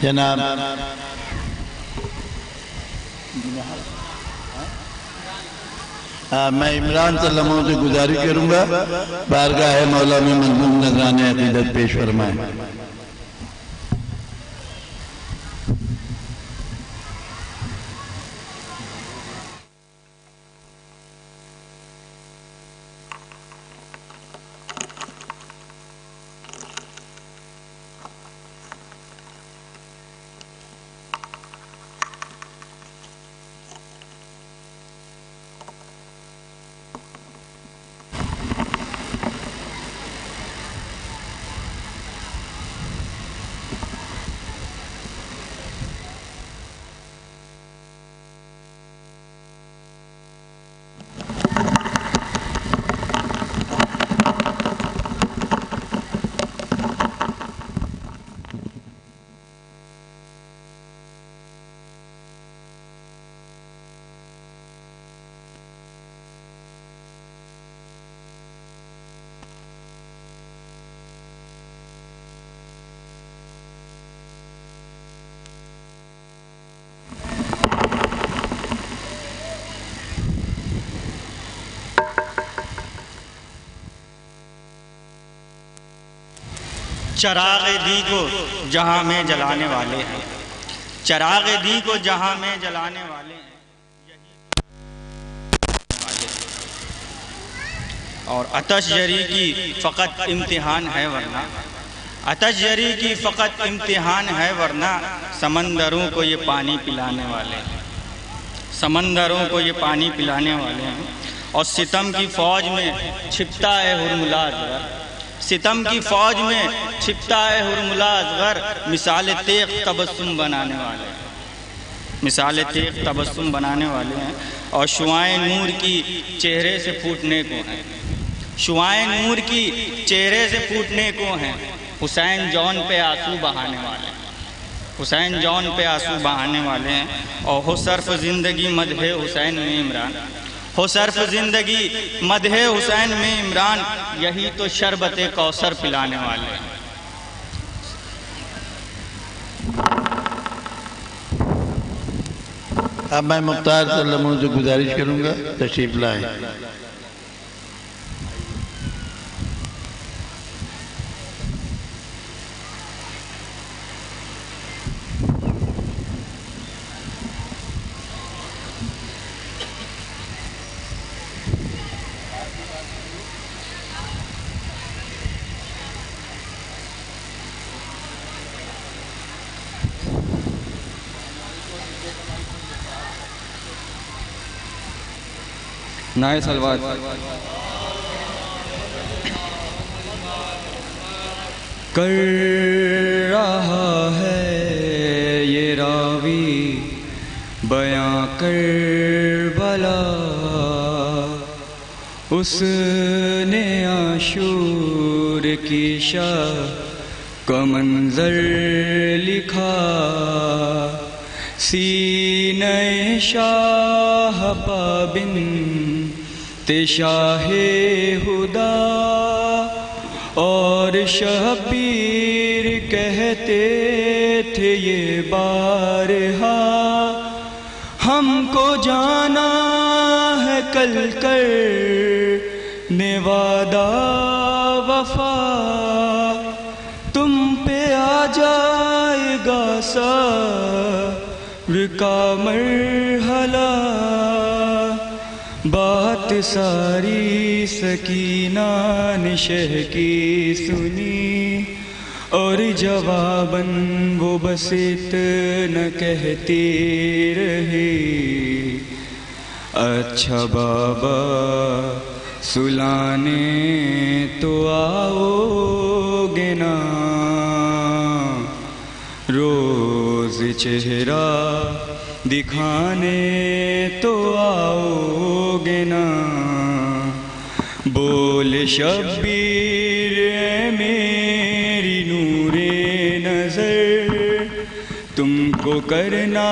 جناب میں عمران صلی اللہ علیہ وسلم سے گزارش کروں گا بارگاہ مولا میں منظوم نذرانِ عقیدت پیش فرمائیں۔ چراغ دی کو جہاں میں جلانے والے ہیں، چراغ دی کو جہاں میں جلانے والے ہیں، اور آتش جری کی فقط امتحان ہے ورنہ، آتش جری کی فقط امتحان ہے ورنہ سمندروں کو یہ پانی پلانے والے ہیں، سمندروں کو یہ پانی پلانے والے ہیں۔ اور ستم کی فوج میں چھپتا ہے ہرملا اصغر، ستم کی فوج میں چھپتا ہے ہرملا اصغر، مثال تیغ تبسم بنانے والے ہیں، مثال تیغ تبسم بنانے والے ہیں۔ اور شعائیں نور کی چہرے سے پھوٹنے کو ہیں، شعائیں نور کی چہرے سے پھوٹنے کو ہیں، حسین جون پہ آنسو بہانے والے ہیں، حسین جون پہ آنسو بہانے والے ہیں۔ اور ہو صرف زندگی مدح حسین میں عمران، ہو صرف زندگی مدح حسین میں عمران، یہی تو شربت کوثر پلانے والے ہیں۔ اب میں مختار صلی اللہ علیہ وسلم سے گزارش کروں گا تشریف لائیں۔ نائے سلوات۔ کر رہا ہے یہ راوی بیاں کربلا، اس نے عاشور کی شب کا منظر لکھا، سینہ شاہ پابند شاہ خدا، اور شبیر کہتے تھے یہ بارہا، ہم کو جانا ہے کل کرنے وعدہ وفا، تم پہ آ جائے گا صبر کا مرحلہ، بات ساری سکینہ نے شہ کی سنی، اور جواباً وہ بس اتنا کہتی رہی، اچھا بابا سلانے تو آؤ گے نا، روز چہرہ دکھانے تو آؤ گے نا، بول شبیر اے میری نور نظر، تم کو کرنا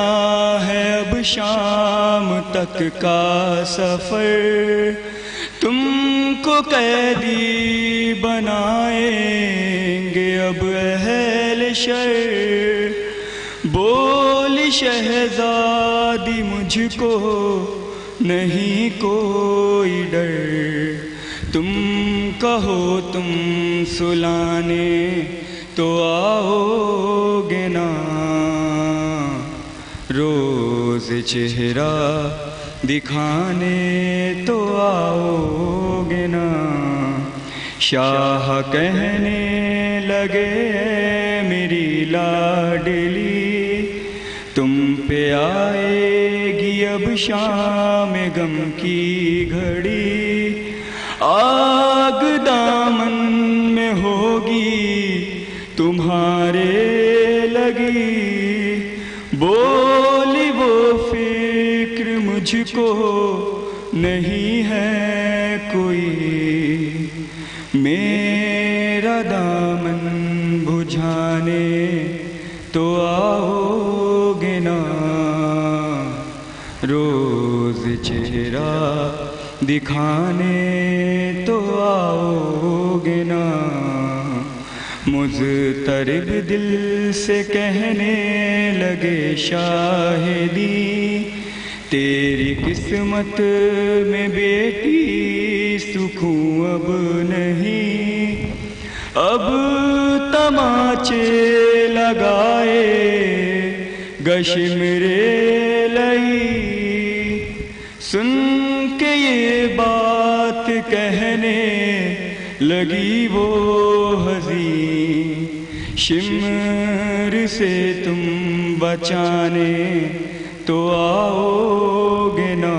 ہے اب شام تک کا سفر، تم کو قیدی بنائیں گے اب اہل شر، بولی شہزادی مجھ کو نہیں کوئی ڈر، تم کہو تم سلانے تو آؤ گے نا، روز چہرہ دکھانے تو آؤ گے نا۔ شاہ کہنے لگے میری لاڈلی، تم پہ آئے گی اب شام غم کی گھڑی، آگ دامن میں ہوگی تمہارے لگی، بولی وہ فکر مجھ کو نہیں ہے کوئی، میرا دامن بجھانے تو آؤ گے نا، روز چہرہ دکھانے تو آؤ گے نا۔ مضطرب دل سے کہنے لگے شاہدی، تیری قسمت میں بیٹی سکون اب نہیں، اب تماچے لگائے گشمرے لئی، سن کے یہ بات کہنے لگی وہ حزین، شمر سے تم بچانے تو آؤ گے نا،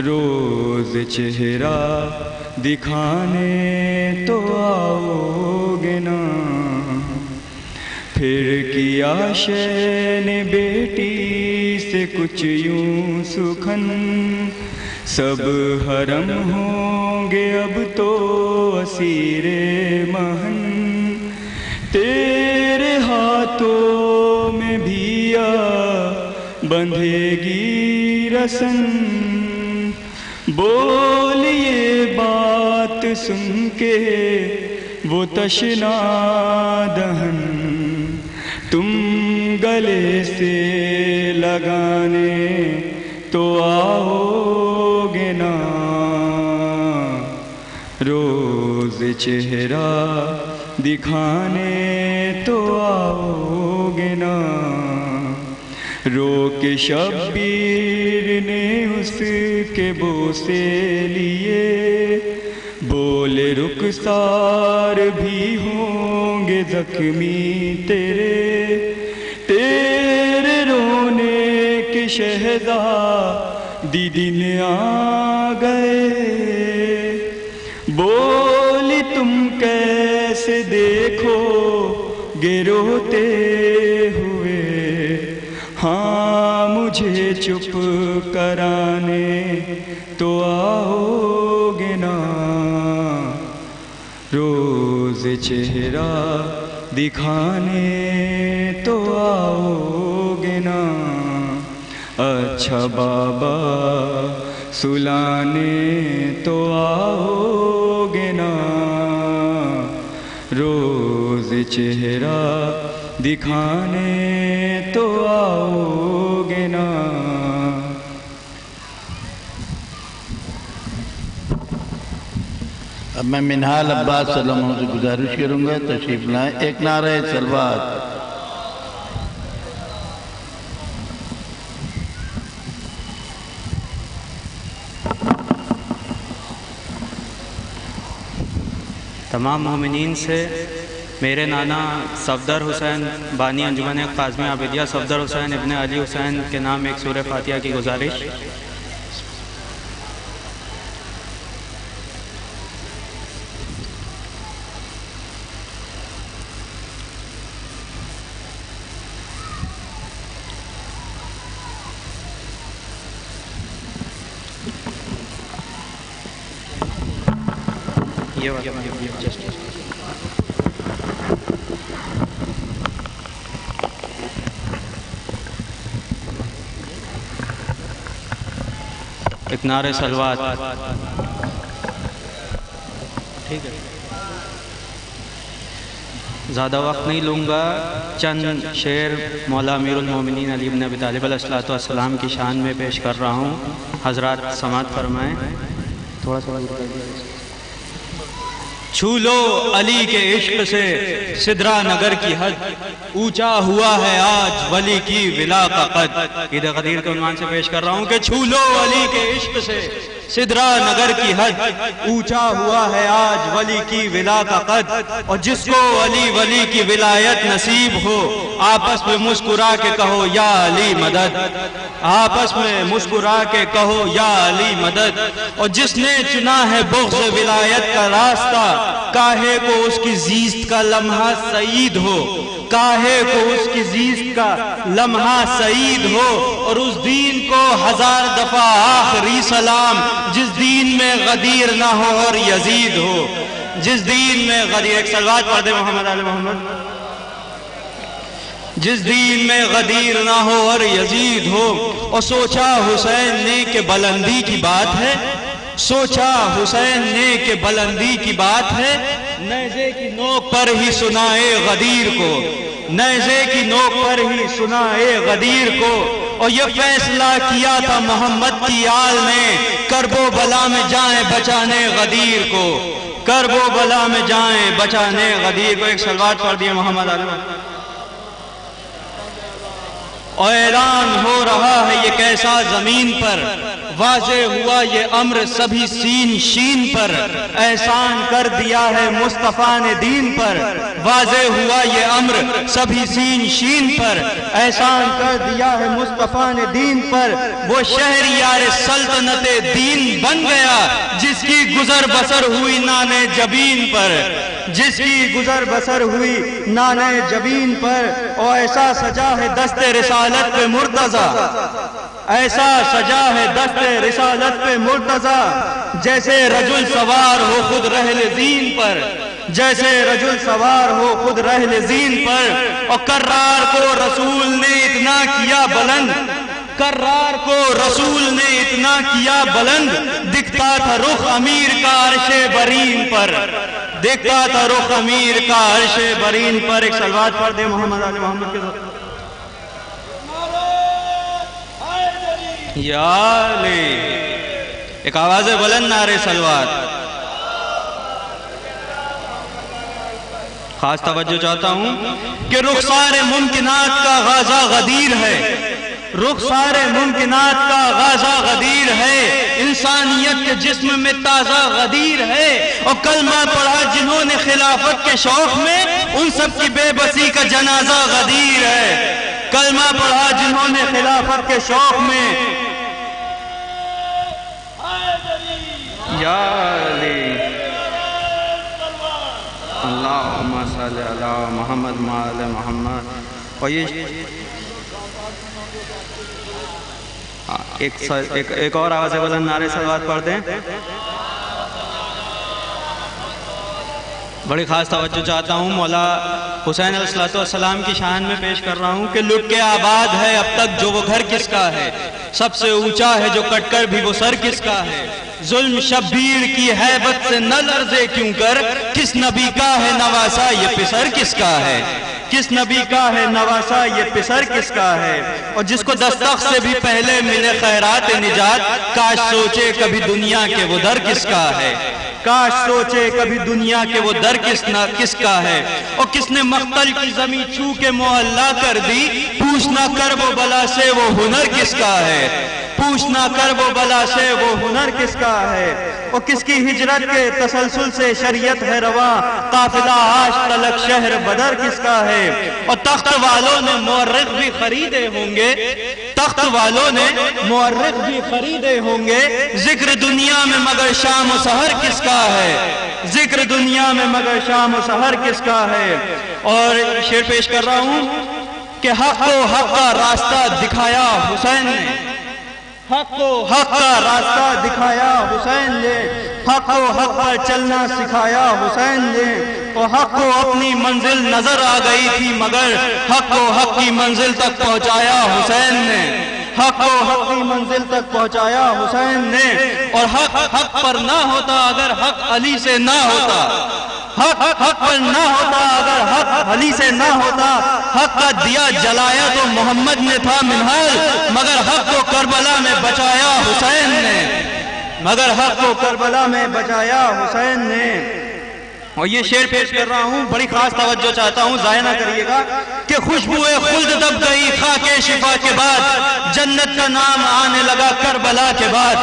روز چہرہ دکھانے تو آؤ گے نا۔ پھر کیا شے نے بیٹی سے کچھ یوں سخن، سب حرم ہوں گے اب تو اسیر مہن، تیرے ہاتھوں میں بھی بندھے گی رسن، بولیے بات سن کے وہ تشنا دہن، تم گلے سے لگانے تو آؤ گے نا، روز چہرہ دکھانے تو آؤ گے نا۔ رو کے شبیر نے اس کے بوسے لیے، بولے رخسار بھی ہوں گے زخمی تیرے، تیرے رونے کے شہزادی دن آ گئے، بولی تم کیسے دیکھو گے روتے ہوئے، ہاں مجھے چپ کرانے تو آؤ گے نا، روز چہرہ دکھانے تو آؤ گے نا۔ اچھا بابا سلانے تو آؤ گے نا، روز چہرہ دکھانے تو آؤ گے نا۔ اب میں منہال عباس صلی اللہ علیہ وسلم سے گزارش کروں گا تشریف لائیں، ایک نعرہ صلوات۔ تمام مومنین سے میرے نانا صفدر حسین بانی انجمن قاظمی عابدیہ صفدر حسین ابن علی حسین کے نام ایک سورہ فاتحہ کی گزارش۔ ایک نعرہ صلوات۔ ٹھیک ہے، زیادہ وقت نہیں لوں گا، چند شعر مولا امیر المومنین علی بن ابی طالب علیہ السلام کی شان میں پیش کر رہا ہوں، حضرات سماعت فرمائیں۔ تھوڑا سا چھو لو علی کے عشق سے سدرا نگر کی حد، اونچا ہوا ہے آج ولی کی ولا کا قد۔ عید غدیر کے عنوان سے پیش کر رہا ہوں کہ چھو لو علی کے عشق سے سدرا نگر کی حد، اونچا ہوا ہے آج ولی کی ولا کا قد۔ اور جس کو علی ولی کی ولایت نصیب ہو، آپس میں مسکرا کے کہو یا علی مدد، آپس میں مسکرا کے کہو یا علی مدد۔ اور جس نے چنا ہے بغض ولایت کا راستہ، کاہے کو اس کی زیست کا لمحہ سعید ہو، کاہے کو اس کی زیست کا لمحہ سعید ہو۔ اور اس دین کو ہزار دفعہ آخری سلام، جس دین میں غدیر نہ ہو اور یزید ہو، جس دین میں غدیر، ایک صلوات پڑھ دے محمد علی محمد، جس دین میں غدیر نہ ہو اور یزید ہو۔ اور سوچا حسین نے کہ بلندی کی بات ہے، سوچا حسین نے کہ بلندی کی بات ہے، نیزے کی نوک پر ہی سنائے غدیر کو، نیزے کی نوک پر ہی سنائے غدیر کو۔ اور یہ فیصلہ کیا تھا محمد کی آل نے، کرب و بلا میں جائیں بچانے غدیر کو، کرب و بلا میں جائیں بچانے غدیر کو۔ ایک صلوات پڑھ دیے محمد علی۔ اور اعلان ہو رہا ہے یہ کیسا زمین پر، واضح ہوا یہ امر سبھی سین شین پر، احسان کر دیا ہے مصطفیٰ نے دین پر، واضح ہوا یہ امر سبھی سین شین پر، احسان کر دیا ہے مصطفیٰ نے دین پر۔ وہ شہریار سلطنت دین بن گیا، جس کی گزر بسر ہوئی نانے جبین پر، جس کی گزر بسر ہوئی نانے جبین پر۔ اور ایسا سجا ہے دست رسالت پہ مرتضی، ایسا سجا ہے دست رسالت پہ مرتضی، جیسے رجل سوار ہو خود رحل زین پر، جیسے رجل سوار ہو خود رحل زین پر۔ اور کرار کو رسول نے اتنا کیا بلند، کرار کو رسول نے اتنا کیا بلند، دکھتا تھا رخ امیر کا عرش برین پر، دیکھتا تھا رخ امیر کا عرش برین پر۔ ایک صلوات پڑھ دے محمد علی محمد کے ساتھ۔ یا علی، ایک آواز بلند نعرے صلوات۔ خاص توجہ چاہتا ہوں کہ رخسار ممکنات کا غازہ غدیر ہے، رخسار ممکنات کا غازہ غدیر ہے، انسانیت کے جسم میں تازہ غدیر ہے۔ اور کلمہ پڑھا جنہوں نے خلافت کے شوق میں، ان سب کی بے بسی کا جنازہ غدیر ہے، کلمہ پڑھا جنہوں نے خلافت کے شوق میں۔ یا علی، اللہم صلی علی محمد وعلی محمد۔ اور یہ ایک اور آواز بلند نعرے صلوات پڑھ دیں۔ بڑی خاص توجہ چاہتا ہوں، مولا حسین علیہ السلام کی شان میں پیش کر رہا ہوں کہ لٹ کے آباد ہے اب تک جو وہ گھر کس کا ہے، سب سے اونچا ہے جو کٹ کر بھی وہ سر کس کا ہے، ظلم شبیر کی ہیبت سے نہ لرزے کیوں کر، کس نبی کا ہے نواسا یہ پسر کس کا ہے، کس نبی کا ہے نواسا یہ پسر کس کا ہے۔ اور جس کو دستخط سے بھی پہلے ملے خیرات نجات، کاش سوچے کبھی دنیا کے وہ در کس کا ہے، کاش سوچے کبھی دنیا کے وہ در کس کا ہے۔ اور کس نے مقتل کی زمین چھو کے معلا کر دی، پوچھنا کرب و بلا سے وہ ہنر کس کا ہے، پوچھنا کرب و بلا سے وہ ہنر کس کا ہے۔ اور کس کی ہجرت کے تسلسل سے شریعت ہے رواں، قافلہ آج تلک شہر بدر کس کا ہے۔ اور تخت والوں نے مورخ بھی خریدے ہوں گے، تخت والوں نے مورخ بھی خریدے ہوں گے، ذکر دنیا میں مگر شام و سحر کس کا ہے، ذکر دنیا میں مگر شام و سحر کس کا ہے۔ اور شعر پیش کر رہا ہوں کہ حق کو حق کا راستہ دکھایا حسین نے، حق کو حق کا راستہ دکھایا حسین نے، حق کو حق پر چلنا سکھایا حسین نے۔ اور حق کو اپنی منزل نظر آ گئی تھی مگر حق کو حق کی منزل تک پہنچایا حسین نے، حق کو حق کی منزل تک پہنچایا حسین نے۔ اور حق حق پر نہ ہوتا اگر حق علی سے نہ ہوتا، حق حق پر نہ ہوتا، اگر حق علی سے نہ ہوتا، حق کا دیا جلایا تو محمد نے تھا منہال، مگر حق کو کربلا میں بچایا حسین نے، مگر حق کو کربلا میں بچایا حسین نے۔ اور یہ شعر پیش کر رہا ہوں، بڑی خاص توجہ چاہتا ہوں، ضائع نہ کریے گا کہ خوشبوئے خلد دب گئی خاک شفا کے بعد، جنت کا نام آنے لگا کربلا کے بعد،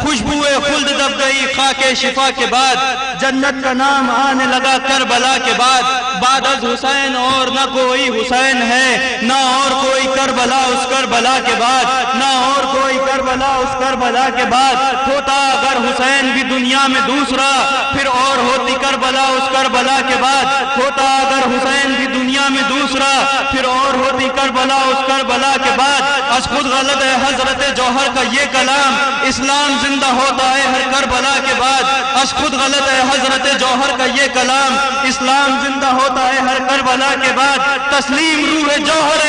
خوشبوئے خلد دب گئی خاک شفا کے بعد، جنت کا نام آنے لگا کربلا کے بعد، بعد از حسین اور نہ کوئی حسین ہے، نہ اور کوئی کربلا اس کربلا کے بعد، نہ اور کوئی کربلا اس کربلا کے بعد، ہوتا اگر حسین بھی دنیا میں دوسرا، پھر اور ہوتی کربلا اس کربلا کے بعد، ہوتا اگر حسین بھی دنیا میں دوسرا، پھر اور ہوتی کربلا اس کربلا کے بعد، از خود غلط ہے حضرت جوہر کا یہ کلام، اسلام زندہ ہوتا ہے ہر کربلا کے بعد، از خود غلط ہے حضرت جوہر کا یہ کلام، اسلام زندہ ہوتا ہے ہر کربلا کے بعد، تسلیم روح جوہر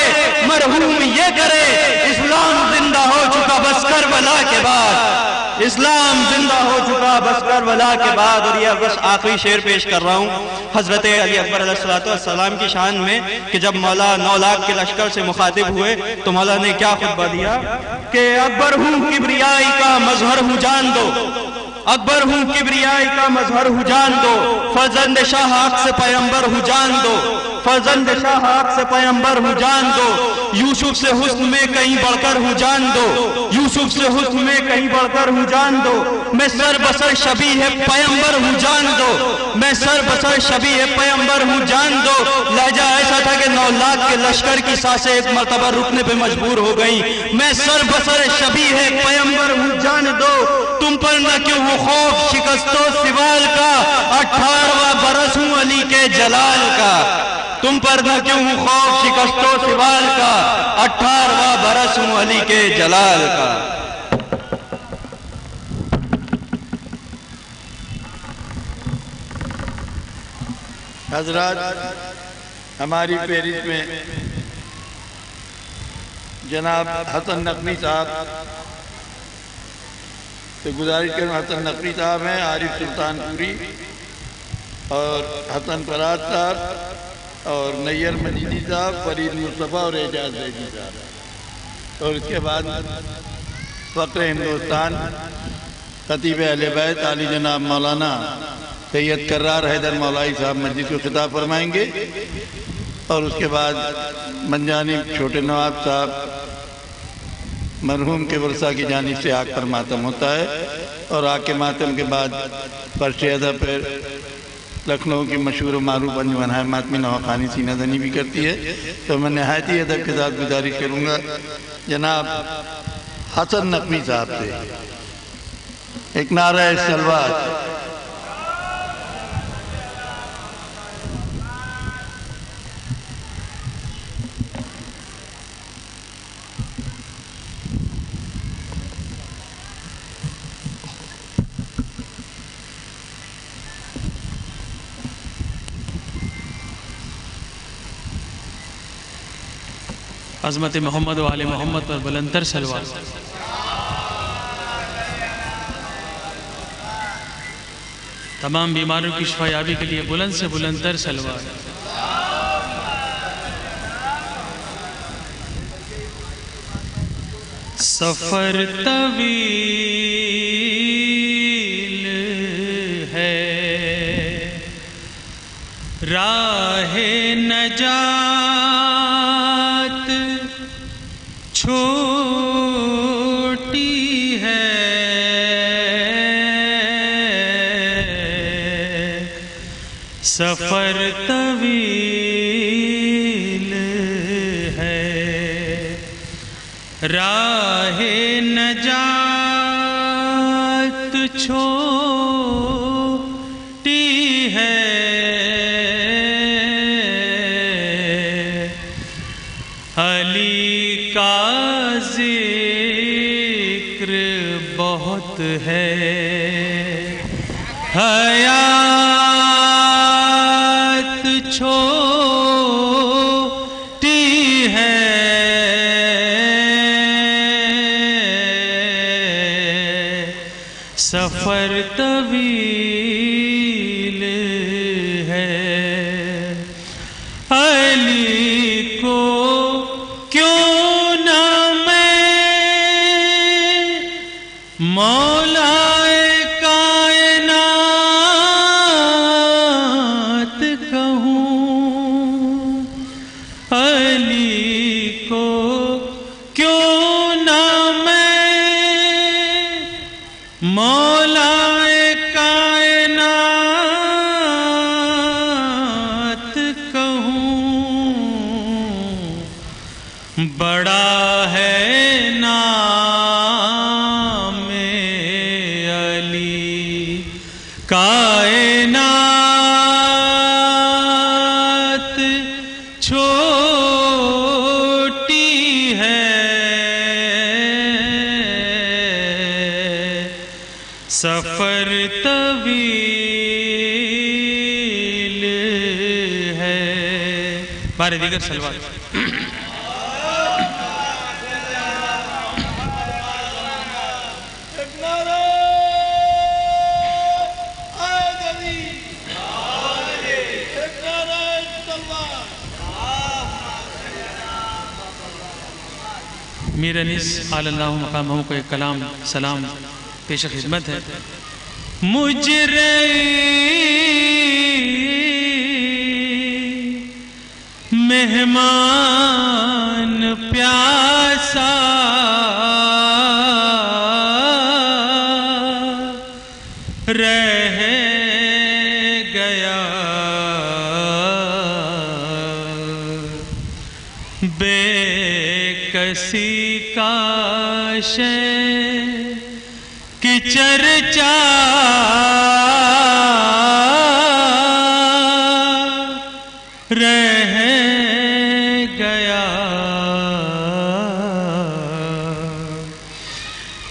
مرحوم یہ کرے، اسلام زندہ ہو چکا بس کربلا کے بعد، اسلام زندہ ہو چکا بس کربلا کے بعد۔ اور یہ بس آخری شعر پیش کر رہا ہوں حضرت علی اکبر علیہ السلام کی شان میں، کہ جب مولا 9 لاکھ کے لشکر سے مخاطب ہوئے تو مولا نے کیا خطبہ دیا کہ اکبر ہوں کبریائی کا مظہر ہوں جان دو، اکبر ہوں کبریائی کا مظہر ہوں جان دو، فرزند شاہ حق سے پیمبر ہوں جان دو، فرزند شاہ حق سے پیمبر ہوں جان دو، یوسف سے حسن میں کہیں بڑھ کر ہوں جان دو، یوسف سے حسن میں کہیں بڑھ کر ہوں جان دو، میں سر بسر شبیہ پیمبر ہوں جان دو، میں سر بسر شبیہ پیمبر ہوں جان دو۔ لہجہ ایسا تھا کہ 9 لاکھ کے لشکر کی سانسیں ایک مرتبہ رکنے پہ مجبور ہو گئیں، میں سر بسر شبیہ پیمبر ہوں جان دو، تم پر نہ کیوں ہوں خوف شکست و سوال کا، 18واں برس ہوں علی کے جلال کا، تم پر نہ کیوں ہوں خوف شکست و سوال کا، 18واں برس ہوں علی کے جلال کا۔ حضرات، ہماری فہرست میں جناب حسن نقوی صاحب سے گزارش کروں، حسن نقوی صاحب ہیں، عارف سلطان پوری اور حسن فراد صاحب اور نیر مجیدی صاحب، فرید مصطفیٰ اور اعجاز زیدی صاحب، اور اس کے بعد فخر ہندوستان خطیب اہل بیت علی جناب مولانا سید کرار حیدر مولائی صاحب مجلس کو خطاب فرمائیں گے، اور اس کے بعد منجانب چھوٹے نواب صاحب مرحوم کے ورثہ کی جانب سے آگ پر ماتم ہوتا ہے، اور آگ کے ماتم کے بعد فرش ادب پر لکھنؤ کی مشہور و معروف انجمن ماتمی نواخوانی سینہ زنی بھی کرتی ہے۔ تو میں نہایتی ادب کے ساتھ گزارش کروں گا جناب حسن نقوی صاحب سے ایک نعرہ سلوات۔ عظمت محمد و آل محمد پر بلندتر صلوات۔ تمام بیماروں کی شفا یابی کے لیے بلند سے بلندتر صلوات۔ سفر طویل ہے، راہ نجات چھوٹی ہے، سفر طویل ہے، راہ نجات چھوٹی ہے، علی کا ذکر بہت ہے، حیات چھوٹی ہے، سفر طویل ہے، علی کو کیوں نہ میں مولا کائنات کہوں، بڑا ہے نام علی، کائنات چھوٹی ہے، سفر طویل ہے۔ بارے دیگر سلوات۔ میر انیس علی اللہ مقامہ کو ایک کلام سلام پیش خدمت ہے۔ مجرے مہمان پیاسا رہ گیا، بے کسی کاشے کی چرچا رہ گیا،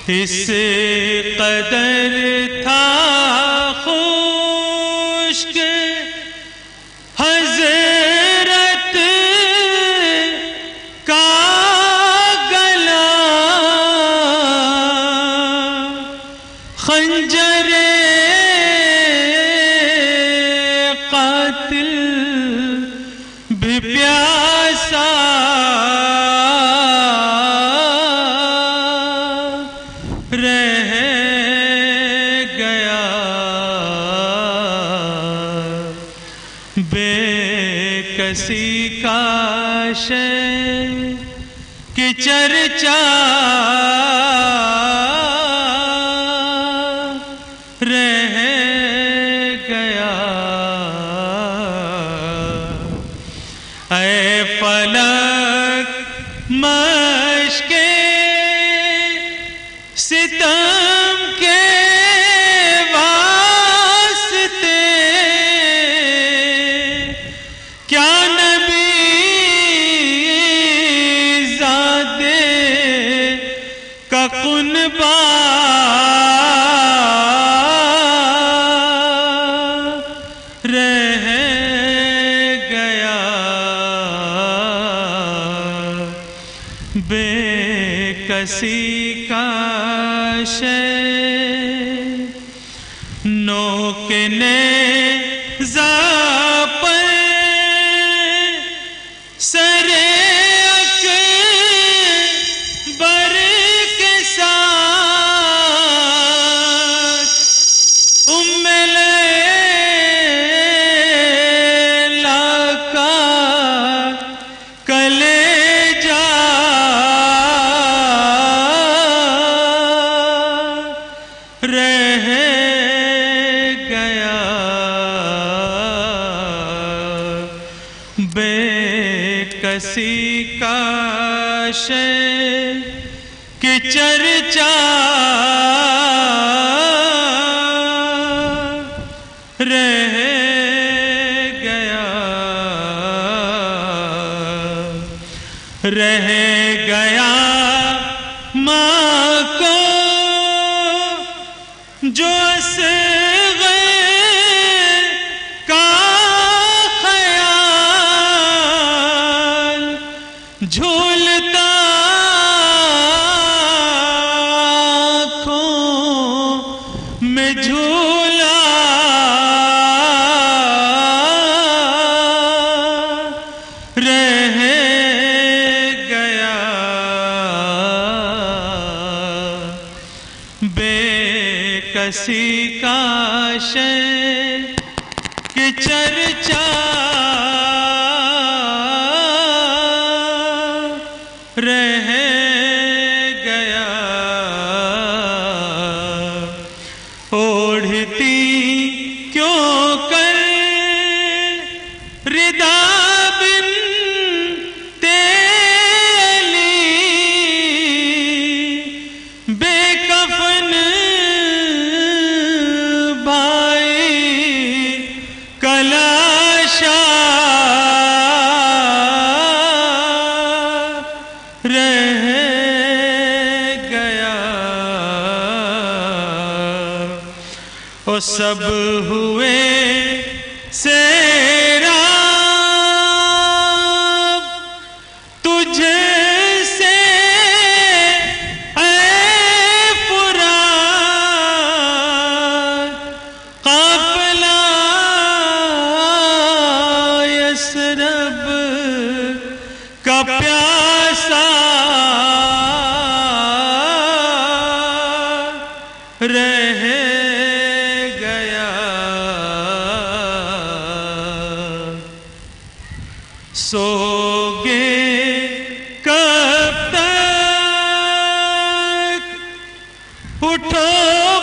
اس قدر تھا خشک حضرت کا گلا، خنجر قاتل بھی پیاسا رہ گیا، بے کسی کاشے کی چرچا رہ گیا، اے فلک مشق ستم کے واسطے، کیا نبی زادے کا قنبا رہ گیا، بے کسی کاشے نوک نیزہ پر سر اکبر کے ساتھ ام لیلا کا کلیجہ رہ گیا، بے کسی کاشے کی چرچا رہ گیا، رہ گیا ماں کو جو اصغر کا خیال جھولتا آنکھوں میں جھولا رہ گیا، بے کسی کاشے کی چرچا رہ گیا اوڑھتی کیوں کر ردا بنتے علی بے کفن بھائی کلاشا رہ گیا وہ سب ہوئے سیراب تجھ سے اے فرات قافلہ یثرب کا پیاسا رہ گیا سو گے کب تک اٹھو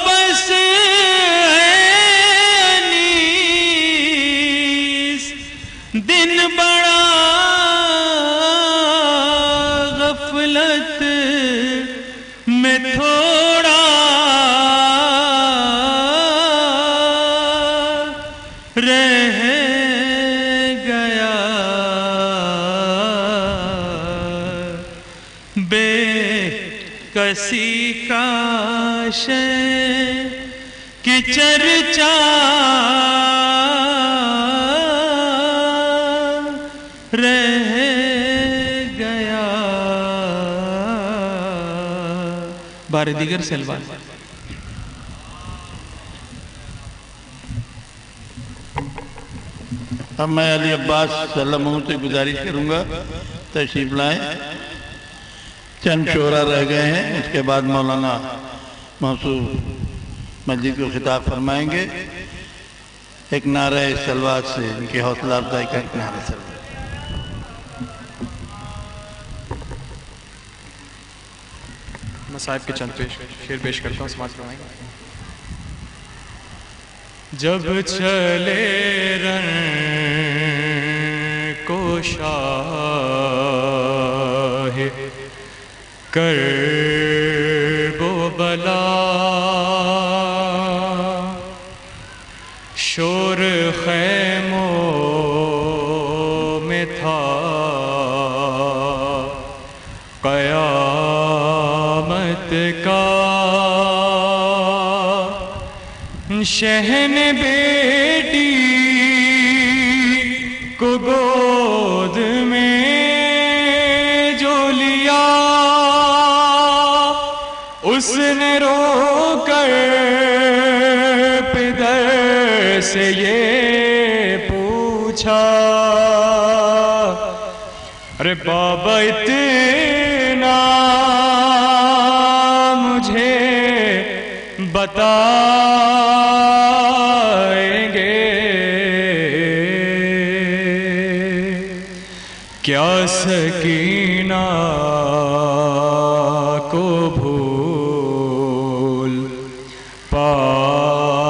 بس انیس دن بڑا غفلت میں تھوڑا رہ گیا بے کسی کاش کی چرچا رہ گیا بار دیگر سلوان اب میں علی عباس صلی اللہ علیہ وسلم سے گزارش کروں گا تشریف لائیں چند شعرا رہ گئے ہیں اس کے بعد مولانا منصور مسجد کو خطاب فرمائیں گے ایک نعرہ سلوات سے ان کی حوصلہ افزائی کا ایک نعرہ سلوات مصائب کے چند شعر پیش کرتا ہوں سماعت فرمائیں گے جب چلے رن کو شاہ کرب و بلا شور خیموں میں تھا قیامت کا شہن بیٹی کو گود میں جو لیا اس نے رو کر پدر سے یہ پوچھا ارے بابا اتنا مجھے بتائیں گے کیا سکینہ کو بھول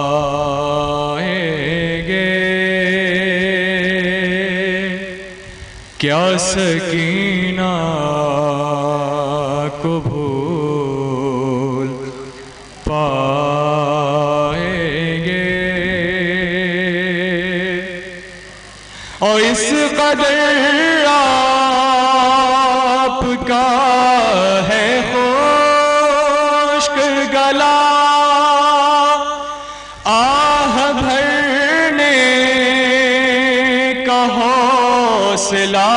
پائیں گے کیا سکینہ کو بھول پائیں گے اور اس قدر آپ کا ہے خشک گلا آہ بھرنے کا حوصلہ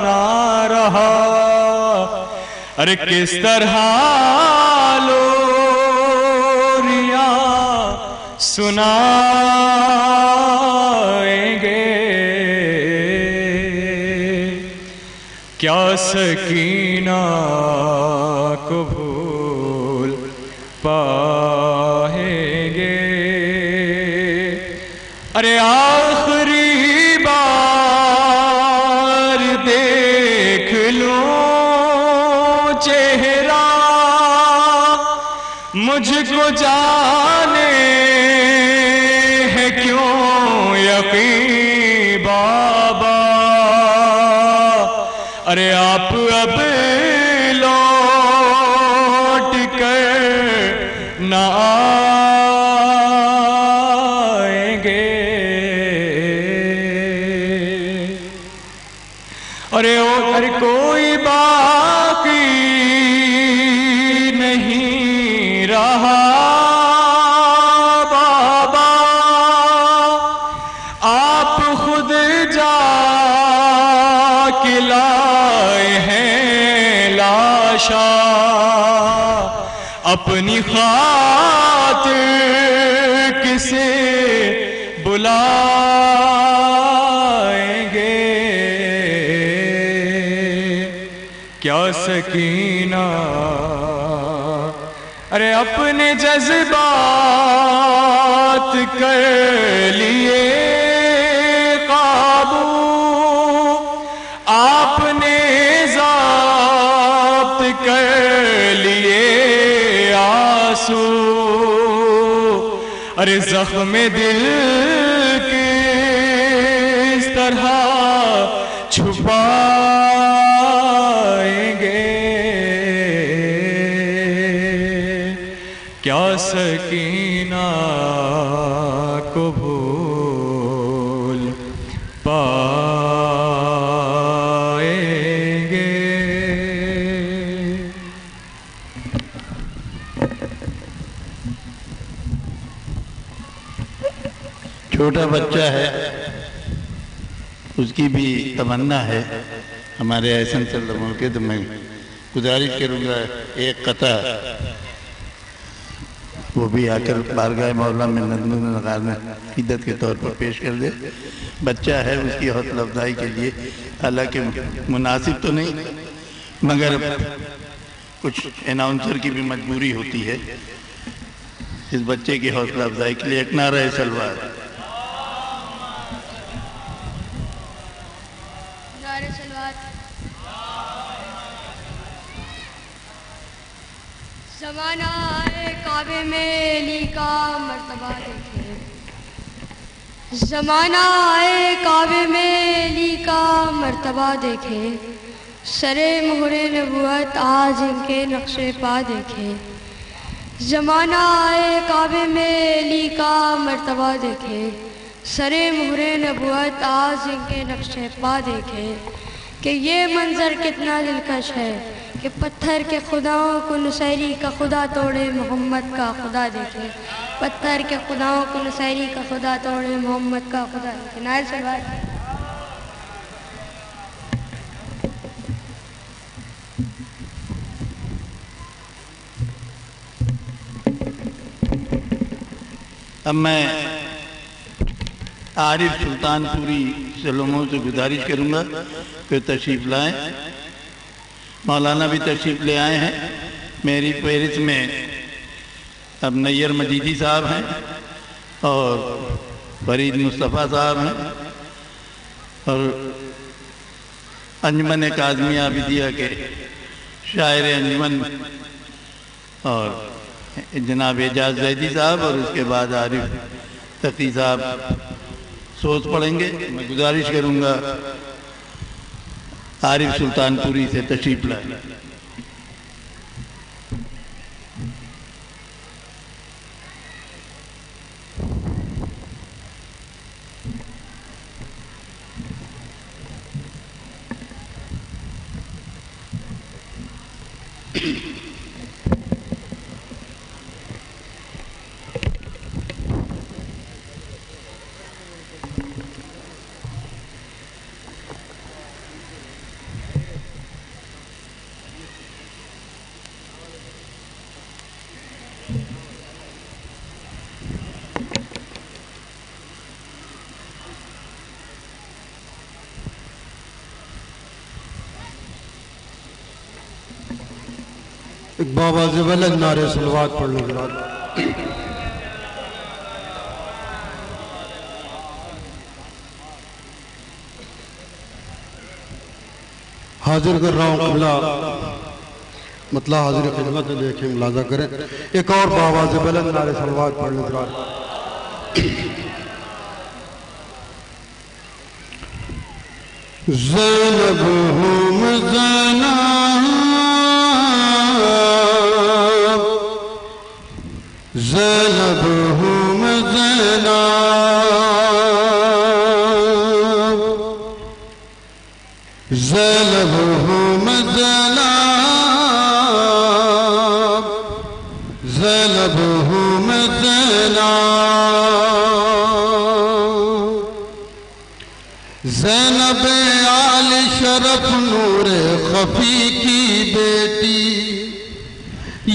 نہ رہا ارے کس طرح لوریاں سنائیں گے کیا سکینہ کو بھول پائیں گے ارے آخری بار دیکھ لوں چہرہ مجھ کو جانے ہے کیوں یقین بابا، ارے آپ اب لوٹ کر نہ آئیں گے، ارے کوئی باقی نہیں رہا بابا، آپ خود جا کے لائے ہیں لاشا، اپنی خاطر کسے بلائیں گے، کیا سکینہ ارے اپنے جذبات کر لیے قابو، آپ نے ضابط کر لیے آنسو، ارے زخم دل کس طرح چھپائیں گے، کیا سکینہ کو بھول پائیں گے۔ چھوٹا بچہ ہے، اس کی بھی تمنا ہے ہمارے احسن صلی اللہ علیہ وسلم کے، تو میں گزارش کروں گا ایک قطع وہ بھی آ کر بارگاہ مولا میں نظم نگار میں عقیدت کے طور پر پیش کر دے۔ بچہ ہے، اس کی حوصلہ افزائی کے لیے، حالانکہ مناسب تو نہیں مگر کچھ اناؤنسر کی بھی مجبوری ہوتی ہے، اس بچے کی حوصلہ افزائی کے لیے ایک نعرہ سلوات۔ زمانہ آئے کعبے میں علی کا مرتبہ دیکھے، زمانہ آئے کعبے میں علی کا مرتبہ دیکھے، سرے مہر نبوت آج ان کے نقش پا دیکھے، زمانہ آئے کعبے میں علی کا مرتبہ دیکھے، سرے مہر نبوت آج ان کے نقش پا دیکھے، کہ یہ منظر کتنا دلکش ہے کہ پتھر کے خداؤں کو نصیری کا خدا توڑے محمد کا خدا دیکھے، پتھر کے خداؤں کو نصیری کا خدا توڑے محمد کا خدا دیکھے۔ نائل سلوات۔ اب میں عارف سلطان پوری سلموں سے گزارش کروں گا کہ تشریف لائیں۔ مولانا بھی تشریف لے آئے ہیں، میری فہرست میں اب نیر مجیدی صاحب ہیں اور فرید مصطفیٰ صاحب ہیں، اور انجمن کاظمیہ عابدیہ کے شاعر انجمن اور جناب اعجاز زیدی صاحب، اور اس کے بعد عارف تقی صاحب سوچ پڑھیں گے۔ میں گزارش کروں گا عارف سلطان پوری سے تشریف لائیں۔ ایک بابا زبلگ نعرہ صلوات پڑھ لو جناب۔ حاضر کر رہا ہوں قبلہ مطلع حاضر خدمت دیکھیں ملاحظہ کریں. ایک اور بآواز بلند نعرہ صلوات پڑھ لیں حضرات. زینب ہم زینب زینب ہم زینب زینب ہم زینب زینب ہم زینب زینب آل شرف نور خفی کی بیٹی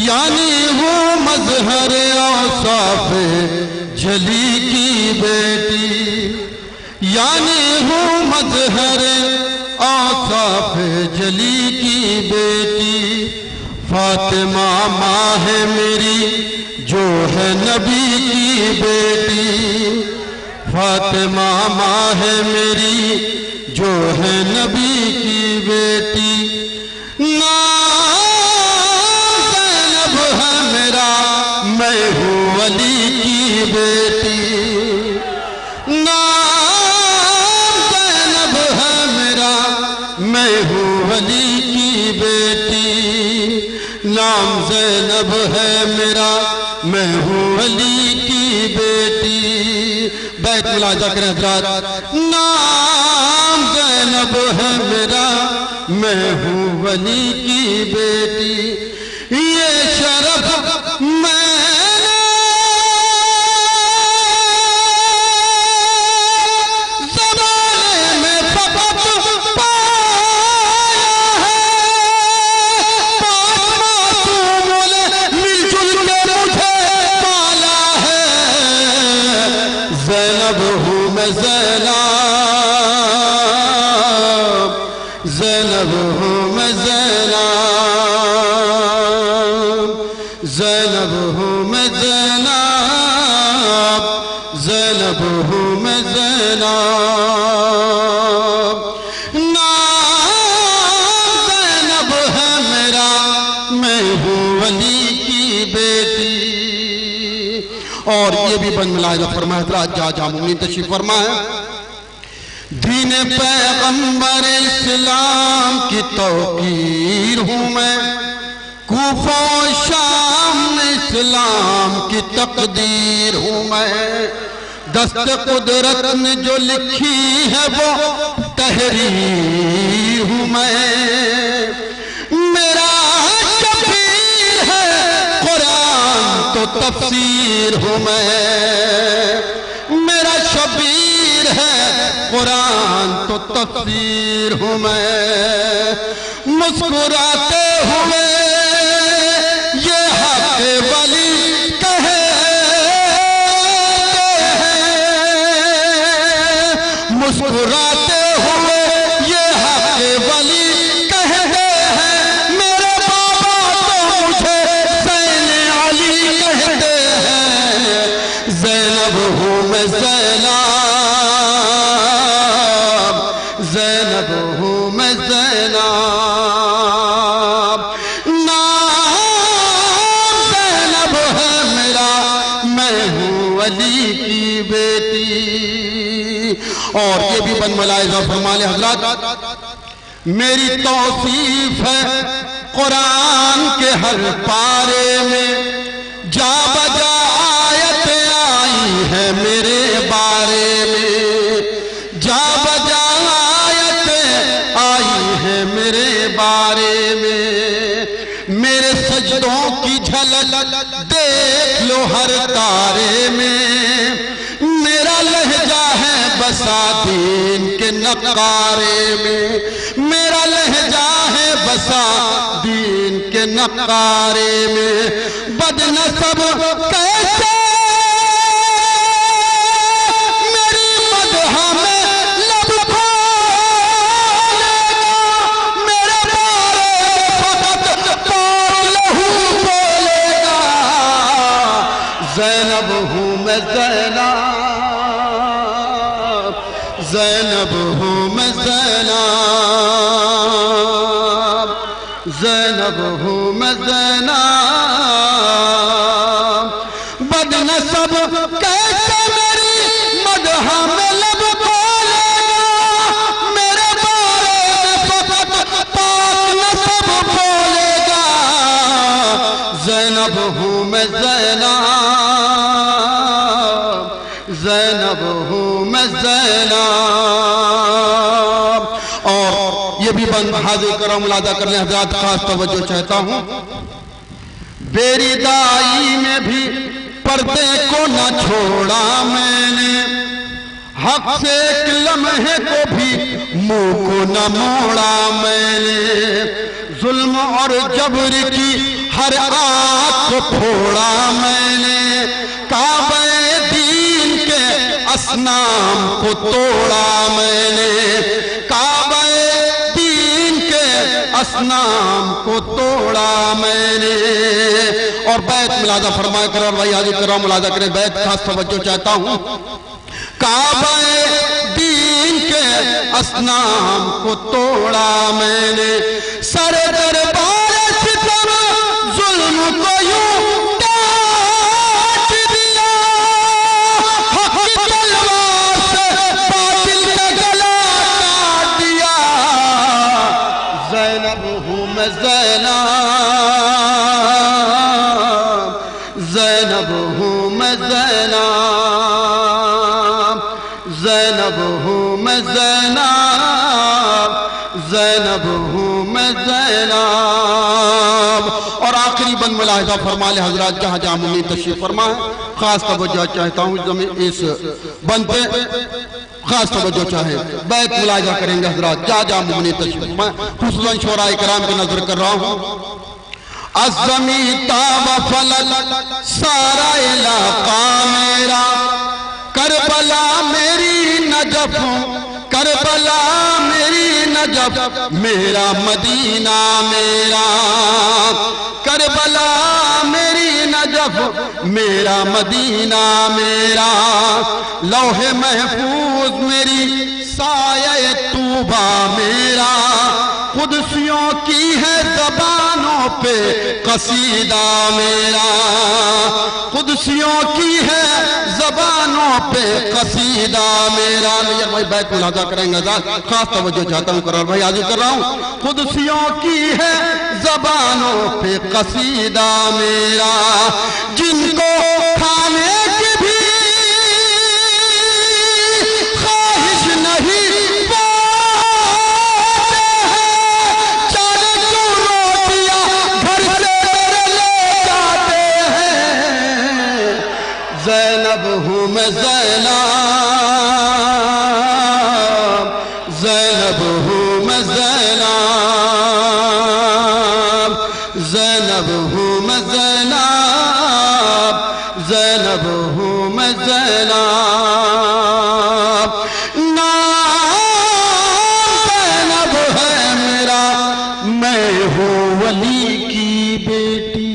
یعنی وہ مظہر اوصاف جلی کی بیٹی یعنی وہ مظہر اوصاف جلی کی بیٹی فاطمہ ماں ہے میری جو ہے نبی کی بیٹی فاطمہ ماں ہے میری جو ہے نبی کی بیٹی نام زینب ہے میرا میں ہوں ولی کی بیٹی نام زینب ہے میرا میں ہوں ولی کی بیٹی نام زینب ہے میرا میں ہوں ولی کی بیٹی. بیت ملاحظہ کریں حضرات. نام زینب ہے میرا میں ہوں ولی کی بیٹی یہ شرف میں زمانے میں فقط پایا ہے پاس معصوموں نے مل جل کے مجھے پالا ہے زینب ہوں میں زینب زینب ہوں میں زینب زینب ہوں میں زینب زینب ہوں میں زینب نام زینب ہے میرا میں ہوں ولی کی بیٹی. اور یہ بھی بند ملاحظہ فرمائے حضرات جا مومنین تشریف فرمائے. دین پیغمبر اسلام کی توقیر ہوں میں کوفہ و شام اسلام کی تقدیر ہوں میں دست قدرت نے جو لکھی ہے وہ تحریر ہوں میں میرا شبیر ہے قرآن تو تفسیر ہوں میں میرا شبیر ہے قرآن تو تفسیر ہوں میں مسکراتے ہوئے یہ حق ولی کہتے ہیں مسکراتے ہوئے یہ حق ولی کہتے ہیں میرے بابا تو مجھے زین علی کہتے ہیں زینب ہوں میں زینب زینب ہوں میں زینب نام زینب ہے میرا میں ہوں ولی کی بیٹی. اور یہ بھی بند ملاحظہ فرما لیں حضرات. میری توصیف ہے قرآن کے ہر پارے میں جا بجا آیت آئی ہے میرے بارے میں جا بجا آیت آئی ہے میرے بارے میں میرے سجدوں کی جھلک دیکھ لو ہر تارے میں میرا لہجہ ہے بسا دین کے نقارے میں میرا لہجہ ہے بسا دین کے نقارے میں بد نسب کیسے میری مدح میں لب کھولے گا میرے بارے فقط پاؤں لہو بولے گا زینب ہوں میں زینب زینب ہوں میں زینب زینب ہوں میں زینب بدنسب کیسے میری مدح میں لب کھولے گا میرے بارے میں فقط پاک نسب بولے گا زینب ہوں میں زینب زینب ہوں میں زینب اور یہ بھی بند حاضر کرو ملاحظہ کر لیں حضرات خاص توجہ چاہتا ہوں بیری دائی میں بھی پردے کو نہ چھوڑا میں نے حق سے ایک لمحے کو بھی منہ کو نہ موڑا میں نے ظلم اور جبر کی ہر آنکھ کو پھوڑا میں نے کعبہ دین کے اصنام کو توڑا میں نے کعبہ دین کے اصنام کو توڑا میں نے اور بیت ملاحظہ فرمایا کرو اور بھائی حاضر کرو ملاحظہ کریں بیت خاص توجہ چاہتا ہوں کعبہ دین کے اصنام کو توڑا میں نے سر دربار ستم ظلم کو یوں ڈانٹ دیا حق کی تلوار سے باطل کا گلا کاٹ دیا زینب ہوں میں زینب زینب ہوں میں زینب زینب ہوں میں زینب زینب ہوں میں زینب اور آخری بند ملاحظہ فرما لے حضرات جہاں جہاں ممین تشریف فرمائیں خاص توجہ چاہتا ہوں اس بند پہ خاص توجہ چاہیں بیت ملاحظہ کریں گے حضرات جہاں جہاں ممین تشریف فرمائیں خصوصاً شعراء کرام کی نظر کر رہا ہوں الزمین تاب فلک سارا علاقہ میرا کربلا میری نجف کربلا میری نجف میرا مدینہ میرا کربلا میری نجف میرا مدینہ میرا لوح محفوظ میری سایہ طوبہ میرا قدسیوں کی ہے زبانوں پہ قصیدہ میرا قدسیوں کی ہے زبانوں پہ قصیدہ میرا یہ بھائی بیت ملاحظہ کریں گے خاص توجہ چاہتا ہوں قرار بھائی حاضر کر رہا ہوں قدسیوں کی ہے زبانوں پہ قصیدہ میرا جن کو کھانے کی بھی خواہش نہیں زینب ہوں میں زینب زینب ہوں میں زینب زینب ہوں میں زینب زینب ہوں میں زینب نام زینب ہے میرا میں ہوں ولی کی بیٹی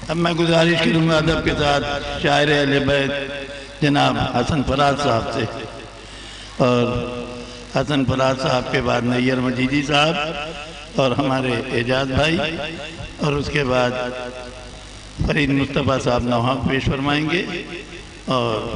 اب میں گزارش کروں گا ادب کے ساتھ شاعر اہل بیت جناب حسن فراز صاحب سے اور حسن فراز صاحب کے بعد نیر مجیدی صاحب اور ہمارے اعجاز بھائی اور اس کے بعد فرید مصطفیٰ صاحب نوحہ پیش فرمائیں گے اور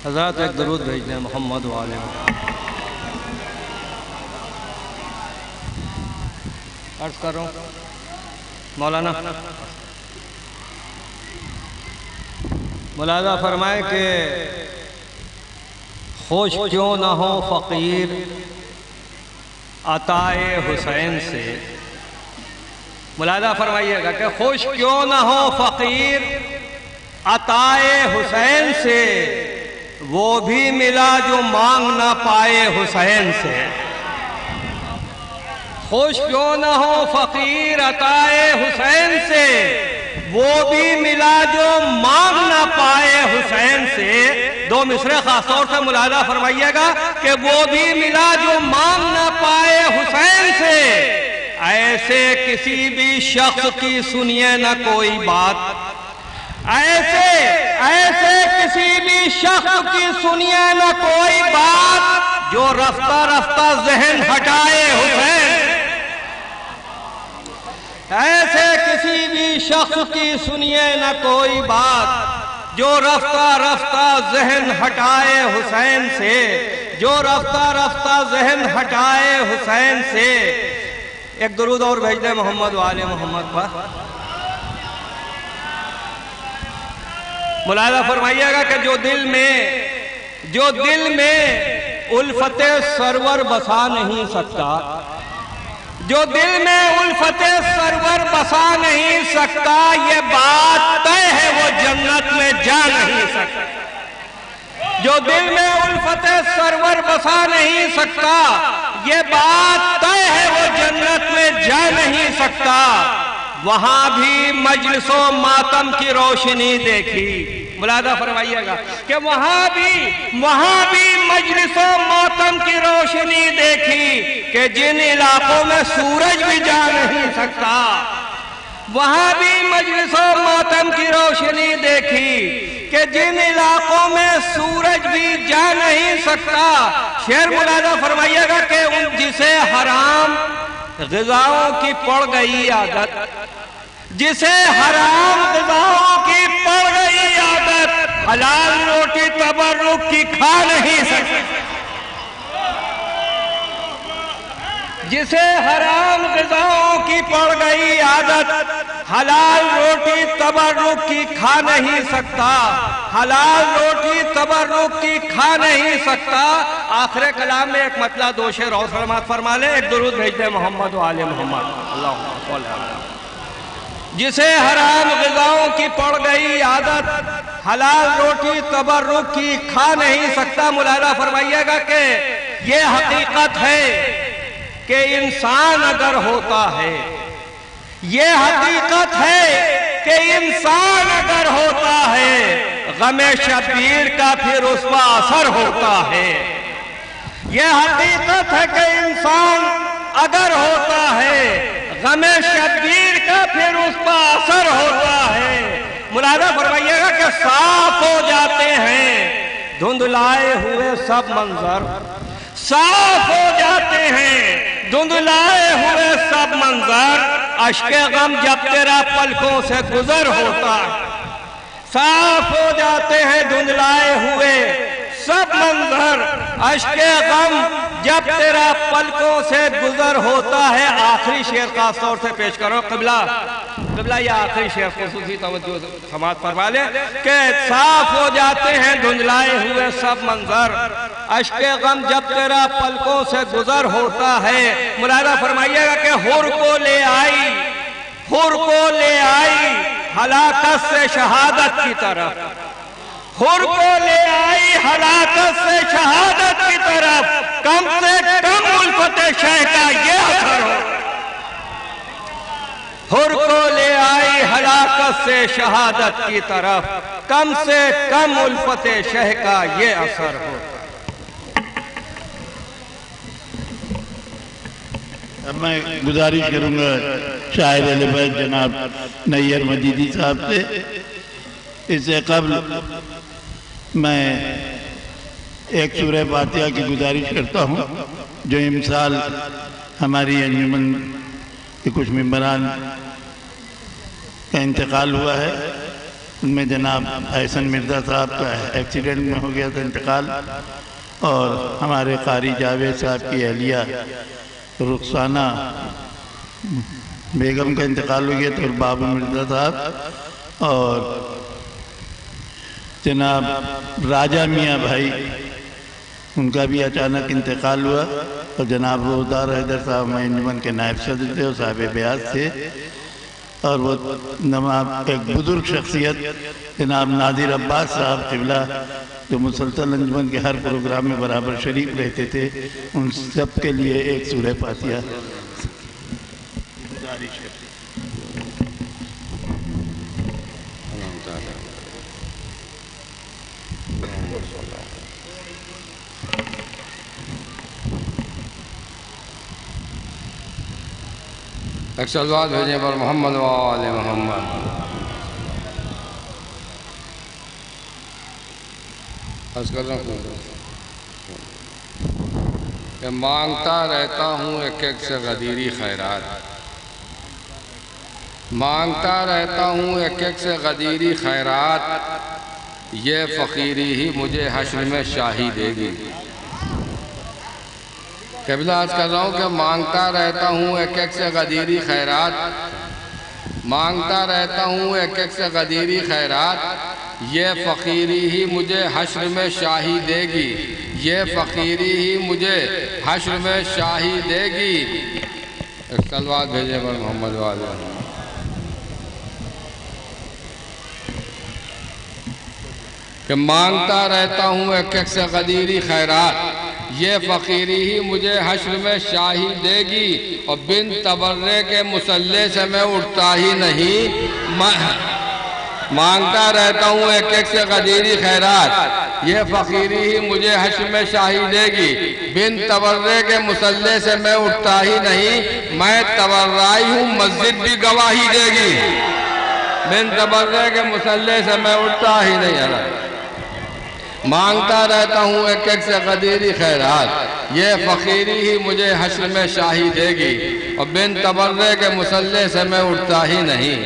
حضرات ایک درود بھیج دیں محمد وآلہ عرض کر رہا ہوں مولانا ملاحظہ فرمائے کہ خوش کیوں نہ ہو فقیر عطائے حسین سے ملاحظہ فرمائیے گا کہ خوش کیوں نہ ہو فقیر عطائے حسین سے وہ بھی ملا جو مانگ نہ پائے حسین سے، خوش کیوں نہ ہو فقیر عطائے حسین سے، وہ بھی ملا جو مانگ نہ پائے حسین سے۔ دو مصرے خاص طور سے ملاحظہ فرمائیے گا کہ وہ بھی ملا جو مانگ نہ پائے حسین سے، ایسے کسی بھی شخص کی سنیے نہ کوئی بات، ایسے کسی بھی شخص کی سنیے نہ کوئی بات، جو رفتہ رفتہ ذہن ہٹائے حسین، ایسے کسی بھی شخص کی سنیے نہ کوئی بات، جو رفتہ رفتہ ذہن ہٹائے حسین سے، جو رفتہ رفتہ ذہن ہٹائے حسین سے۔ ایک درود اور بھیج دیں محمد و آل محمد پر۔ ملاحظہ فرمائیے گا کہ جو دل میں الفت سرور بسا نہیں سکتا، جو دل میں الفت سرور بسا نہیں سکتا، یہ بات طے ہے وہ جنت میں جا نہیں سکتا۔ جو دل میں الفت سرور بسا نہیں سکتا، یہ بات طے ہے وہ جنت میں جا نہیں سکتا۔ وہاں بھی مجلس و ماتم کی روشنی دیکھی، ملاحظہ فرمائیے گا کہ وہاں بھی مجلس و ماتم کی روشنی دیکھی کہ جن علاقوں میں سورج بھی جا نہیں سکتا، وہاں بھی مجلس و ماتم کی روشنی دیکھی کہ جن علاقوں میں سورج بھی جا نہیں سکتا۔ شعر ملاحظہ فرمائیے گا کہ جسے حرام غذاؤں کی پڑ گئی عادت، جسے حرام غذاؤں کی پڑ گئی عادت، حلال روٹی تبرک کی کھا نہیں سکتا۔ جسے حرام غذاؤں کی پڑ گئی عادت، حلال روٹی تبرک کی کھا نہیں سکتا، حلال روٹی تبرک کی کھا نہیں سکتا۔ آخر کلام میں ایک مطلع دو شعر اور سلامت فرما لیں، ایک درود بھیج دیں محمد و آل محمد۔ اللہم صل علی۔ جسے حرام غذاؤں کی پڑ گئی عادت، حلال روٹی تبرک کی کھا نہیں سکتا۔ ملاحظہ فرمائیے گا کہ یہ حقیقت ہے کہ انسان اگر ہوتا ہے، یہ حقیقت ہے کہ انسان اگر ہوتا ہے، غم شبیر کا پھر اس پر اثر ہوتا ہے۔ یہ حقیقت ہے کہ انسان اگر ہوتا ہے، غم شبیر کا پھر اس پر اثر ہوتا ہے۔ ملاحظہ فرمائیے گا کہ صاف ہو جاتے ہیں دھندلائے ہوئے سب منظر، صاف ہو جاتے ہیں دھندلائے ہوئے سب منظر، اشک غم جب تیرا پلکوں سے گزر ہوتا ہے۔ صاف ہو جاتے ہیں دھندلائے ہوئے سب منظر، اشک غم جب تیرا پلکوں سے گزر ہوتا ہے۔ آخری شعر خاص طور سے پیش کرو، قبلہ یہ آخری شعر خصوصی توجہ سماعت فرما لیں کہ صاف ہو جاتے ہیں دھندلائے ہوئے سب منظر، اشک غم جب تیرا پلکوں سے گزر ہوتا ہے۔ ملاحظہ فرمائیے گا کہ حر کو لے آئی ہلاکت سے شہادت کی طرف، حر کو لے آئی ہلاکت سے شہادت کی طرف، کم سے کم الفت شہ کا یہ اثر ہو۔ حر کو لے آئی ہلاکت سے شہادت کی طرف، کم سے کم الفت شہ کا یہ اثر ہو۔ اب میں گزارش کروں گا شاعر اہل بیت جناب نیر مجیدی صاحب سے۔ اس سے قبل میں ایک سورہ فاتحہ کی گزارش کرتا ہوں جو امسال ہماری انجمن کے کچھ ممبران کا انتقال ہوا ہے۔ ان میں جناب احسن مرزا صاحب کا ایکسیڈنٹ میں ہو گیا تھا انتقال، اور ہمارے قاری جاوید صاحب کی اہلیہ رخسانہ بیگم کا انتقال ہو گیا تھا، اور بابو مرزا صاحب، اور جناب راجہ میاں بھائی ان کا بھی اچانک انتقال ہوا، اور جناب روزدار حیدر صاحب انجمن کے نائب صدر تھے اور صاحب بیعت تھے۔ اور وہ نماب ایک بزرگ شخصیت جناب نادر عباس صاحب قبلہ جو مسلسل انجمن کے ہر پروگرام میں برابر شریک رہتے تھے، ان سب کے لیے ایک سورہ فاتحہ گزارش ہے۔ ایک صلوات بھیجیں پر محمد و آل محمد۔ عرض کر رہا ہوں کہ مانگتا رہتا ہوں ایک ایک سے غدیری خیرات، مانگتا رہتا ہوں ایک ایک سے غدیری خیرات، یہ فقیری ہی مجھے حشر میں شاہی دے گی۔ قبلہ عرض کر رہا ہوں کہ مانگتا رہتا ہوں ایک ایک سے غدیری خیرات، مانگتا رہتا ہوں ایک ایک سے غدیری خیرات، یہ فقیری ہی مجھے حشر میں شاہی دے گی، یہ فقیری ہی مجھے حشر میں شاہی دے گی۔ ایک صلوات بھیجیں پر محمد والے۔ کہ مانگتا رہتا ہوں ایک ایک سے غدیری خیرات، یہ فقیری ہی مجھے حشر میں شاہی دے گی، اور بن تبرے کے مسلح سے میں اٹھتا ہی نہیں۔ مانگتا رہتا ہوں ایک ایک سے غدیری خیرات، یہ فقیری ہی مجھے حشر میں شاہی دے گی، بن تبرے کے مسلح سے میں اٹھتا ہی نہیں، میں تبرائی ہوں مسجد بھی گواہی دے گی، بن تبرے کے مسلح سے میں اٹھتا ہی نہیں۔ مانگتا رہتا ہوں ایک ایک سے غدیری خیرات، یہ فقیری ہی مجھے حشر میں شاہی دے گی، اور بن تبرے کے مسلح سے میں اٹھتا ہی نہیں،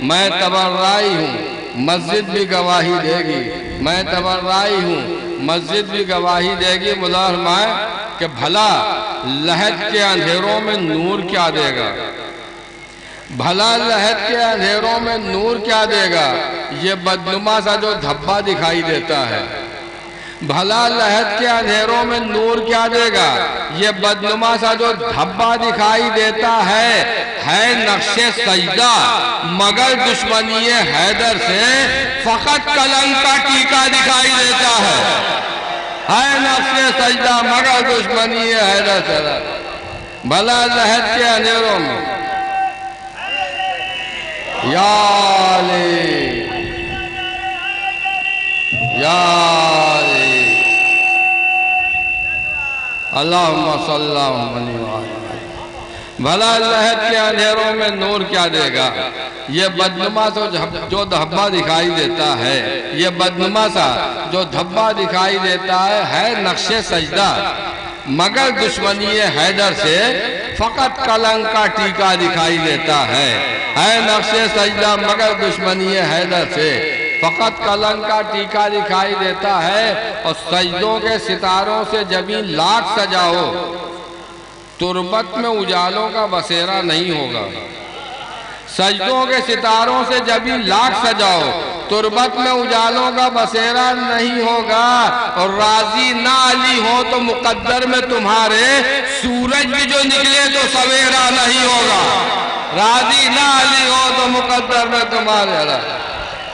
میں تبرائی ہوں مسجد بھی گواہی دے گی، میں تبرائی ہوں مسجد بھی گواہی دے گی۔ مولا فرمائے کہ بھلا لہد کے اندھیروں میں نور کیا دے گا، بھلا لہد کے اندھیروں میں نور کیا دے گا، یہ بدنما سا جو دھبا دکھائی دیتا ہے، بھلا لہد کے اندھیروں میں نور کیا دے گا، یہ بدنما سا جو دھبا دکھائی دیتا ہے نقش سجدہ مگر دشمنی حیدر سے فقط کلنگ کا ٹیکا دکھائی دیتا ہے نقش سجدہ مگر دشمنی حیدر سے۔ بھلا لہد کے اندھیروں میں یا علی یا علی اللہم صلی اللہ علیہ وسلم۔ بھلا لہد کے اندھیروں میں نور کیا دے گا، یہ بدنما سا جو دھبا دکھائی دیتا ہے، یہ بدنما سا جو دھبا دکھائی دیتا ہے نقش سجدہ مگر دشمنی حیدر سے فقط کلنگ کا ٹیکا دکھائی دیتا ہے نقش سجدہ مگر دشمنی حیدر سے فقط کلنگ کا ٹیکا دکھائی دیتا ہے، اور سجدوں کے ستاروں سے جبیں لاکھ سجاؤ تربت میں اجالوں کا بسیرا نہیں ہوگا، سجدوں کے ستاروں سے جبیں لاکھ سجاؤ تربت میں اجالوں کا بسیرا نہیں ہوگا، اور راضی نہ علی ہو تو مقدر میں تمہارے سورج بھی جو نکلے تو سویرا نہیں ہوگا، راضی نہ علی ہو تو مقدر میں تمہارے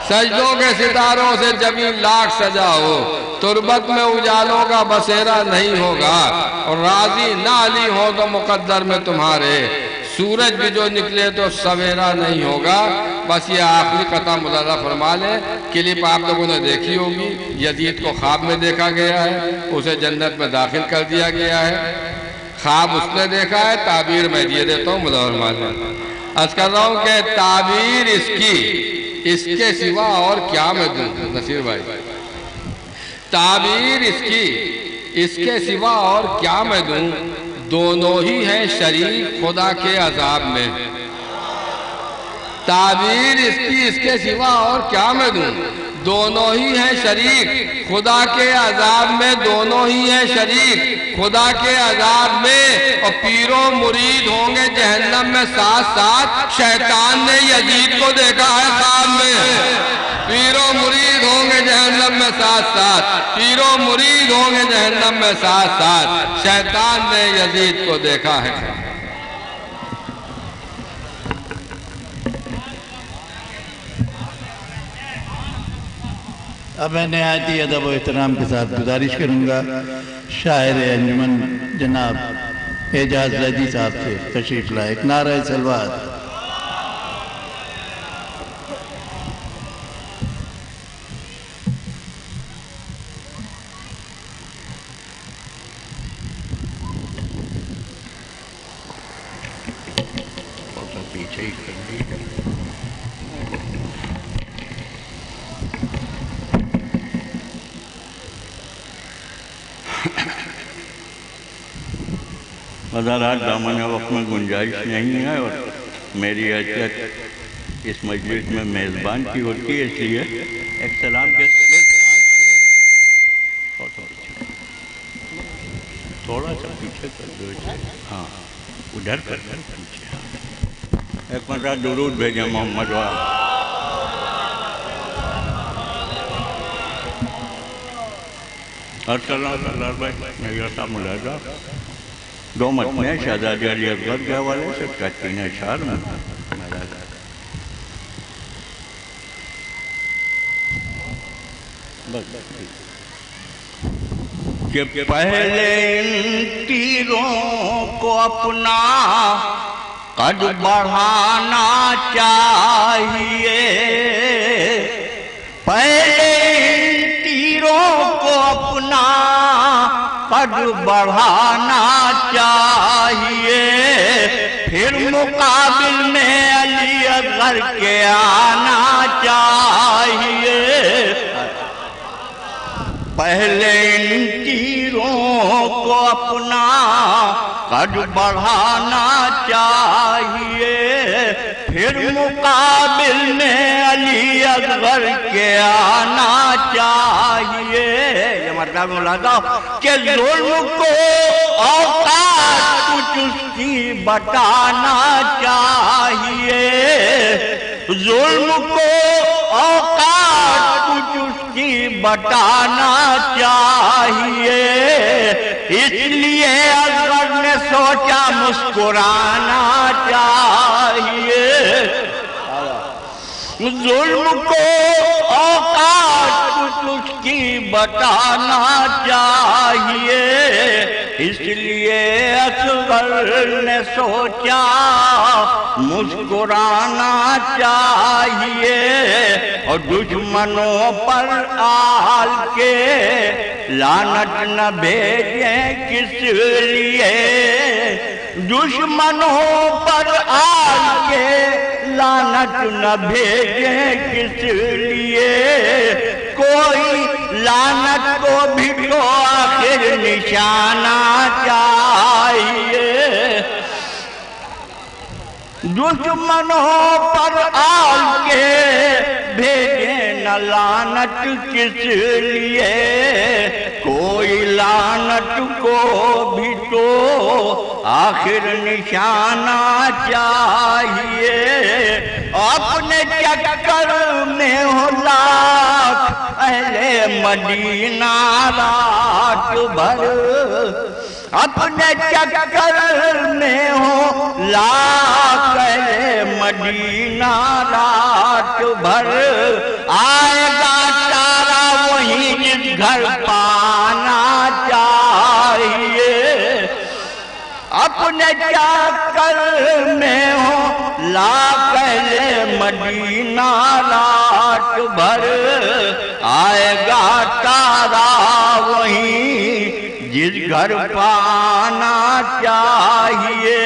سجدوں کے ستاروں سے جبیں لاکھ سجاؤ تربت میں اجالوں کا بسیرا نہیں ہوگا، اور راضی نہ علی ہو تو مقدر میں تمہارے سورج بھی جو نکلے تو سویرا نہیں ہوگا۔ بس یہ آخری قطعہ ملاحظہ فرما لیں، کلپ آپ لوگوں نے دیکھی ہوگی، یزید کو خواب میں دیکھا گیا ہے، اسے جنت میں داخل کر دیا گیا ہے، خواب اس نے دیکھا ہے، تعبیر میں دیے دیتا ہوں ملاحظہ فرما لیں۔ عرض کر رہا ہوں کہ تعبیر اس کے سوا اور کیا میں دوں، نصیر بھائی تعبیر اس کے سوا اور کیا میں دوں، دونوں ہی ہیں شریک خدا کے عذاب میں، تعبیر اس کے سوا اور کیا میں دوں، دونوں ہی ہیں شریک خدا کے عذاب میں، دونوں ہی ہیں شریک خدا کے عذاب میں، اور پیر و مرید ہوں گے جہنم میں ساتھ ساتھ، شیطان نے یزید کو دیکھا ہے خواب میں، پیر و مرید ہوں گے جہنم میں ساتھ ساتھ، پیر و مرید ہوں گے جہنم میں ساتھ ساتھ، شیطان نے یزید کو دیکھا ہے۔ اب میں نہایت ہی ادب و احترام کے ساتھ گزارش کروں گا شاعر انجمن جناب اعجاز زیدی صاحب سے تشریف لائے. نعرہ صلوات. حضرات دامن وقت میں گنجائش نہیں ہے اور میری حیثیت اس مجلس میں میزبان کی ہوتی ہے، اس لیے ایک سلام کے تھوڑا سا پیچھے کر دو. ہاں ادھر کر پیچھے ایک مرتبہ درود بھیجیں محمد عرض کر رہا ہوں سردار بھائی میرا صاحب ملاحظہ دو متنیں شہزادی علی اکبر کے حوالے سے 3 اشعار میں کہ پہلے ان تیروں کو اپنا قد بڑھانا چاہیے، پہلے ان تیروں کو اپنا قد بڑھانا چاہیے، پھر مقابل میں علی اصغر کے آنا چاہیے. پہلے ان تیروں کو اپنا قد بڑھانا چاہیے، پھر مقابل میں علی اصغر کے آنا چاہیے. یہ مطلب ملاحظہ کہ ظلم کو اوقات کچھ اس کی بتانا چاہیے، ظلم کو اوقات کچھ اس کی بتانا چاہیے. اس لیے اصغر نے سوچا مسکرانا چاہیے، ظلم کو اوقات کچھ اس کی بتانا چاہیے. اس لیے اصغر نے سوچا مسکرانا چاہیے، اور دشمنوں پر آل کے لعنت نہ بھیجیں کس لیے، دشمنوں پر آل کے لعنت نہ بھیجیں کس لیے، کوئی لعنت کو بھی تو آخر نشانہ چاہیے. دشمنوں پر آل کے بھیجیں نہ لعنت کس لیے، کوئی لعنت کو بھی تو آخر نشانہ چاہیے. اپنے چکر میں ہو لاکھ اہل مدینہ رات بھر، اپنے چکر میں ہو لاکھ اہل مدینہ رات بھر، آئے گا تارا وہی جس گھر پانا چاہیے. اپنے چکر میں ہو لاکھ اہل مدینہ رات بھر، آئے گا تارا وہی جس گھر پانا چاہیے.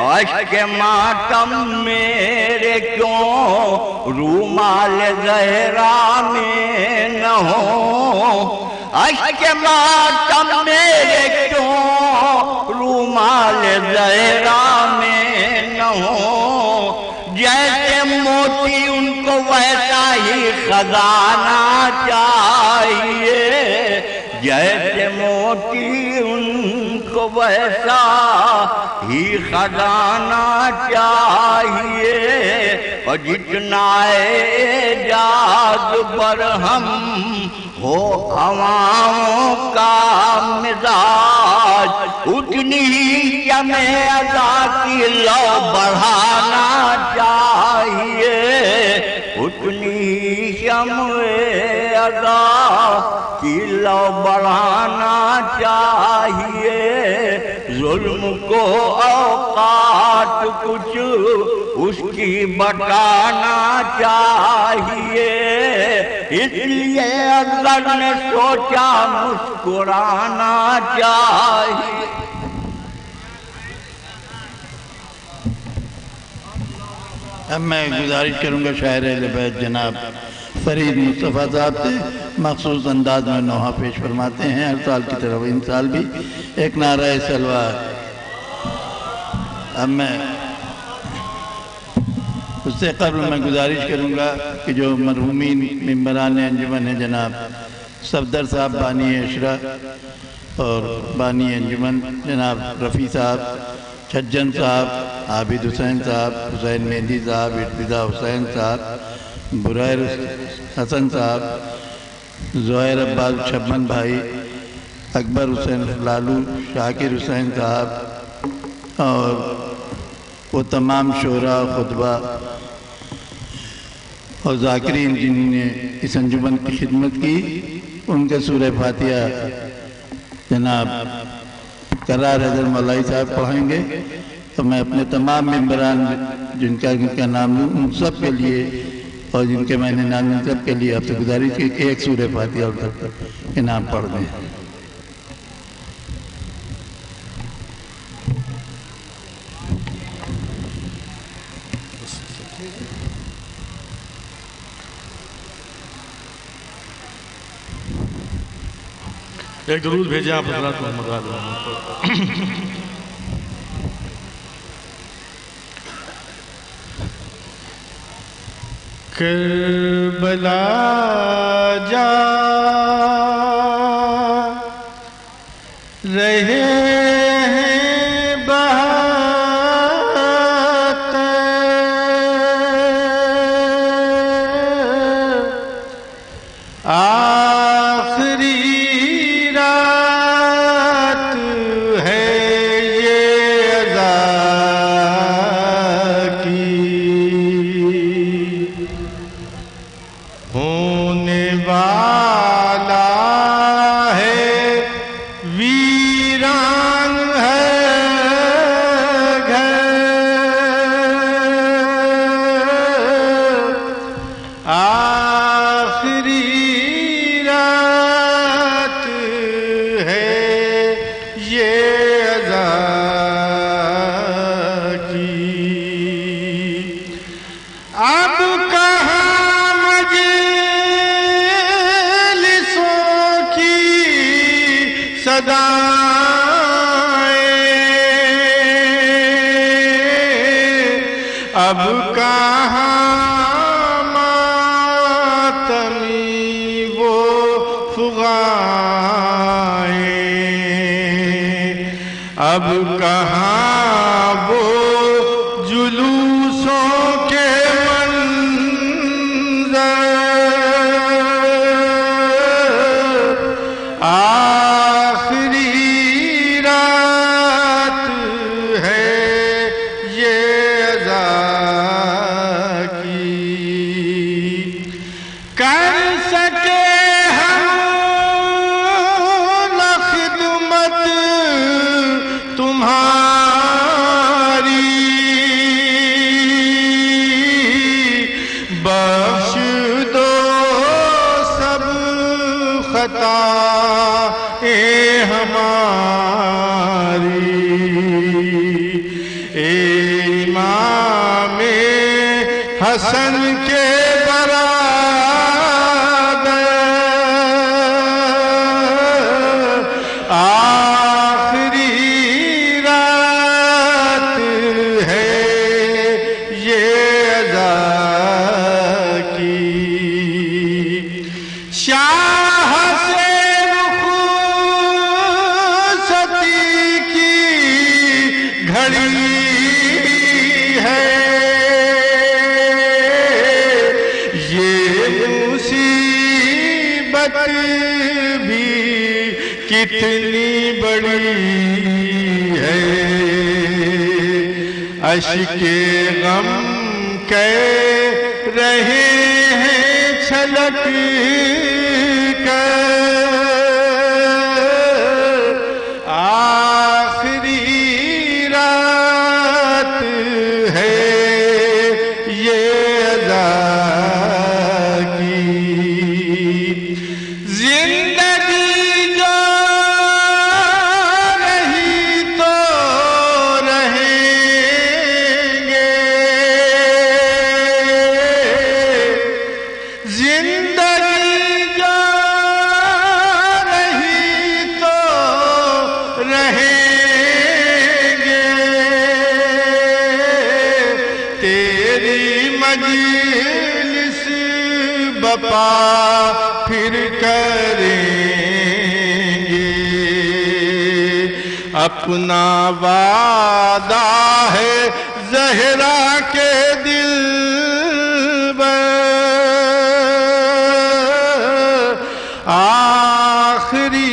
عشق ماتم میرے کیوں رومال زہرا میں نہ ہو، عشق ماتم میرے کیوں رومال زہرا میں نہ ہو. جیسے موتی ان کو ویسا ہی خزانہ چاہیے، جیسے موتی ان کو ویسا ہی خزانہ چاہیے. اور جتنا اعجاز برہم ہو عواموں کا مزاج، اتنی ہی شمع ادا کی لو بڑھانا چاہیے، اتنی ہی شمع کی لو بڑھانا چاہیے، ظلم کو اوقات کچھ اس کی بٹانا چاہیے، اس لیے اللہ نے سوچا مسکرانا چاہیے۔ اب میں گزارش کروں گا شاعر اہل بیت جناب فرید مصطفیٰ صاحب سے مخصوص انداز میں نوحہ پیش فرماتے ہیں، ہر سال کی طرح ان سال بھی ایک نعرہ سلوات۔ اب میں اس سے قبل میں گزارش کروں گا کہ جو مرحومین ممبران انجمن ہیں جناب صفدر صاحب بانی عشرہ اور بانی انجمن جناب رفیع صاحب، چھجن صاحب، عابد حسین صاحب، حسین مہندی صاحب، ارتضا حسین صاحب، بریر حسن صاحب، زہیر عباس چھبن بھائی، اکبر حسین لالو، شاکر حسین صاحب اور وہ تمام شعراء خطبہ اور ذاکرین جنہوں نے اس انجمن کی خدمت کی، ان کے سورہ فاتحہ جناب قرار حیدر مولائی صاحب پڑھیں گے۔ تو میں اپنے تمام ممبران جن کا نام لوں ان سب کے لیے اور جن کے میں نے نام لوں سب کے لیے آپ سے گزارش کی کہ ایک سورہ فاتحہ اور انعام پڑھ دیں۔ ایک درود بھیجیں آپ حضرات محمد آدم کربلا جا رہے ہیں بہت آخری رات ہے یہ عزا کی، ہونے والا ہے ویران ہے گھر، آخری رات ہے یہ عزا کی، اب کہاں مجلسوں کی صدائیں، اب کہاں ماتمی وہ فغائیں، اب کہاں وہ جلوسوں کے منظر، آخری رات ہے یہ عزا کی، کر سکے ہم نہ خدمت تمہاری، بخش دو سب خطائیں ہماری، اے امام حسن کے برادر، آخری رات ہے یہ عزا کی، شاہ سے رخصتی کی گھڑی ہے، یہ مصیبت بھی کتنی بڑی ہے، اشک غم کہہ رہے ہیں چھلک کر، مجلس بپا پھر کریں گے، اپنا وعدہ ہے زہرا کے دل آخری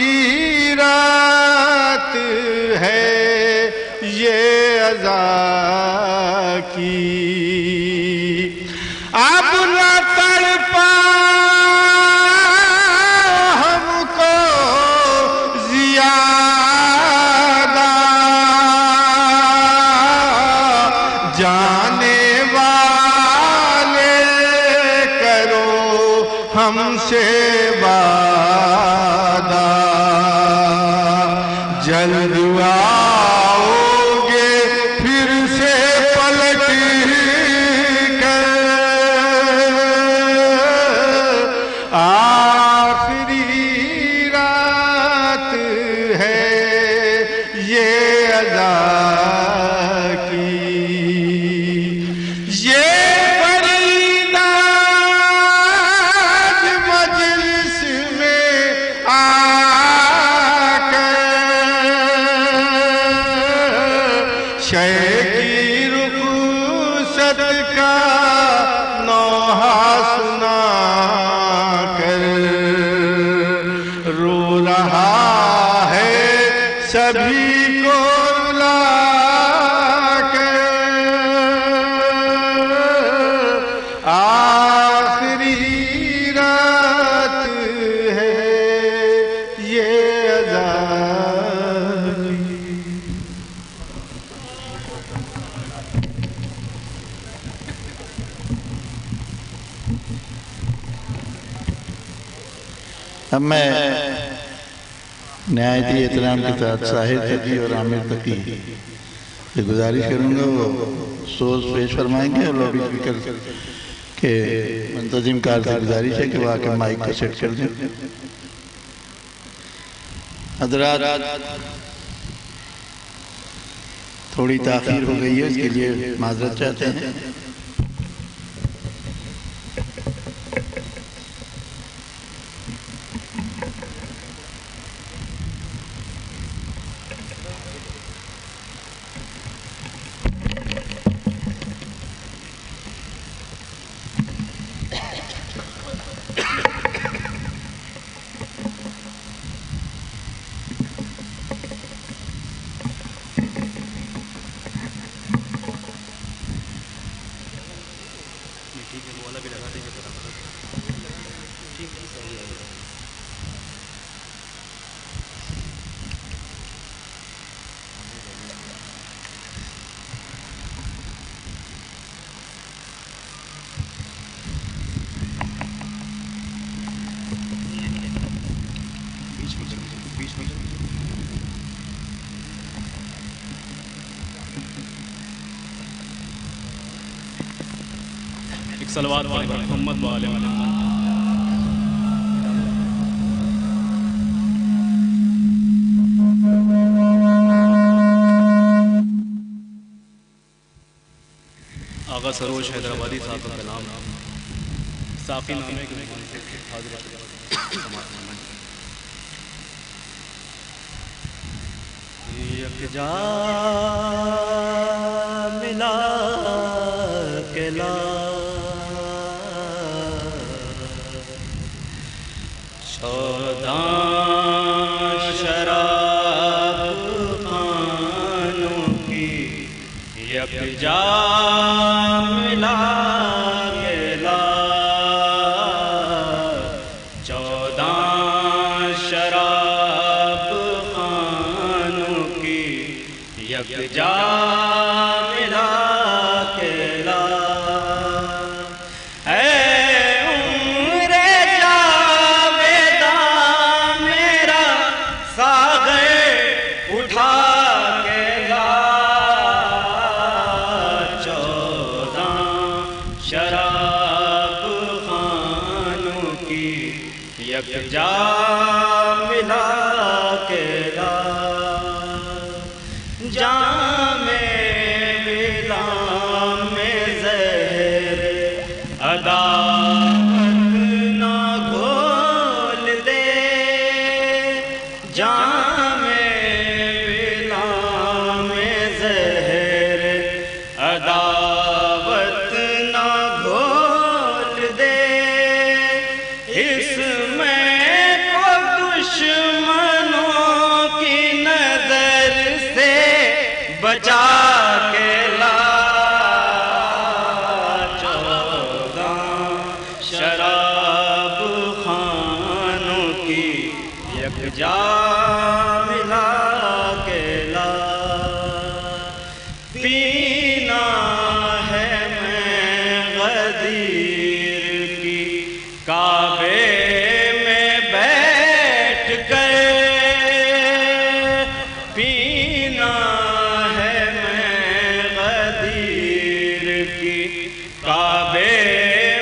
رات ہے یہ عزا کی، اب نہ تڑپا ہم کو زیادہ، جانے والے کرو ہم سے وعدہ، جلد آؤ گے پھر سے پلٹ کر، آخری رات ہے یہ عزا کی، یہ شے کی رخصت کا نوحہ سنا کر رو رہا ہے سبھی کو رلا کر، آخری رات ہے یہ عزا کی۔ اب میں نہایتی احترام کے ساتھ ساحر حجی اور عامر تقی سے گزارش کروں گا، وہ سوز پیش فرمائیں گے، اور لوبی اسپیکر کے منتظم کار سے گزارش ہے کہ وہ آ کے مائک کو سیٹ کر دیں۔ حضرات، تھوڑی تاخیر ہو گئی ہے، اس کے لیے معذرت چاہتے ہیں۔ صلوات محمد وآلہ محمد۔ آغا سروج حیدرآبادی صاحب کا کلام ساقی نامے کے زبان سے حاضر یک جا ملا کے لا شراب خانوں کی یک جا ملا کے لا، 14 شراب خانوں کی یک جا ملا کے لا، یک جا ملا کے لا، جام ملا میں زہر بچا کے لا 14 شراب خانوں کی یکجا ملا کے لا پینا ہے میں غدیر کی کعبے میں بیٹھ گئے پینا ہے میں غدیر کی کعبے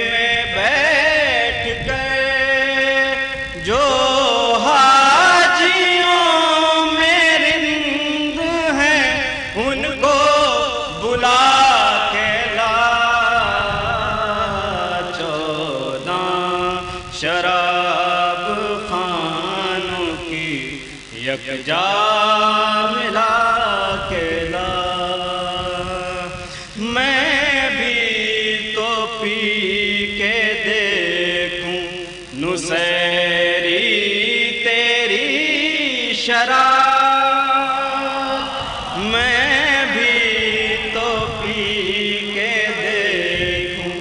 میں بیٹھ گئے جو حاجیوں میں رند ہیں ان کو بلا کے لا 14 شراب خانوں کی یکجا ملا کے لا میں بھی تو پی کے دیکھوں نصیری تیری شراب میں بھی تو پی کے دیکھوں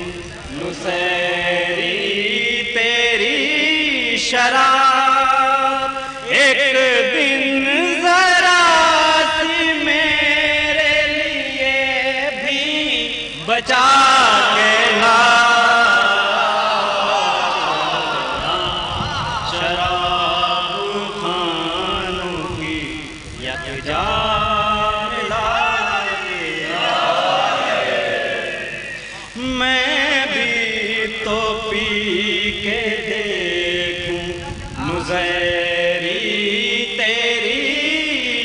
نصیری تیری شراب ایک دن ذرا سی میرے لیے بھی بچا کے لا شراب خانوں کی یکجا ملا کے میں بھی تو پی کے دیکھوں نظیری تیری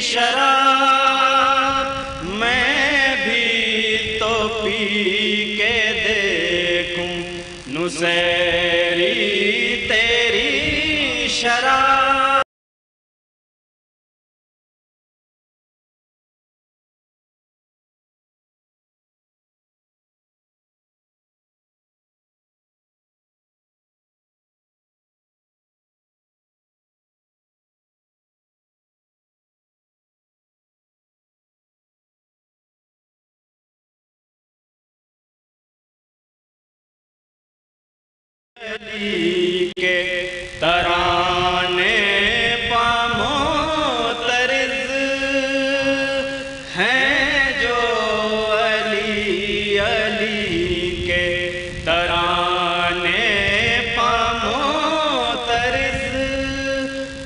شراب میں بھی تو پی کے دیکھوں نظیری تیری شراب علی کے ترانے پامو طرز ہیں جو علی علی کے ترانے پامو طرز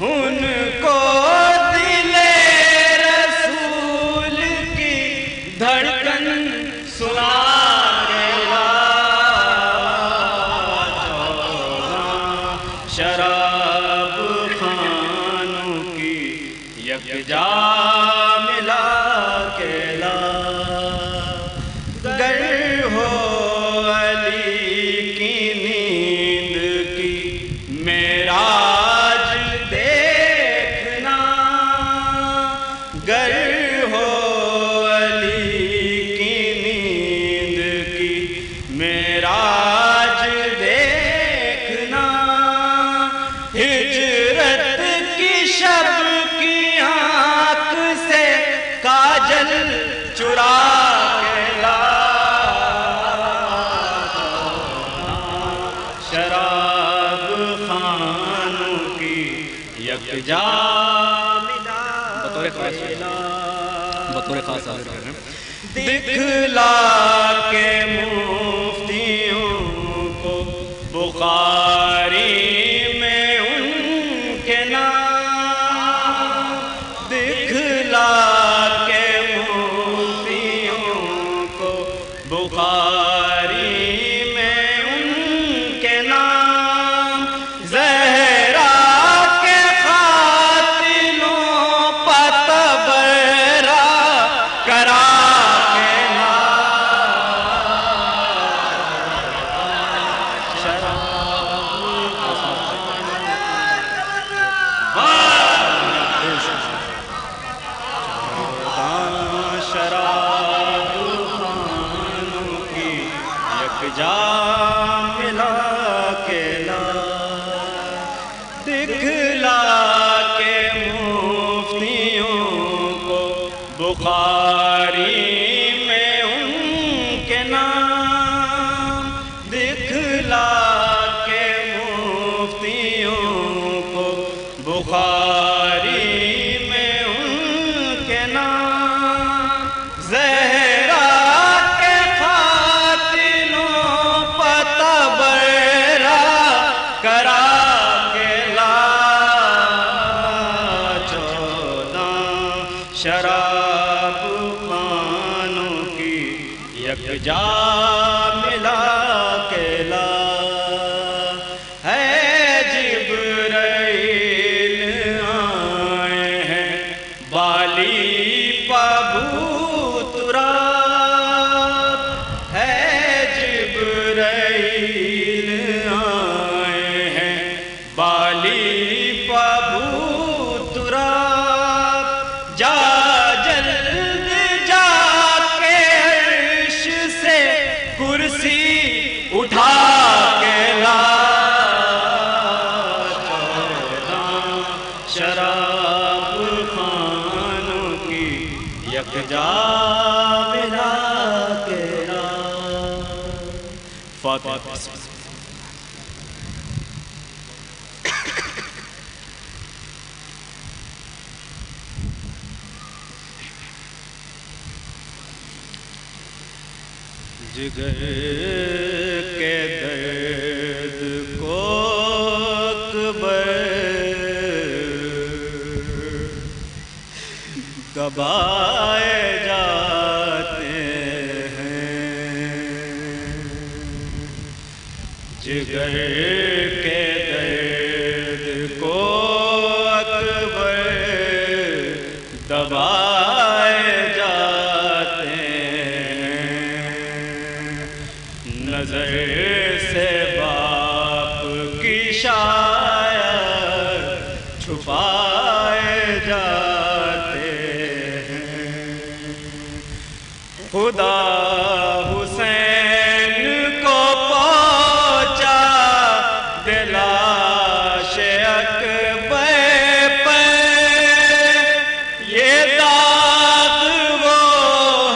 ان کو دل رسول کی دھڑکن سنا شراب خانوں کی یکجا ملا کے لا گر ہو علی کی نیند کی معراج دیکھنا گر ہو علی کی نیند کی معراج دیکھنا ہجرت کی شب کی آنکھ سے کاجل چرا کے لا شراب خانوں کی یکجا بطور خاص حاضر کر رہے ہیں دکھلا کے مفتیوں کو بخاری میں ان کے نام دکھلا کے مفتیوں کو بخاری میں ان کے نام زہرا کے قاتلوں پتبرا کرا جا ملا کے لا دکھلا کے مفتیوں کو بخاری شراب خانوں کی یکجا ملا کے لا ہے جبرائیل آئے ہیں بالی پابو تراب ہے جبرائیل آئے ہیں بالی پابو تراب جا جلد جا کے عرش سے کرسی اٹھا کے لا شراب خانوں کی یکجا ملا کے لا فاتحہ جگر کے درد کو اکبر دبائے جاتے ہیں جگر کے درد کو اکبر دبائے جاتے نظر سے باپ کی شاید چھپائے جاتے ہیں خدا حسین کو پہنچا دلاش اکبر پہ یہ داغ وہ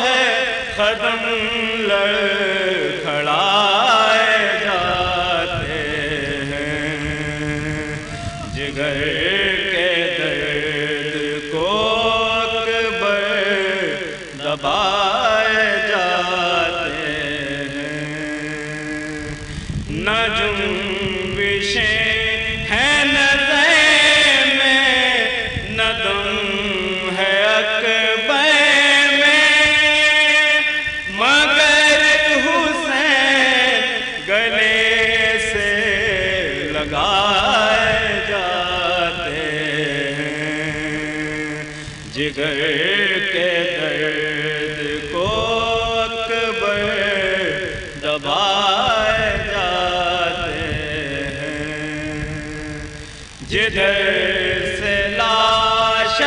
ہے قدم کھڑائے جاتے ہیں جگر کے درد کو اکبر دبائے جاتے ہیں نہ جنبشیں ہیں نہ ذہن میں نہ دم ہے اکبر میں مگر گلے سے لگائے جاتے ہیں جگر کے درد کو اکبر دبائے جاتے ہیں جدھر سے لاش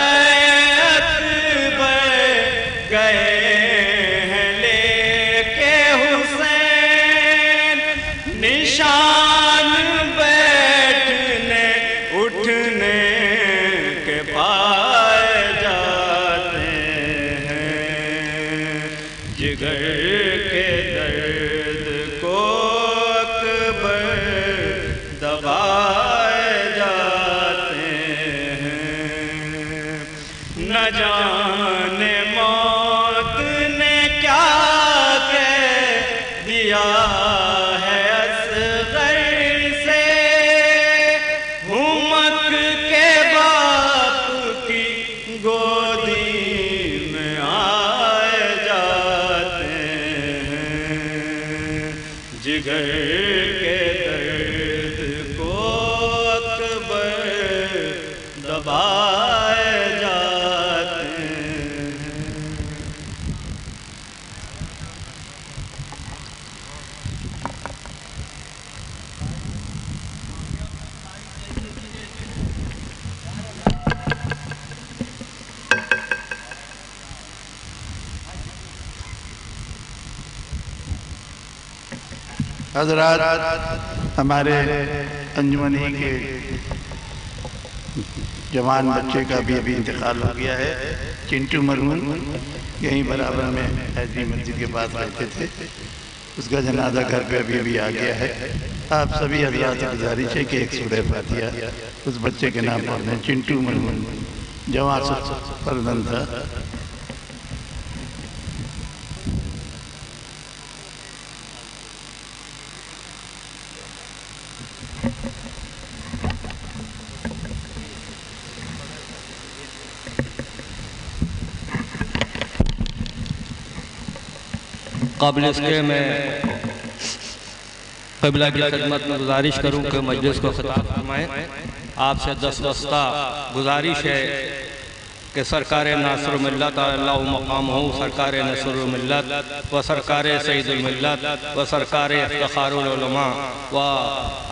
اکبر گئے نشان بیٹھنے اٹھنے کے پائے جاتے ہیں جگر کے درد کو اکبر دبائے جاتے ہیں نہ جانے موت نے کیا کہہ دیا جگر کے درد کو اکبر دبائے جاتے ہیں حضرات ہمارے انجمن ہی کے جوان بچے کا بھی ابھی انتقال ہو گیا ہے چنٹو مرہون یہیں برابر میں حیدری مسجد کے پاس رہتے تھے اس کا جنازہ گھر پہ ابھی آ گیا ہے آپ سبھی حضرات سے گزارش ہے کہ ایک سورہ فاتحہ اس بچے کے نام پڑھنے چنٹو مرہون جوان فرزند تھا قبل اس کے میں قبلہ کی خدمت میں گزارش کروں کہ مجلس کو خطاب فرمائیں. آپ سے دستہ گزارش ہے کہ سرکار ناصر الملت اللہ مقام ہوں، سرکار نصر الملت و سرکار سید الملت و سرکار افتخار العلماء و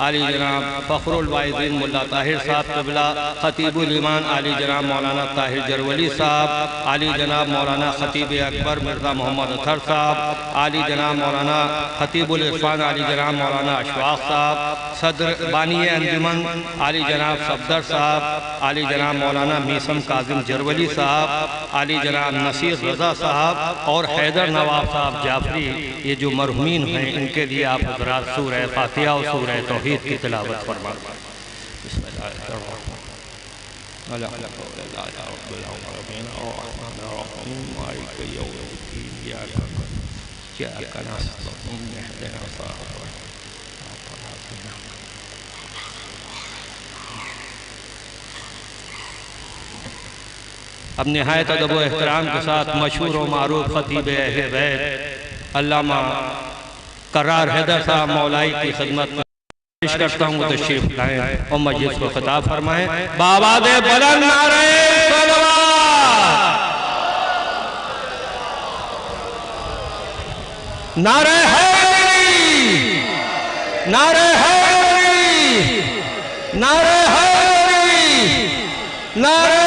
علی جناب فخر الواعظین ملا طاہر صاحب قبلہ، خطیب الایمان علی جناب مولانا طاہر جرولی صاحب، علی جناب مولانا خطیب اکبر مرزا محمد اطہر صاحب، علی جناب مولانا خطیب العرفان علی جناب مولانا اشفاق صاحب، صدر بانی انجمن علی جناب صفدر صاحب، علی جناب مولانا میثم کاظم جرولی صاحب، علی جناب نصیر رضا صاحب اور حیدر نواب صاحب جعفری، یہ جو مرحومین ہیں ان کے لیے آپ حضرات سورہ فاتحہ اور سورہ توحید کی تلاوت فرمائیں. بسم اللہ الرحمن الرحیم. اب نہایت ادب و احترام کے ساتھ مشہور و معروف خطیب اہل بیت علامہ قرار حیدر صاحب مولائی کی خدمت میں گزارش کرتا ہوں تشریف لائیں اور مجلس کو خطاب فرمائیں. بآواز بلند نعرہ صلوات، نعرہ حیدری، نعرہ حیدری، نعرہ حیدری، نعرہ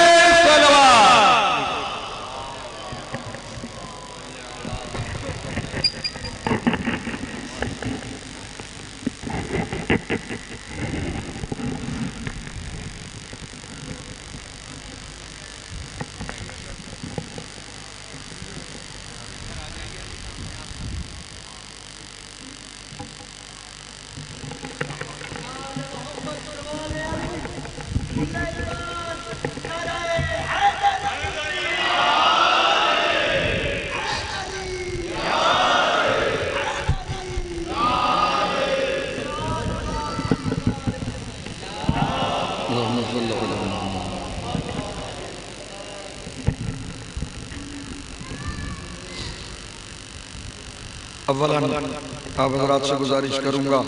اولاً آپ حضرات سے گزارش کروں گا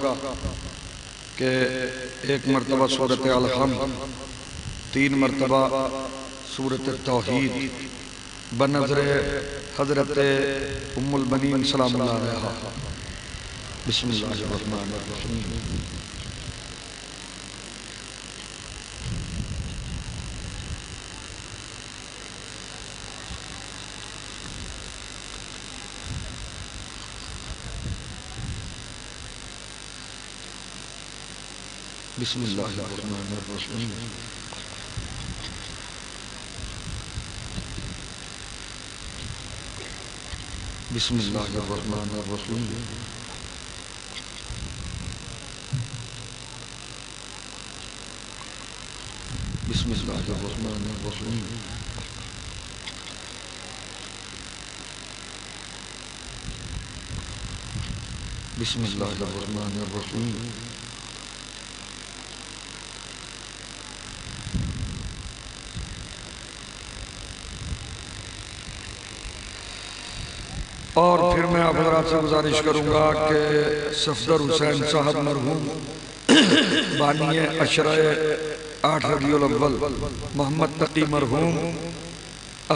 کہ ایک مرتبہ سورۃ الحمد، 3 مرتبہ سورۃ توحید بنظر حضرت ام البنین سلام اللہ علیہا. بسم اللہ الرحمن الرحیم. بسم اللہ الرحمن الرحیم. بسم اللہ الرحمن الرحیم. بسم اللہ الرحمن الرحیم. بسم اللہ الرحمن الرحیم. اور پھر میں آپ حضرات سے گزارش کروں گا کہ صفدر حسین صاحب مرحوم بانی عشرہ 8 ربیع الاول، محمد تقی مرحوم،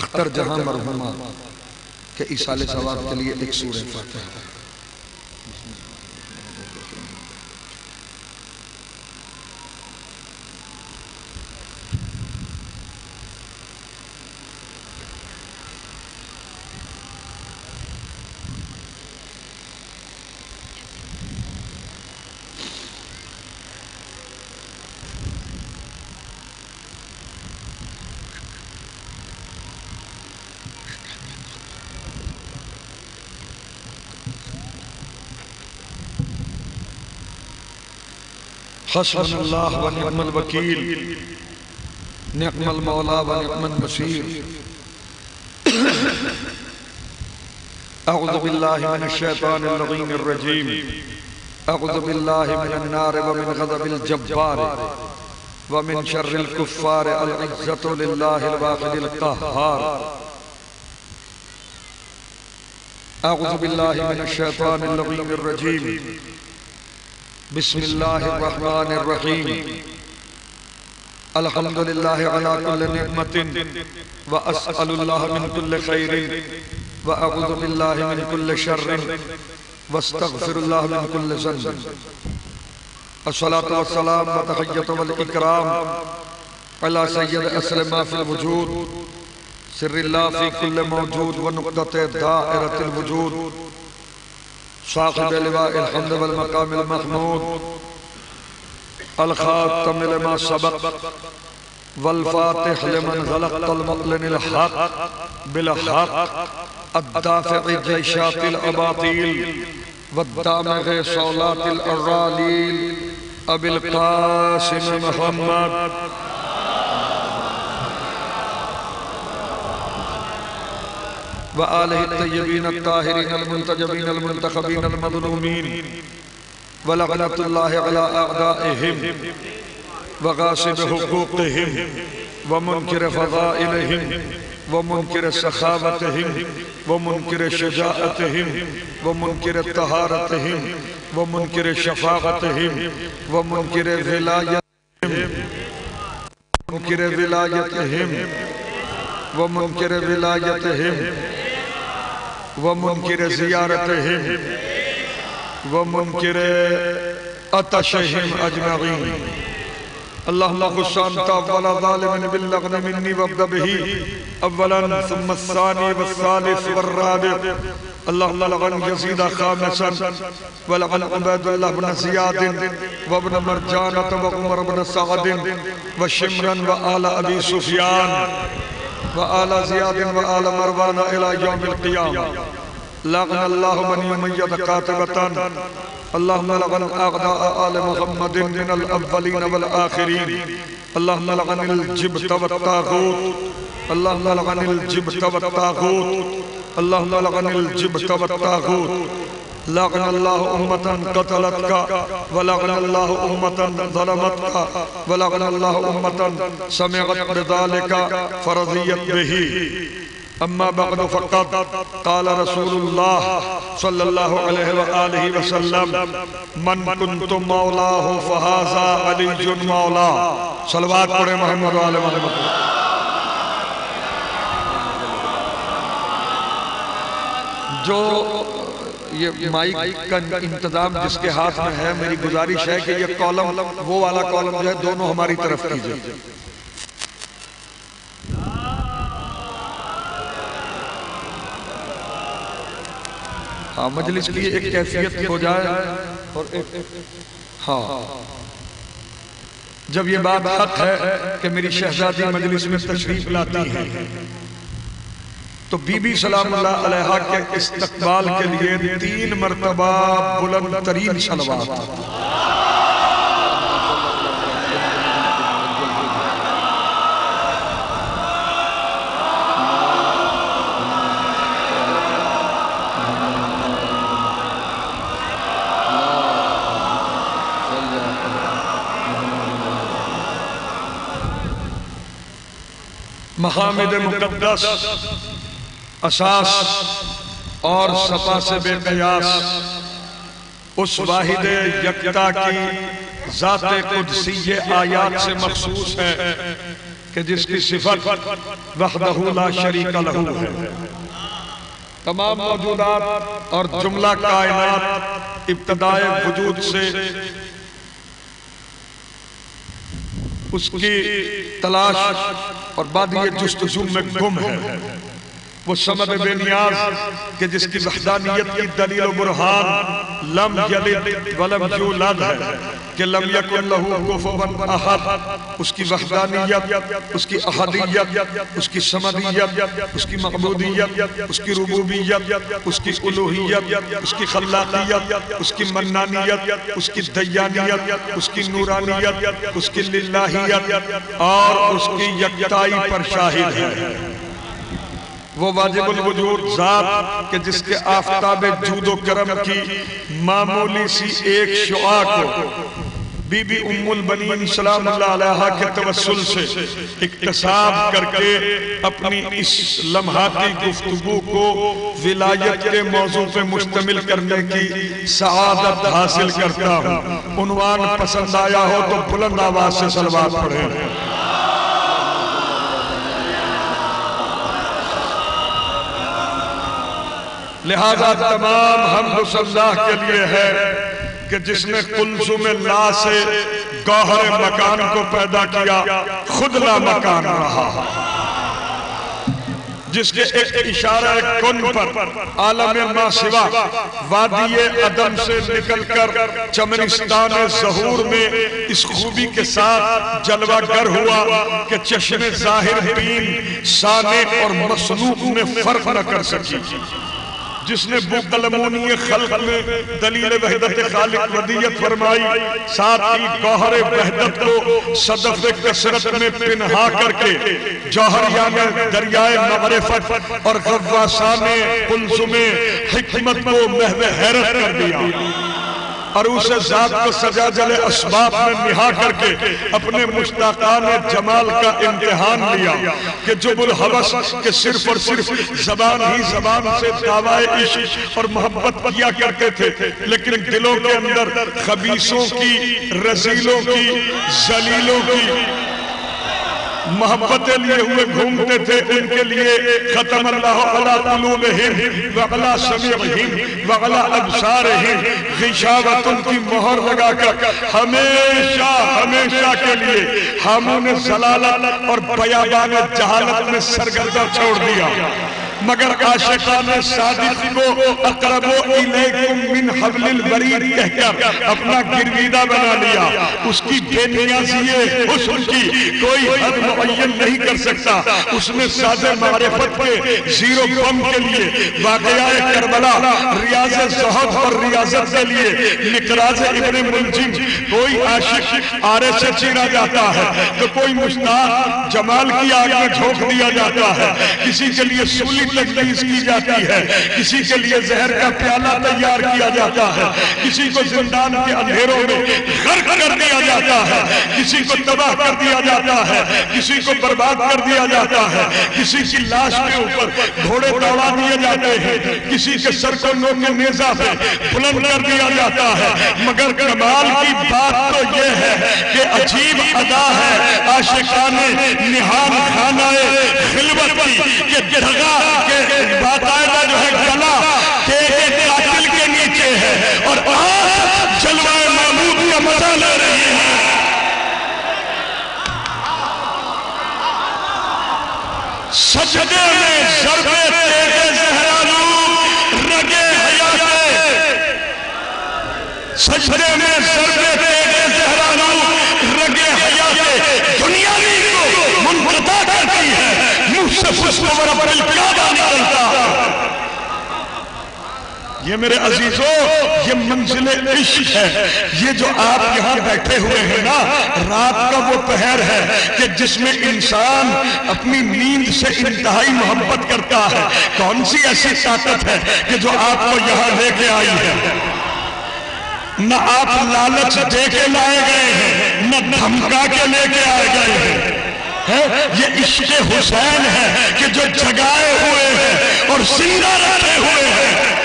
اختر جہاں مرحومہ کے ایصال ثواب کے لیے ایک سورہ فاتحہ. حسبنا اللہ و نعم الوکیل، نعم المولا و نعم النصیر. اعوذ باللہ من الشیطان اللعین الرجیم، اعوذ باللہ من النار و من غضب الجبار و من شر الکفار. العزت للہ الواحد القہار. اعوذ باللہ من الشیطان اللعین الرجیم بسم اللہ الرحمن الرحیم الحمدللہ علی کل نعمت واسأل اللہ من کل خیر واعوذ باللہ من کل شر واستغفر اللہ من کل ذنب الصلاة والسلام وتحیت والاکرام علی سید اصل ما فی الوجود سر اللہ فی کل موجود ونقطۃ دائرۃ الوجود صاحب لواء الحمد والمقام المحمود الخاتم لما سبق والفاتح لمن غلق المعلن الحق بالحق الدافع جیشات الاباطیل والدامغ صولات الاراليل ابی القاسم محمد وآلہ الطیبین الطاہرین المنتجبین المنتخبین المظلومین ولعنت اللہ علی اعدائہم وغاصب حقوقہم ومنکر فضائلہم ومنکر سخاوتہم ومنکر شجاعتہم ومنکر طہارتہم ومنکر شفاعتہم ومنکر ولایتہم ومنکر ولایتہم ومنکر زیارتہم ومنکر عطشہم اجمعین اللہم خشانتا ولا ظالمن باللغن منی وابد بہی اولا ثم الثانی والثالث والرابع اللہم لغن یزید خامسا ولغن عبید اللہ بن زیاد وابن مرجانت وعمر بن سعد وشمرن وآل ابی سفیان وآل زیاد وآل مروان الى یوم القیام لغن اللہ من یمید قاتبتان اللہم لغن اعداء آل محمد من الاولین والآخرین اللہم لغن الجبت والطاغوت اللہم لغن الجبت والطاغوت اللہم لغن الجبت والطاغوت لغن اللہ امتا قتلتک ولغن اللہ امتا ظلمتک ولغن اللہ امتا سمعت بذالک فرضیت بہی اما بعد فقط قال رسول اللہ صلی اللہ علیہ وآلہ وسلم من کنت مولاہ فہذا علی جن مولا صلوات پڑھے محمد وآلہ محمد جو یہ مائک کا انتظام جس کے ہاتھ میں ہے میری گزارش ہے کہ یہ کالم وہ والا کالم جو ہے دونوں ہماری طرف کیجئے مجلس کی ایک کیفیت ہو جائے اور ہاں جب یہ بات حق ہے کہ میری شہزادی مجلس میں تشریف لاتی ہیں تو بی بی سلام اللہ علیہ کے استقبال کے لیے 3 مرتبہ بلند ترین صلوات محامد مقدس اساس اور صفا سے بے قیاس اس واحد یکتا کی ذات قدسی آیات سے مخصوص ہے کہ جس کی صفت وحدہ لا شریک لہو ہے تمام موجودات اور جملہ کائنات ابتدائے وجود سے اس کی تلاش اور بعد یہ جستجو میں گم ہے وہ صمد بے نیاز کہ جس کی وحدانیت کی دلیل و برہان لم یلد ولم یولد ہے کہ لم یکن لہو کفوا احد اس کی وحدانیت اس کی احدیت اس کی صمدیت اس کی معبودیت اس کی ربوبیت اس کی الوہیت اس کی خلاقیت اس کی منانیت اس کی دیانیت اس کی نورانیت اس کی للہیت اور اس کی یکتائی پر شاہد ہے وہ واجب الوجود ذات کہ جس کے آفتاب جود و کرم کی معمولی سی ایک شعاع کو بی بی ام البنین سلام اللہ علیہا کے توسل سے اکتساب کر کے اپنی اس لمحاتی گفتگو کو ولایت کے موضوع پہ مشتمل کرنے کی سعادت حاصل کرتا ہوں۔ عنوان پسند آیا ہو تو بلند آواز سے صلوات پڑھیں۔ لہذا تمام حمد و ثنا کے لیے ہے کہ جس نے کلثوم لا سے گوہر مکان کو پیدا کیا، خود لا مکان رہا، جس کے ایک اشارہ کن پر عالم ما سوا وادی عدم سے نکل کر چمنستان ظہور میں اس خوبی کے ساتھ جلوہ گر ہوا کہ چشم ظاہر بین سانے اور مصنوع میں فرق نہ کر سکی، جس نے بقلمونی خلق میں دلیل وحدت خالق ودیت فرمائی، ساتھ ہی گوہر وحدت کو صدف کثرت میں پنہا کر کے جوہریان دریائے معرفت اور غواصان کلثوم حکمت کو محو حیرت کر دیا، اور اسے ذات کو سجا جل اسباب میں نہا کر کے اپنے مشتاقان جمال کا امتحان لیا کہ جب الحوث کے صرف اور صرف زبان ہی زبان سے دعویٰ عشق اور محبت کیا کرتے تھے، لیکن دلوں کے اندر خبیثوں کی، رزیلوں کی، ذلیلوں کی محبتیں لیے ہوئے گھومتے تھے۔ ان کے لیے ختم اللہ علی قلوبہم وعلی سمعہم وعلی ابصارہم غشاوۃ کی مہر لگا کر ہمیشہ ہمیشہ کے لیے ہامون ضلالت اور بیابان جہالت میں سرگردہ چھوڑ دیا، مگر عاشقان صادق کو اقرب الیکم من حبل الورید کہہ کر اپنا گرویدہ بنا لیا۔ اس کی بے نیازی حسن کی کوئی حد معین نہیں کر سکتا۔ اس میں ساز معرفت کے زیرو کم کے لیے واقعہ کربلا، ریاض زہد اور ریاضت کے لیے مقراض ابن ملجم، کوئی عاشق آرے سے چیرا جاتا ہے تو کوئی مشتاق جمال کی آگ میں جھونک دیا جاتا ہے، کسی کے لیے سولی تجویز کی جاتی ہے، کسی کے لیے زہر کا پیالہ تیار کیا جاتا ہے، کسی کو زندان کے اندھیروں میں غرق کر دیا جاتا ہے، کسی کو تباہ کر دیا جاتا ہے، کسی کو برباد کر دیا جاتا ہے، کسی کی لاش کے اوپر گھوڑے دوڑا دیے جاتے ہیں، کسی کے سر کو نوک نیزہ پہ بلند کر دیا جاتا ہے، مگر کمال کی بات تو یہ ہے کہ عجیب ادا ہے عاشقان نہان خانہ خلوت کی کہ دھگا کہ باقاعدہ جو ہے گلا تیرے قاتل کے نیچے ہے اور آج جلوہ محمود کا مزہ لے رہی ہے۔ سجدے میں ضربے تیرے زہرانو رگے حیاتے، سجدے میں ضربے تیرے زہرانو رگے حیاتے، دنیاوی کو منقطع کرتی ہے، منہ سے خوشبور اپنے پیادہ نکلتا۔ یہ میرے عزیزوں یہ منزل عشق ہے، یہ جو آپ یہاں بیٹھے ہوئے ہیں نا، رات کا وہ پہر ہے کہ جس میں انسان اپنی نیند سے انتہائی محبت کرتا ہے۔ کون سی ایسی طاقت ہے کہ جو آپ کو یہاں لے کے آئی ہے؟ نہ آپ لالچ دے کے لائے گئے ہیں، نہ دھمکا کے لے کے آئے گئے ہیں، یہ عشق حسین ہے کہ جو جگائے ہوئے ہیں اور زندہ رکھے ہوئے ہیں۔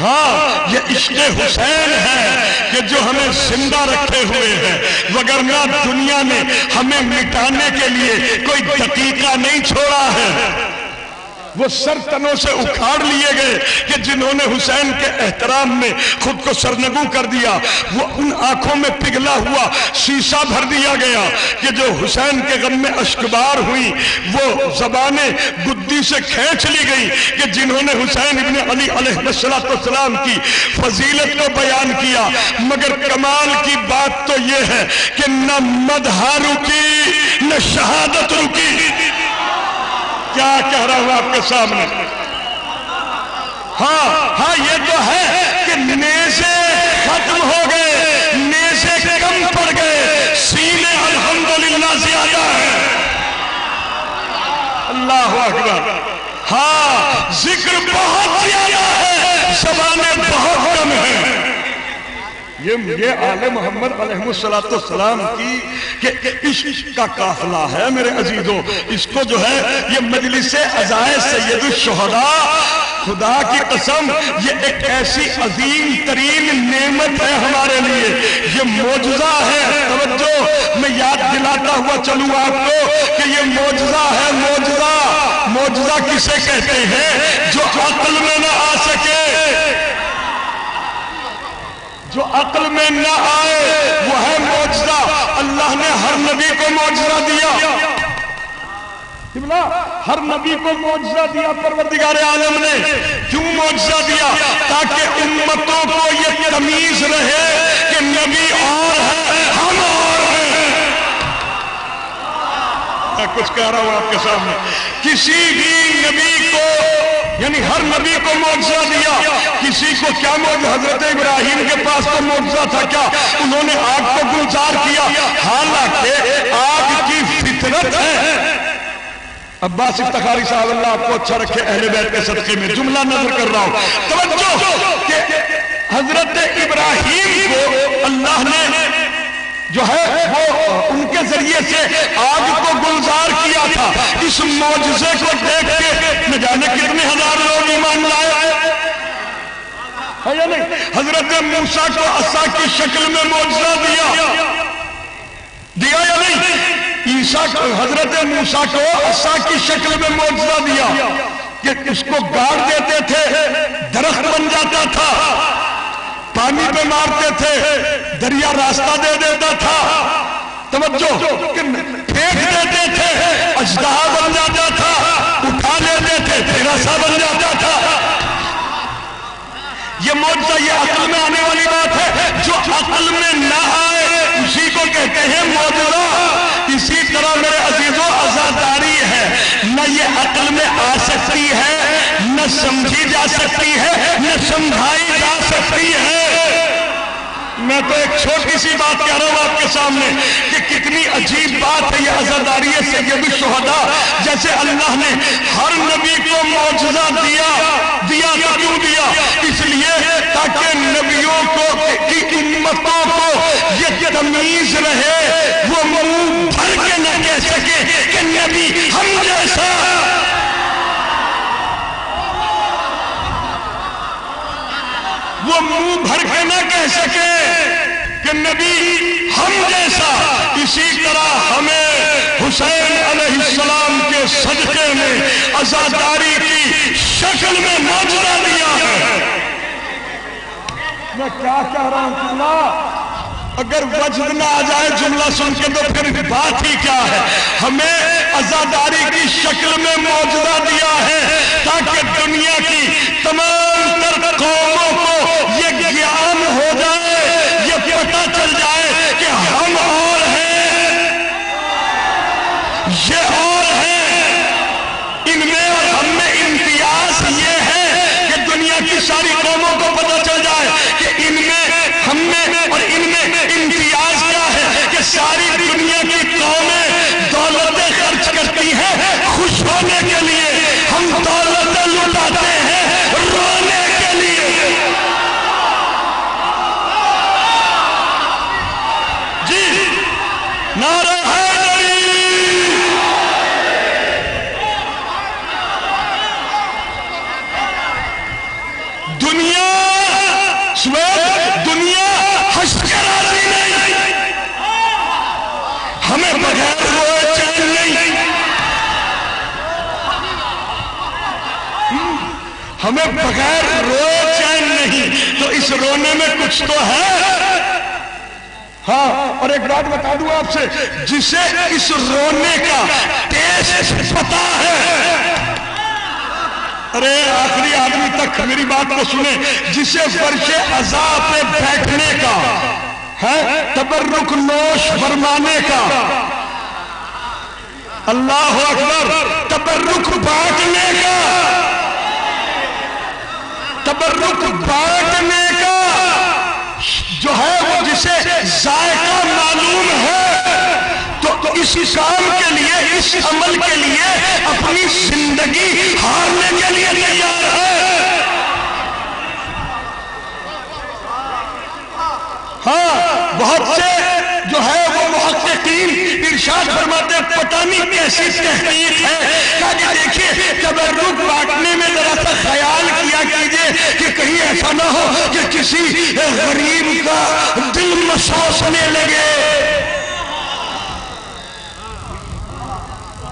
ہاں یہ عشق حسین ہے کہ جو ہمیں زندہ رکھے ہوئے ہیں، وگرنہ دنیا نے ہمیں مٹانے کے لیے کوئی دقیقہ نہیں چھوڑا ہے۔ وہ سر تنوں سے اکھاڑ لیے گئے کہ جنہوں نے حسین کے احترام میں خود کو سرنگوں کر دیا، وہ ان آنکھوں میں پگھلا ہوا شیشہ بھر دیا گیا کہ جو حسین کے غم میں اشکبار ہوئی، وہ زبانیں گدی سے کھینچ لی گئی کہ جنہوں نے حسین ابن علی علیہ السلام کی فضیلت کو بیان کیا، مگر کمال کی بات تو یہ ہے کہ نہ مدح رکی نہ شہادت رکی۔ کیا کہہ رہا ہوں آپ کے سامنے؟ ہاں یہ تو ہے کہ نیزے ختم ہو گئے، نیزے کم پڑ گئے، سینے الحمدللہ زیادہ ہے۔ اللہ اکبر۔ ہاں ذکر بہت زیادہ ہے، زبانیں بہت کم ہیں۔ یہ آل محمد علیہم کی کہ عشق کا قافلہ ہے میرے عزیزوں. اس کو جو ہے یہ مجلس عزائے سید الشہداء، خدا کی قسم یہ ایک ایسی عظیم ترین نعمت ہے ہمارے لیے، یہ معجزہ ہے. توجہ، میں یاد دلاتا ہوا چلوں آپ کو کہ یہ معجزہ ہے. معجزہ کسے کہتے ہیں؟ جو عقل میں نہ آ سکے، جو عقل میں نہ آئے وہ ہے معجزہ. اللہ نے ہر نبی کو معجزہ دیا، ہر نبی کو معجزہ دیا. پروردگار عالم نے کیوں معجزہ دیا؟ تاکہ امتوں کو یہ تمیز رہے کہ نبی اور ہے، ہم اور ہیں. میں کچھ کہہ رہا ہوں آپ کے سامنے. کسی بھی نبی کو، یعنی ہر نبی کو معجزہ دیا. کسی کو کیا معجزہ؟ حضرت ابراہیم کے پاس تو معجزہ تھا کیا؟ انہوں نے آگ کو گلزار کیا، حالانکہ آگ کی فطرت ہے. عباس افتخاری صاحب اللہ آپ کو اچھا رکھے، اہل بیت کے صدقے میں جملہ نظر کر رہا ہوں. توجہ کہ حضرت ابراہیم کو اللہ نے جو ہے وہ ان کے ذریعے سے آگ کو گلزار کیا تھا. اس معجزے کو دیکھ کے نہ جانے کتنے ہزار لوگ ایمان لائے ہے یا نہیں. حضرت موسیٰ کو عصا کی شکل میں معجزہ دیا یا نہیں؟ حضرت موسیٰ کو عصا کی شکل میں معجزہ دیا کہ اس کو گاڑ دیتے تھے، درخت بن جاتا تھا. پانی پہ مارتے تھے، دریا راستہ دے دیتا تھا. توجہ، پھینک دیتے تھے، اژدہا بن جاتا تھا. اٹھا لیتے تھے، پھر عصا بن جاتا تھا. یہ معجزہ، یہ عقل میں آنے والی بات ہے. جو عقل میں نہ آئے اسی کو کہتے ہیں معجزہ. اسی طرح میرے عزیزوں عزاداری ہے، نہ یہ عقل میں آ سکتی ہے، نہ سمجھی جا سکتی ہے، نہ سمجھائی جا سکتی ہے. میں تو ایک چھوٹی سی بات کہہ رہا ہوں آپ کے سامنے کہ کتنی عجیب بات ہے یہ عزاداری سید الشہداء. جیسے اللہ نے ہر نبی کو معجزہ دیا تو کیوں دیا؟ اس لیے تاکہ نبیوں کو کی امتوں کو یہ تمیز رہے، وہ منہ بھر کے نہ کہہ سکے کہ نبی ہم جیسا. وہ منہ بھر کے نہ کہہ سکے کہ نبی ہم جیسا. اسی طرح ہمیں حسین علیہ السلام کے صدقے میں عزاداری کی شکل میں معجزہ دیا ہے. میں کیا کہہ رہا ہوں جملہ، اگر وجد نہ آ جائے جملہ سن کے تو پھر بات ہی کیا ہے. ہمیں عزاداری کی شکل میں معجزہ دیا ہے تاکہ دنیا کی تمام تر قوموں کو یہ گیان ہو جائے، یہ پتہ چل جائے کہ ہم اور ہیں، یہ اور ہیں. ان میں اور ہم میں امتیاز یہ ہے کہ دنیا کی ساری قوموں کو پتہ چل جائے کہ ان میں، ہم میں اور ان میں امتیاز کیا ہے کہ ساری دنیا کی قومیں دولتیں خرچ کرتی ہیں خوش ہونے کے لیے، ہم دولتیں لٹاتے ہیں رونے کے لیے. جی نعرہ حیدری. دنیا ہنس کے راضی نہیں، ہمیں بغیر روئے چین نہیں، ہمیں بغیر روئے چین نہیں. تو اس رونے میں کچھ تو ہے. ہاں، اور ایک بات بتا دوں آپ سے، جسے اس رونے کا ٹیسٹ پتا ہے، ارے آخری آدمی تک میری بات کو سنیں، جسے فرش عزا پہ بیٹھنے کا ہے، تبرک نوش فرمانے کا، اللہ اکبر، تبرک بانٹنے کا، تبرک بانٹنے کا جو ہے وہ جسے ذائقہ معلوم ہے، تو اس کام کے لیے، اس عمل کے لیے اپنی زندگی ہارنے کے لیے تیار ہے. بہت سے جو ہے وہ محققین ارشاد فرماتے ہیں پتہ نہیں کیسی تحقیق ہے کہ دیکھیے تبرک بانٹنے میں ذرا سا خیال کیا کیجئے کہ کہیں ایسا نہ ہو کہ کسی غریب کا دل مسوسنے لگے.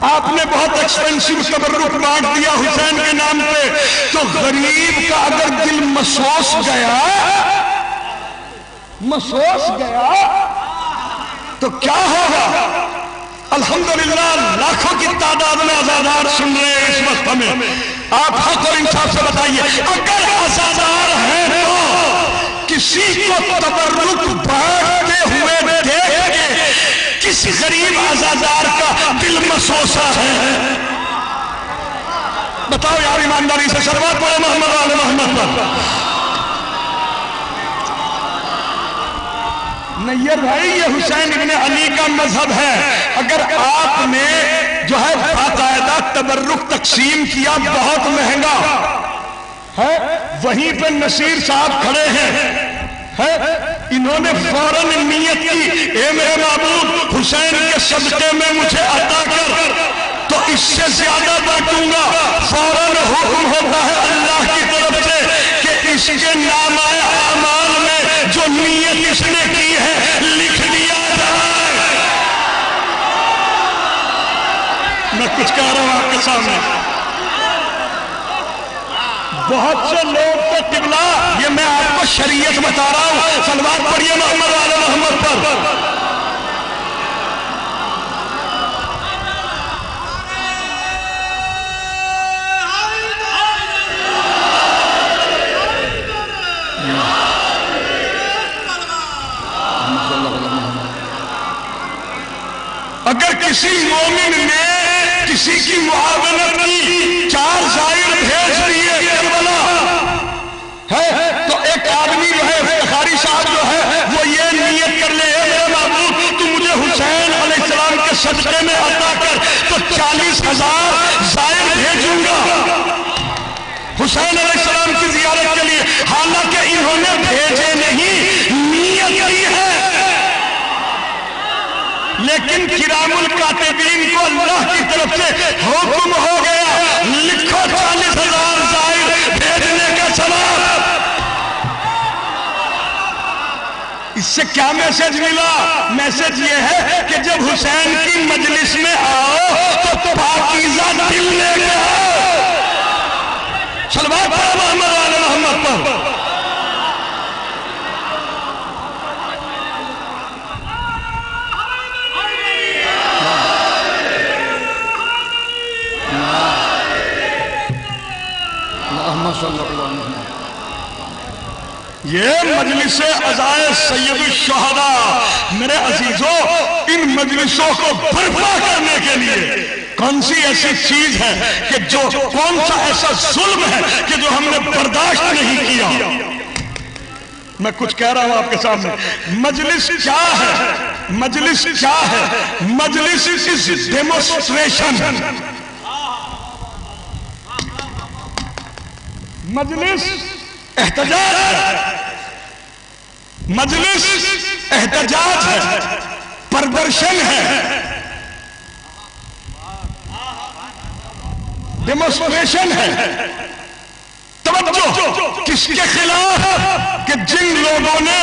آپ نے بہت ایکسپینسو تبرک بانٹ دیا حسین کے نام پہ تو غریب کا اگر دل مسوس گیا تو کیا ہوگا؟ الحمدللہ لاکھوں کی تعداد میں عزادار سن رہے ہیں اس وقت ہمیں. آپ حق اور انصاف سے بتائیے اگر عزادار ہیں تو کسی کو تبرک بانٹتے ہوئے دیکھ کے کس غریب عزادار کا دل مسوسا ہے؟ بتاؤ یار ایمانداری سے. صلوات پڑھو محمد آل محمد پر. نیر بھائی یہ حسین ابن علی کا مذہب ہے. اگر آپ نے جو ہے باقاعدہ تبرک تقسیم کیا بہت مہنگا ہے. وہیں پہ نصیر صاحب کھڑے ہیں انہوں نے فوراً نیت کی اے میرے معبود حسین کے صدقے میں مجھے عطا کر تو اس سے زیادہ بانٹوں گا. فوراً حکم ہوتا ہے اللہ کی طرف سے کہ اس کے نامہ اعمال میں جو نیت اس نے کی ہے لکھ دیا جائے. میں کچھ کہہ رہا ہوں آپ کے سامنے. بہت سے لوگ تو قبلہ یہ میں آپ کو شریعت بتا رہا ہوں. صلوات پڑھیے محمد آل محمد پر. اگر کسی مومن نے کسی کی معاونت کی 4 زائر بھیج دیے کربلا ہے تو ایک آدمی جو ہے افتخاری صاحب جو ہے وہ یہ نیت کر لے اے میرے معبود تو مجھے حسین علیہ السلام کے صدقے میں عطا کر تو 40,000 زائر بھیجوں گا حسین علیہ السلام کی زیارت کے لیے. حالانکہ انہوں نے بھیجے نہیں نیت کی ہے لیکن کرام الکاتبین کو اللہ کی طرف سے حکم ہو گیا لکھو 40,000 زائر بھیجنے کا ثواب. اس سے کیا میسج ملا؟ میسج یہ ہے کہ جب حسین کی مجلس میں آؤ تو پاکیزہ دل لے کے آؤ. صلوات پڑھو محمد آل محمد پر. یہ مجلس عزائے سید الشہداء میرے عزیزوں ان مجلسوں کو برپا کرنے کے لیے کون سی ایسی چیز ہے کہ جو کون سا ایسا ظلم ہے کہ جو ہم نے برداشت نہیں کیا. میں کچھ کہہ رہا ہوں آپ کے سامنے. مجلس کیا ہے؟ مجلس کیا ہے؟ مجلس از ڈیمونسٹریشن. مجلس احتجاج ہے. مجلس احتجاج ہے پردرشن ہے ڈیمونسٹریشن ہے. توجہ کس کے خلاف؟ کہ جن لوگوں نے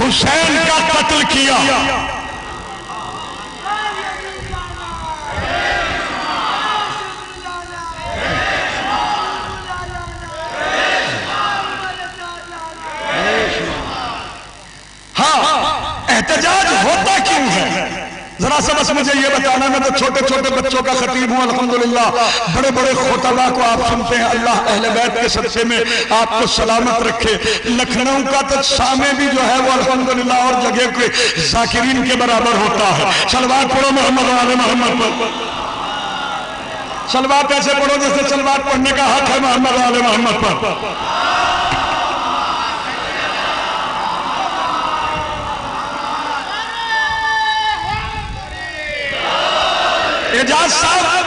حسین کا قتل کیا. احتجاج ہوتا کیوں ہے؟ ذرا سا بس مجھے یہ بتانا. میں تو چھوٹے چھوٹے بچوں کا خطیب ہوں الحمدللہ. بڑے بڑے خطباء کو آپ سنتے ہیں. اللہ اہل بیت کے صدقے میں آپ کو سلامت رکھے. لکھنؤ کا تو سامع بھی جو ہے وہ الحمدللہ اور جگہ کے ذاکرین کے برابر ہوتا ہے. صلوات پڑھو محمد آل محمد پر. صلوات ایسے پڑھو جیسے صلوات پڑھنے کا حق ہے محمد آل محمد پر. اعجاز صاحب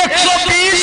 120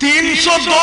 302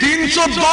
302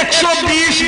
120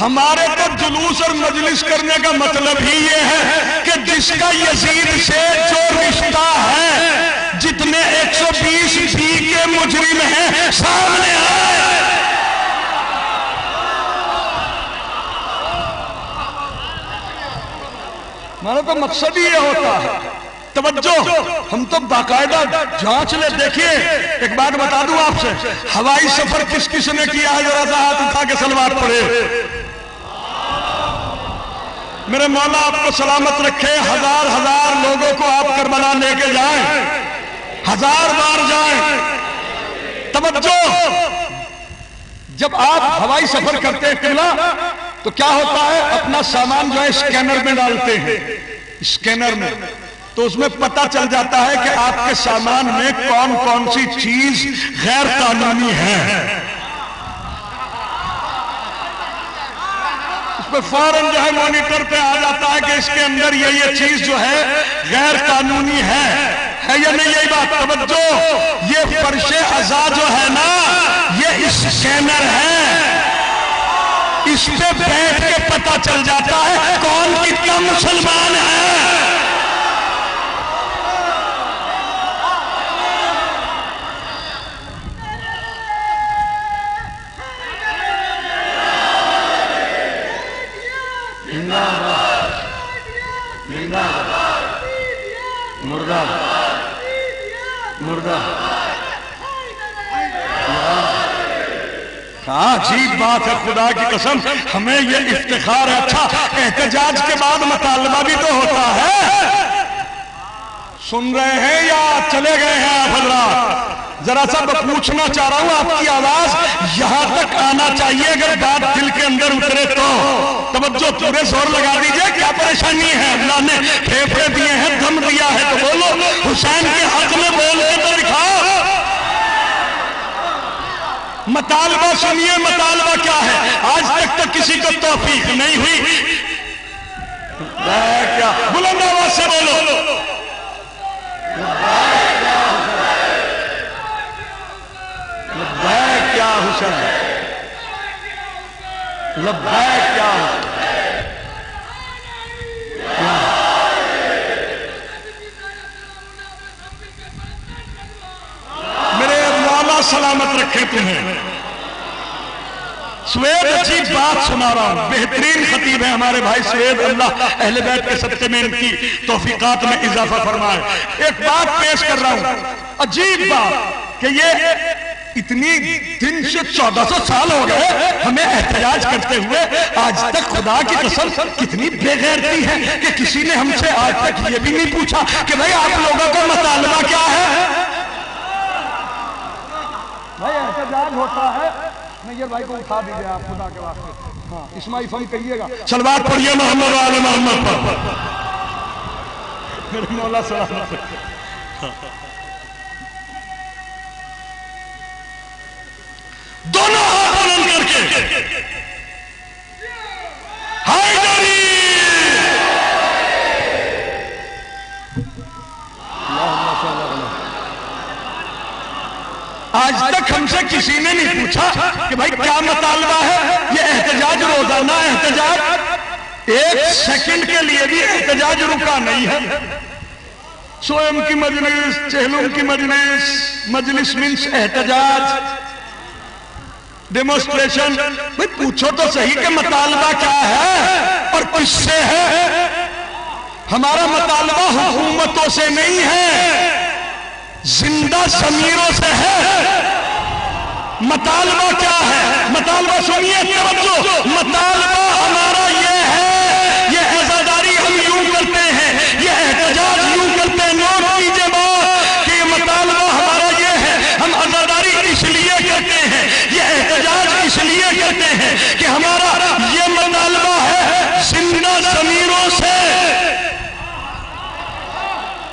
ہمارے تو جلوس اور مجلس کرنے کا مطلب ہی یہ ہے کہ جس کا یزید سے جو رشتہ ہے، جتنے 120 بی کے مجرم ہیں سامنے آئے۔ ہمارا تو مقصد ہی یہ ہوتا ہے۔ توجہ، ہم تو باقاعدہ جانچ لے۔ دیکھیے ایک بات بتا دوں آپ سے، ہوائی سفر کس کس نے کیا ہے؟ ذرا سا ہاتھ اٹھا کے سلوات پڑھے۔ میرے مولا آپ کو سلامت رکھے، ہزار ہزار لوگوں کو آپ کربلا لے کے جائیں، 1000 بار جائیں۔ توجہ، جب آپ ہوائی سفر کرتے ہیں قبلہ تو کیا ہوتا ہے؟ اپنا سامان جو ہے اسکینر میں ڈالتے ہیں، اسکینر میں، تو اس میں پتہ چل جاتا ہے کہ آپ کے سامان میں کون کون سی چیز غیر قانونی ہے۔ اس پہ فوراً جو ہے مانیٹر پہ آ جاتا ہے کہ اس کے اندر یہ چیز جو ہے غیر قانونی ہے یا نہیں؟ یہی بات۔ توجہ، یہ فرش عزا جو ہے نا، یہ اسکینر ہے، اس پہ بیٹھ کے پتہ چل جاتا ہے کون کتنا مسلمان ہے۔ مردہ مردہ ہاں عجیب بات ہے، خدا کی قسم ہمیں یہ افتخار ہے۔ اچھا، احتجاج کے بعد مطالبہ بھی تو ہوتا ہے۔ سن رہے ہیں یا چلے گئے ہیں آپ حضرات؟ ذرا سا پوچھنا چاہ رہا ہوں، آپ کی آواز یہاں تک آنا چاہیے اگر بات دل کے اندر اترے تو۔ توجہ، پورے زور لگا دیجئے، کیا پریشانی ہے؟ اللہ نے پھیپھڑے دیے ہیں، دم دیا ہے تو بولو، حسین کے حق میں بول کے تو دکھاؤ۔ مطالبہ سنیے، مطالبہ کیا ہے؟ آج تک تو کسی کو توفیق نہیں ہوئی۔ کیا بلند آواز سے بولو، لبیک یا حسین، لبیک یا میرے مولا سلامت رکھے تمہیں۔ سوید اچھی بات سنا رہا ہوں، بہترین خطیب ہیں ہمارے بھائی سوید، اللہ اہل بیت کے صدقے میں ان کی توفیقات میں اضافہ فرمائے۔ ایک بات پیش کر رہا ہوں، عجیب بات کہ یہ اتنی دن سے 1400 سال ہو گئے ہمیں احتجاج کرتے ہوئے، آج تک خدا کی قسم کتنی بے غیرتی ہے کہ کسی نے ہم سے آج تک یہ بھی نہیں پوچھا کہ بھائی آپ لوگوں کا مطالبہ کیا ہے؟ بھائی احتجاج ہوتا ہے، نیر بھائی کو اٹھا دیجئے آپ خدا کے واسطے۔ ہاں اسماعیل فن کہیے گا، صلوات پڑھیے محمد و آل محمد پر۔ میرے مولا سلامت رکھے۔ دونوں ہاتھ بلند کر کے حیدری، آج تک ہم سے کسی نے نہیں پوچھا کہ بھائی کیا مطالبہ ہے؟ یہ احتجاج روزانہ احتجاج، ایک سیکنڈ کے لیے بھی احتجاج رکا نہیں ہے۔ سوئم کی مجلس، چہلم کی مجلس، مجلس مینس احتجاج، ڈیمونسٹریشن۔ بھائی پوچھو تو صحیح کہ مطالبہ کیا ہے اور کس سے ہے؟ ہمارا مطالبہ حکومتوں سے نہیں ہے، زندہ ضمیروں سے ہے۔ مطالبہ کیا ہے؟ مطالبہ سنیے، توجہ، مطالبہ ہمارا یہ ہے، یہ عزاداری ہم یوں کرتے ہیں، یہ احتجاج یوں کرتے ہیں، نوٹ کیجئے بات کہ یہ مطالبہ ہمارا یہ ہے، ہم عزاداری اس لیے کرتے ہیں، یہ احتجاج اس لیے کرتے ہیں کہ ہمارا یہ مطالبہ ہے زندہ ضمیروں سے،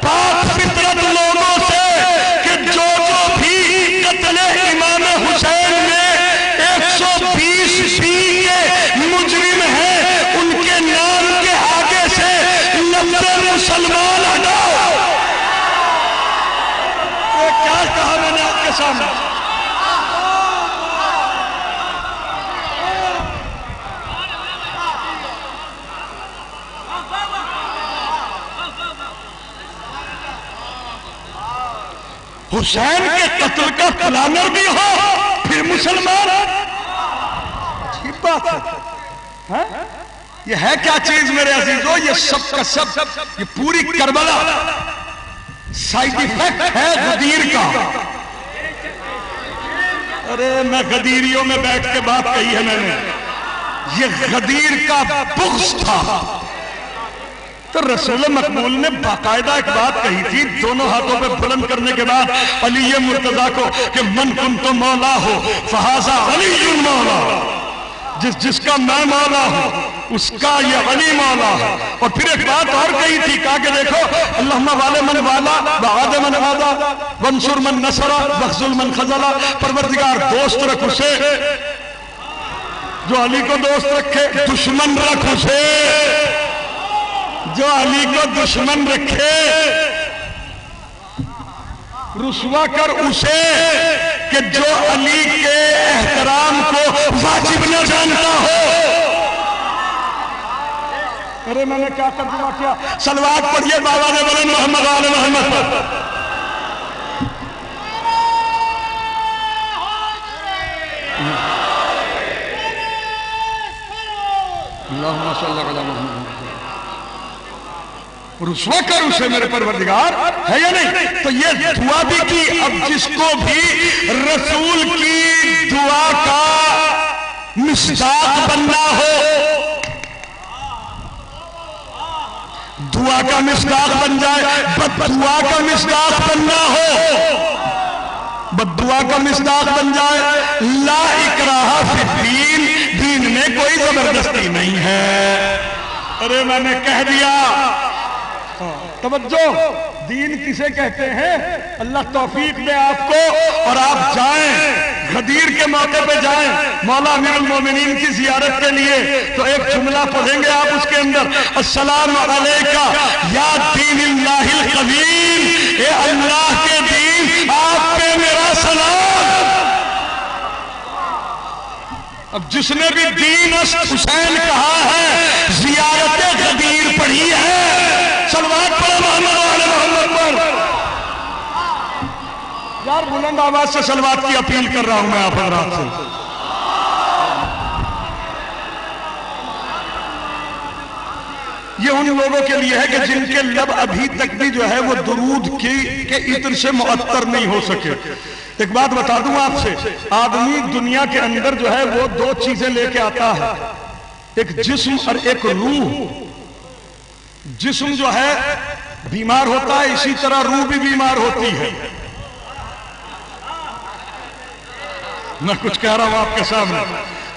پاک فطرت لوگوں سے، کہ جو بھی قتل امام حسین میں 120 کے مجرم حسین کے قتل کا پلانر بھی ہو پھر مسلمان؟ عجیب بات ہے. یہ ہے کیا چیز میرے عزیزو؟ یہ سب کا سب، یہ پوری کربلا سائیڈ ایفیکٹ ہے غدیر کا. ارے میں غدیریوں میں بیٹھ کے بات کہی ہے میں نے، یہ غدیر کا بغض تھا. تو رسول مقبول نے باقاعدہ ایک بات کہی تھی دونوں ہاتھوں پہ بلند کرنے کے بعد علی مرتضیٰ کو کہ من کنت مولا ہو فہذا علی مولا، جس کا میں مولا ہوں اس کا یہ علی مولا ہے. اور پھر ایک بات اور کہی تھی، کہا کہ دیکھو اللہم والی من والا وعاد من عادا وانصر من نصر واخذل من خذل، پروردگار دوست رکھ اسے جو علی کو دوست رکھے، دشمن رکھ اسے جو علی کو دشمن رکھے، رسوا کر اسے کہ جو علی کے احترام کو واجب نہ جانتا ہو. ارے میں نے کیا ترجمہ کیا؟ صلوات پڑھیے بابا نے بلند محمد آل محمد پر. اللہم صلی اللہ علیہ وسلم. رسوا کر اسے میرے پروردگار، ہے یا نہیں؟ تو یہ دعا بھی کی. اب جس کو بھی رسول کی دعا کا مصداق بننا ہو، دعا کا مصداق بن جائے، بد دعا کا مصداق بننا ہو، بد دعا کا مصداق بن جائے. لا اکراہ فی الدین، دین میں کوئی زبردستی نہیں ہے. ارے میں نے کہہ دیا، توجہ، دین کسے کہتے ہیں؟ اللہ توفیق دے آپ کو اور آپ جائیں غدیر کے موقع پہ جائیں مولا امیر المومنین کی زیارت کے لیے، تو ایک جملہ پڑھیں گے آپ اس کے اندر، السلام علیکہ یا دین اللہ القویم، اے اللہ کے دین آپ پہ میرا سلام. اب جس نے بھی دین است حسین کہا ہے، زیارت غدیر پڑھی ہے، صلوات پڑھو محمد آل محمد پر. یار بلند آواز سے صلوات کی اپیل کر رہا ہوں میں آپ حضرات سے. یہ ان لوگوں کے لیے ہے کہ جن کے لب ابھی تک بھی جو ہے وہ درود کے عطر سے معطر نہیں ہو سکے. ایک بات بتا دوں آپ سے، آدمی دنیا کے اندر جو ہے وہ دو چیزیں لے کے آتا ہے، ایک جسم اور ایک روح. جسم جو ہے بیمار ہوتا ہے، اسی طرح روح بھی بیمار ہوتی ہے. میں کچھ کہہ رہا ہوں آپ کے سامنے.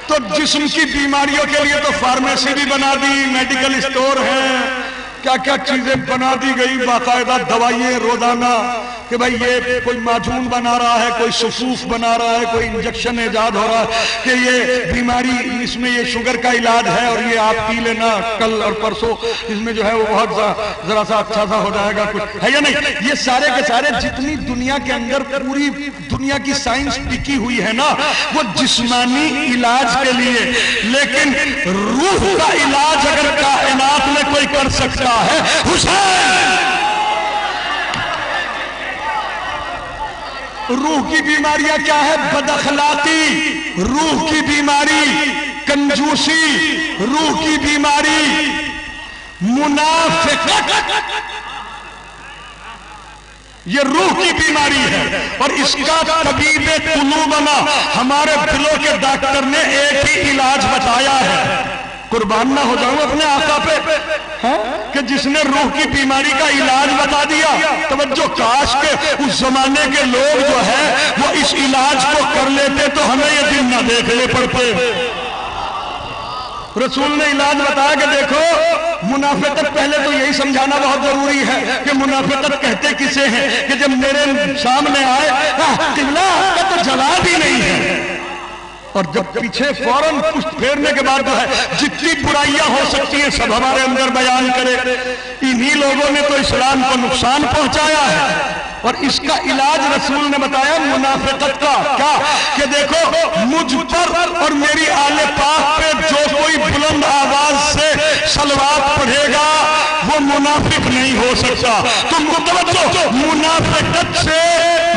تو جسم کی بیماریوں کے لیے تو فارمیسی بھی بنا دی، میڈیکل اسٹور ہیں، کیا کیا چیزیں بنا دی گئی، باقاعدہ دوائیں روزانہ کہ بھائی یہ کوئی معجون بنا رہا ہے، کوئی صفوف بنا رہا ہے، کوئی انجیکشن ایجاد ہو رہا ہے کہ یہ بیماری، اس میں یہ شوگر کا علاج ہے اور یہ آپ پی لینا کل اور پرسوں، اس میں جو ہے وہ بہت ذرا سا اچھا سا ہو جائے گا، کچھ ہے یا نہیں. یہ سارے کے سارے جتنی دنیا کے اندر پوری دنیا کی سائنس ٹکی ہوئی ہے نا، وہ جسمانی علاج کے لیے. لیکن روح کا علاج اگر کائنات میں کوئی کر سکتا ہے، حسین. روح کی بیماریاں کیا ہے؟ بد اخلاقی روح کی بیماری، کنجوسی روح کی بیماری، منافقت یہ روح کی بیماری ہے. اور اس کا طبیب قلوبنا، ہمارے دلوں کے ڈاکٹر نے ایک ہی علاج بتایا ہے. قربان نہ ہو جاؤں اپنے آقا پہ کہ جس نے روح کی بیماری کا علاج بتا دیا. توجہ، کاش کے اس زمانے کے لوگ جو ہے وہ اس علاج کو کر لیتے تو ہمیں یہ دن نہ دیکھنے پڑتے. رسول نے علاج بتایا کہ دیکھو منافقت، پہلے تو یہی سمجھانا بہت ضروری ہے کہ منافقت کہتے کسے ہیں کہ جب میرے سامنے آئے قبلہ کا تو جواب ہی نہیں ہے، اور جب پیچھے فوراً پشت پھیرنے کے بعد جو ہے جتنی برائیاں ہو سکتی ہیں سب ہمارے اندر بیان کرے. انہی لوگوں نے تو اسلام کو نقصان پہنچایا ہے. اور اس کا علاج رسول نے بتایا منافقت کا، کیا کہ دیکھو مجھ پر اور میری آل پاک پہ جو کوئی بلند آواز سے صلوات پڑھے گا وہ منافق نہیں ہو سکتا. تم کو توجہ، منافقت سے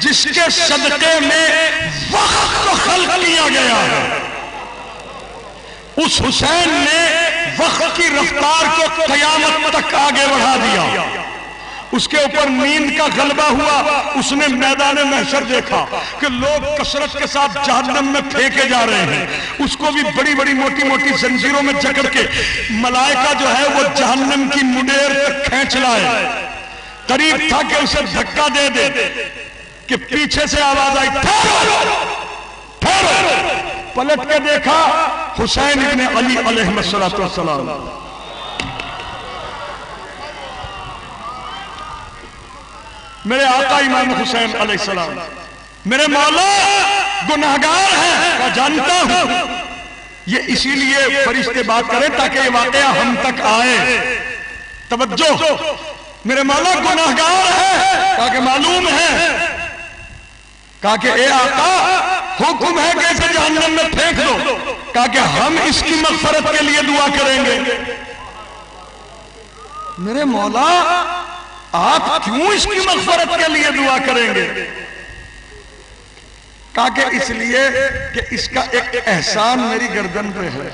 جس کے صدقے میں وقت کو خلق کیا گیا ہے، اس حسین نے وقت کی رفتار کو قیامت تک آگے بڑھا دیا۔ اس کے اوپر نیند کا غلبہ ہوا، اس نے میدان محشر دیکھا کہ لوگ کثرت کے ساتھ جہنم میں پھینکے جا رہے ہیں، اس کو بھی بڑی بڑی موٹی موٹی زنجیروں میں جکڑ کے ملائکہ جو ہے وہ جہنم کی منڈیر تک کھینچ لائے۔ قریب تھا کہ اسے دھکا دے دے کہ پیچھے سے آواز آئی ٹھہرو ٹھہرو، پلٹ کے دیکھا حسین ابن علی علیہ السلام۔ میرے آقا امام حسین علیہ السلام، میرے مولا گناہگار ہیں، میں جانتا ہوں، یہ اسی لیے فرشتے بات کریں تاکہ یہ واقعہ ہم تک آئے۔ توجہ، میرے مولا گناہگار ہیں، کہا کہ معلوم ہے، کہا کہ اے آقا حکم ہے کہ اسے جہنم میں پھینک دو، کہا کہ ہم اس کی مغفرت کے لیے دعا کریں گے۔ میرے مولا آپ کیوں اس کی مغفرت کے لیے دعا کریں گے؟ کہا کہ اس لیے کہ اس کا ایک احسان میری گردن پہ ہے۔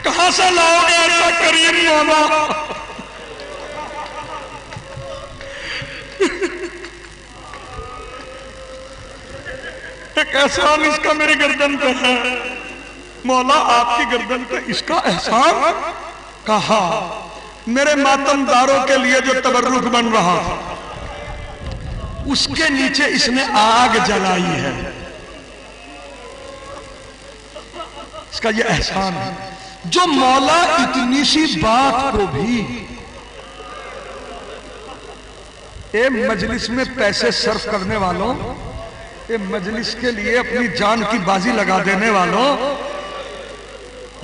کہاں سے لاؤ گے ایسا کریم مولا؟ ایک احسان اس کا میری گردن پہ ہے، مولا آپ کی گردن پہ اس کا احسان؟ کہا میرے ماتم داروں کے لیے جو تبرک بن رہا تھا اس کے نیچے اس نے آگ جلائی ہے، اس کا یہ احسان ہے۔ جو مولا اتنی سی بات کو بھی، اے مجلس میں پیسے صرف کرنے والوں، اے مجلس کے لیے اپنی جان کی بازی لگا دینے والوں،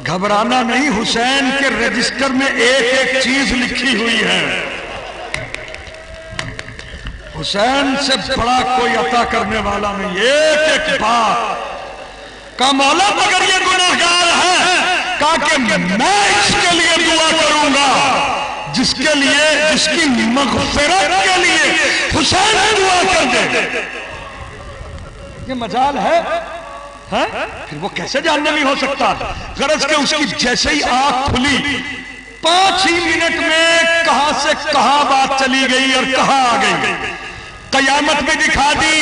گھبرانا نہیں، حسین کے رجسٹر میں ایک ایک چیز لکھی ہوئی ہے۔ حسین سے بڑا کوئی عطا کرنے والا نہیں، ایک ایک بات۔ کہا مولا مگر یہ گناہگار ہے، کہا کہ میں اس کے لیے دعا کروں گا جس کے لیے، جس کی مغفرت کے لیے حسین دعا کر دے۔ یہ مجال ہے، پھر وہ کیسے جہنمی ہو سکتا؟ غرض کہ اس کی جیسے ہی آنکھ کھلی 5 ہی منٹ میں کہاں سے کہاں بات چلی گئی اور کہاں آ گئی، قیامت بھی دکھا دی،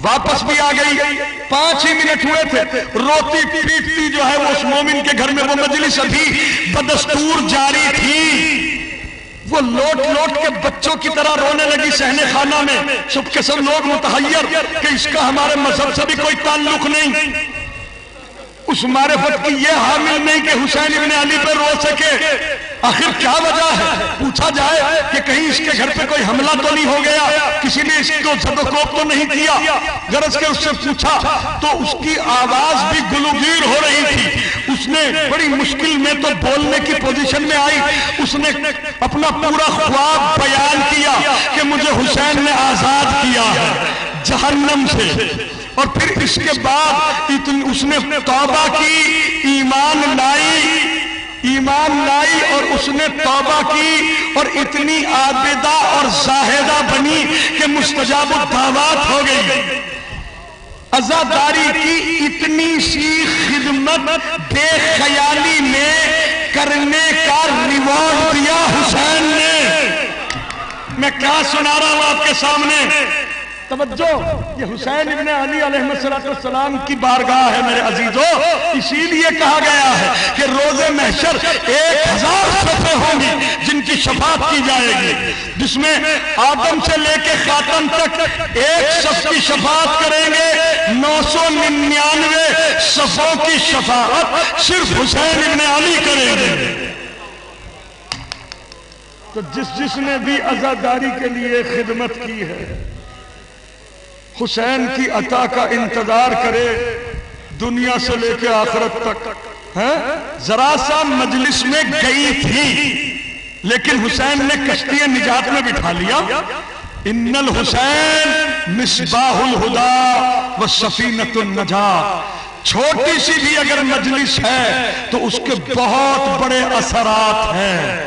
واپس بھی آ گئی۔ 5 ہی منٹ ہوئے تھے، روتی پیٹتی جو ہے وہ اس مومن کے گھر میں وہ مجلس ابھی بدستور جاری تھی، وہ لوٹ لوٹ کے بچوں کی طرح رونے لگی صحن خانہ میں، سب کے سب لوگ متحیر کہ اس کا ہمارے مذہب سے بھی کوئی تعلق نہیں، اس معرفت کی یہ حامل نہیں کہ حسین ابن علی پہ رو سکے۔ آخر کیا وجہ ہے؟ پوچھا جائے کہ کہیں اس کے گھر پہ کوئی حملہ تو نہیں ہو گیا، کسی نے اس کو زد و کوب تو نہیں کیا؟ غرض کہ اس سے پوچھا تو اس کی آواز بھی گلوگیر ہو رہی تھی، اس نے بڑی مشکل میں تو بولنے کی پوزیشن میں آئی، اس نے اپنا پورا خواب بیان کیا کہ مجھے حسین نے آزاد کیا ہے جہنم سے، اور پھر اس کے بعد اس نے توبہ کی، ایمان لائی اور اس نے توبہ کی اور اتنی عابدہ اور زاہدہ بنی کہ مستجاب الدعوات ہو گئی۔ عزاداری کی اتنی سی خدمت بے خیالی میں کرنے کا ریوارڈ دیا حسین نے۔ میں کیا سنا رہا ہوں آپ کے سامنے؟ توجہ، یہ حسین ابن علی علیہ السلام کی بارگاہ ہے میرے عزیزو، اسی لیے کہا گیا ہے کہ روز محشر 1000 صفحے ہوں گی جن کی شفاعت کی جائے گی، جس میں آدم سے لے کے خاتم تک ایک صف کی شفاعت کریں گے، 999 صفوں کی شفاعت صرف حسین ابن علی کریں گے۔ تو جس نے بھی عزاداری کے لیے خدمت کی ہے، حسین کی عطا کا انتظار کرے دنیا سے لے کے آخرت تک۔ ذرا سا مجلس میں گئی تھی لیکن حسین نے کشتی نجات میں بٹھا لیا۔ ان الحسین مصباح الہدی وسفینۃ النجات، چھوٹی سی بھی اگر مجلس ہے تو اس کے بہت بڑے اثرات ہیں۔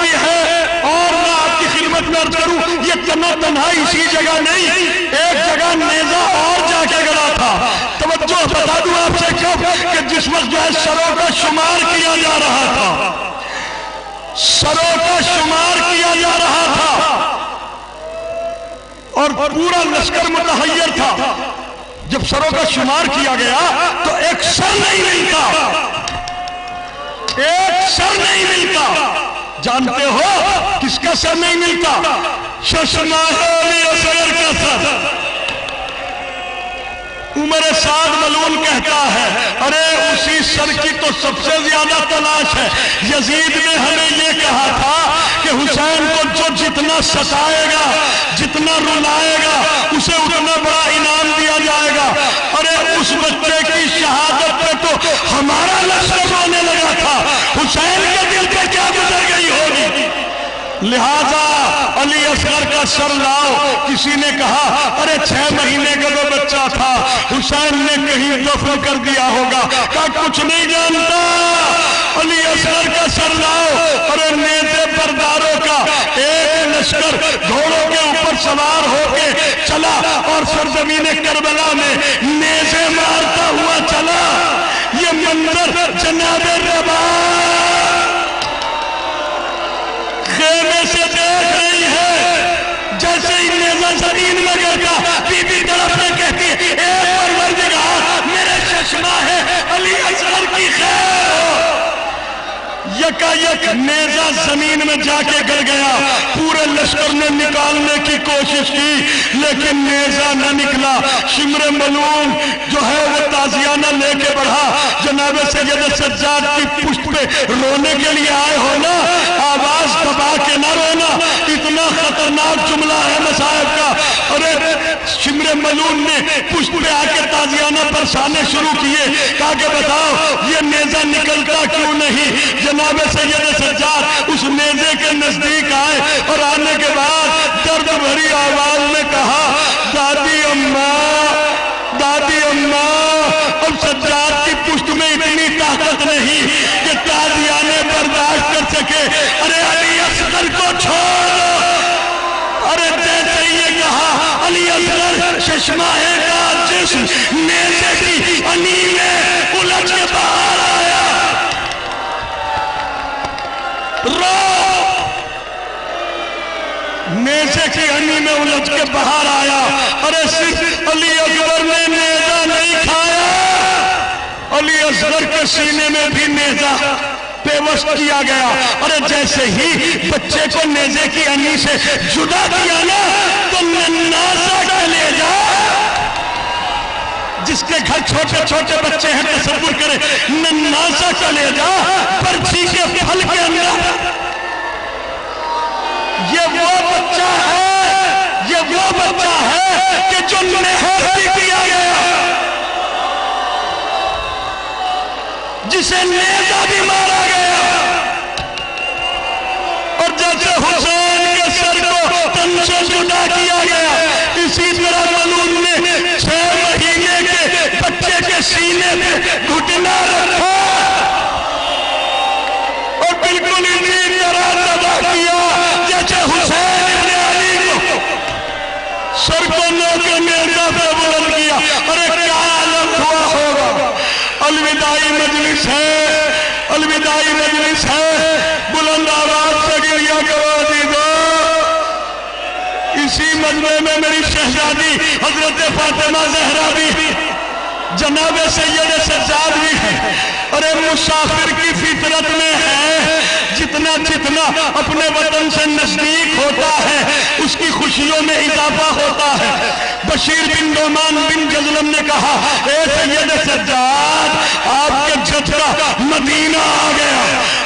بھی ہے اور میں آپ کی خدمت میں عرض کروں یہ تنہا اسی جگہ نہیں، ایک جگہ نیزہ اور جا کے گڑا تھا۔ توجہ بتا دوں آپ سے کب کہ جس وقت جو ہے سروں کا شمار کیا جا رہا تھا، سروں کا شمار کیا جا رہا تھا اور پورا لشکر متحیر تھا۔ جب سروں کا شمار کیا گیا تو ایک سر نہیں ملتا، ایک سر نہیں ملتا۔ جانتے ہو کس کا سر نہیں ملتا؟ ششناہ علی اصغر کا سر۔ عمر سعد ملعون کہتا ہے ارے اسی سر کی تو سب سے زیادہ تلاش ہے۔ یزید نے ہمیں یہ کہا تھا کہ حسین کو جو جتنا ستائے گا، جتنا رلائے گا، اسے اتنا بڑا انعام دیا جائے گا۔ ارے اس بچے کی شہادت پہ تو ہمارا لشکر رونے لگا تھا، حسین کے دل پہ کیا گزر گئی ہوگی؟ لہذا علی اصغر کا سر لاؤ۔ کسی نے کہا ارے 6 مہینے کا تو بچہ تھا، حسین نے کہیں دفن کر دیا ہوگا۔ کہا کچھ نہیں جانتا، علی اصغر کا سر لاؤ۔ ارے نیزے برداروں کا ایک لشکر گھوڑوں کے اوپر سوار ہو کے چلا اور سرزمین کربلا میں نیزے مارتا ہوا چلا۔ یہ منظر جناب رباح خیمے سے دیکھ رہی ہے، جیسے ہی نیزہ زمین میں گرتا بی بی طرف میں کہتی ہے اے پروردگار میرے چشمہ ہے علی اصغر کی خیر ہو۔ یکا یک نیزہ زمین میں جا کے گر گیا۔ پورے لشکر نے نکالنے کی کوشش کی لیکن نیزہ نہ نکلا۔ شمر ملعون جو ہے وہ تازیانہ لے کے بڑھا۔ جناب سید سجاد کی پشت پہ رونے کے لیے آئے ہو نا، آواز دبا کے نہ رونا، اتنا خطرناک جملہ ہے مصائب کا۔ ارے شمر ملعون نے پشت پہ آ کے تازیانہ برسانے شروع کیے۔ کہا کہ بتاؤ یہ نیزہ نکلتا کیوں نہیں؟ جناب سید سجاد اس نیزے کے نزدیک آئے اور آنے کے بعد درد بھری آواز میں کہا دادی اماں، دادی اماں، اب سجاد کی پشت میں اتنی طاقت نہیں کہ تازیانے برداشت کر سکے۔ ارے علی اصغر کو چھوڑو۔ ارے جیسے یہ کہا علی اصغر چشمہ کا جسم نیزے کی انی میں الجھ کے باہر آیا۔ نیزے کی انی میں الجھ کے باہر آیا۔ ارے صرف علی اکبر نے نیزہ نہیں کھایا، علی اصغر کے سینے میں بھی نیزہ پیوست کیا گیا۔ ارے جیسے ہی بچے کو نیزے کی انی سے جدا کیا نا تو نناسا کا نیزہ، جس کے گھر چھوٹے چھوٹے بچے ہیں تصور کرے، نناسا کا نیزہ برچھی کے پھل کے اندر۔ یہ وہ بچہ ہے، یہ وہ بچہ ہے کہ جو نہتی کیا گیا، جسے نیزہ بھی مارا گیا۔ اور جیسے حسین کے سر کو تن سے جدا کیا گیا، اسی طرح ملعون نے 6 مہینے کے بچے کے سینے میں گھٹنا رکھا اور بالکل اسی طرح تباہ کیا جیسے حسین ابن علی کو سر کو نو کے نیزہ پہ بلند کیا۔ ارے کیا عالم ہوا ہوگا۔ الوداعی مجلس ہے، الوداعی مجلس ہے، بلند آواز سے گریہ کرو عزیزو۔ اسی مجمع میں میری شہزادی حضرت فاطمہ زہرا بھی، جناب سید سجاد بھی ہے۔ ارے مسافر کی فطرت میں ہے جتنا جتنا اپنے وطن سے نزدیک ہوتا ہے اس کی خوشیوں میں اضافہ ہوتا ہے۔ بشیر بن نعمان بن جزلم نے کہا اے سید سجاد آپ کے جج کا مدینہ آ گیا۔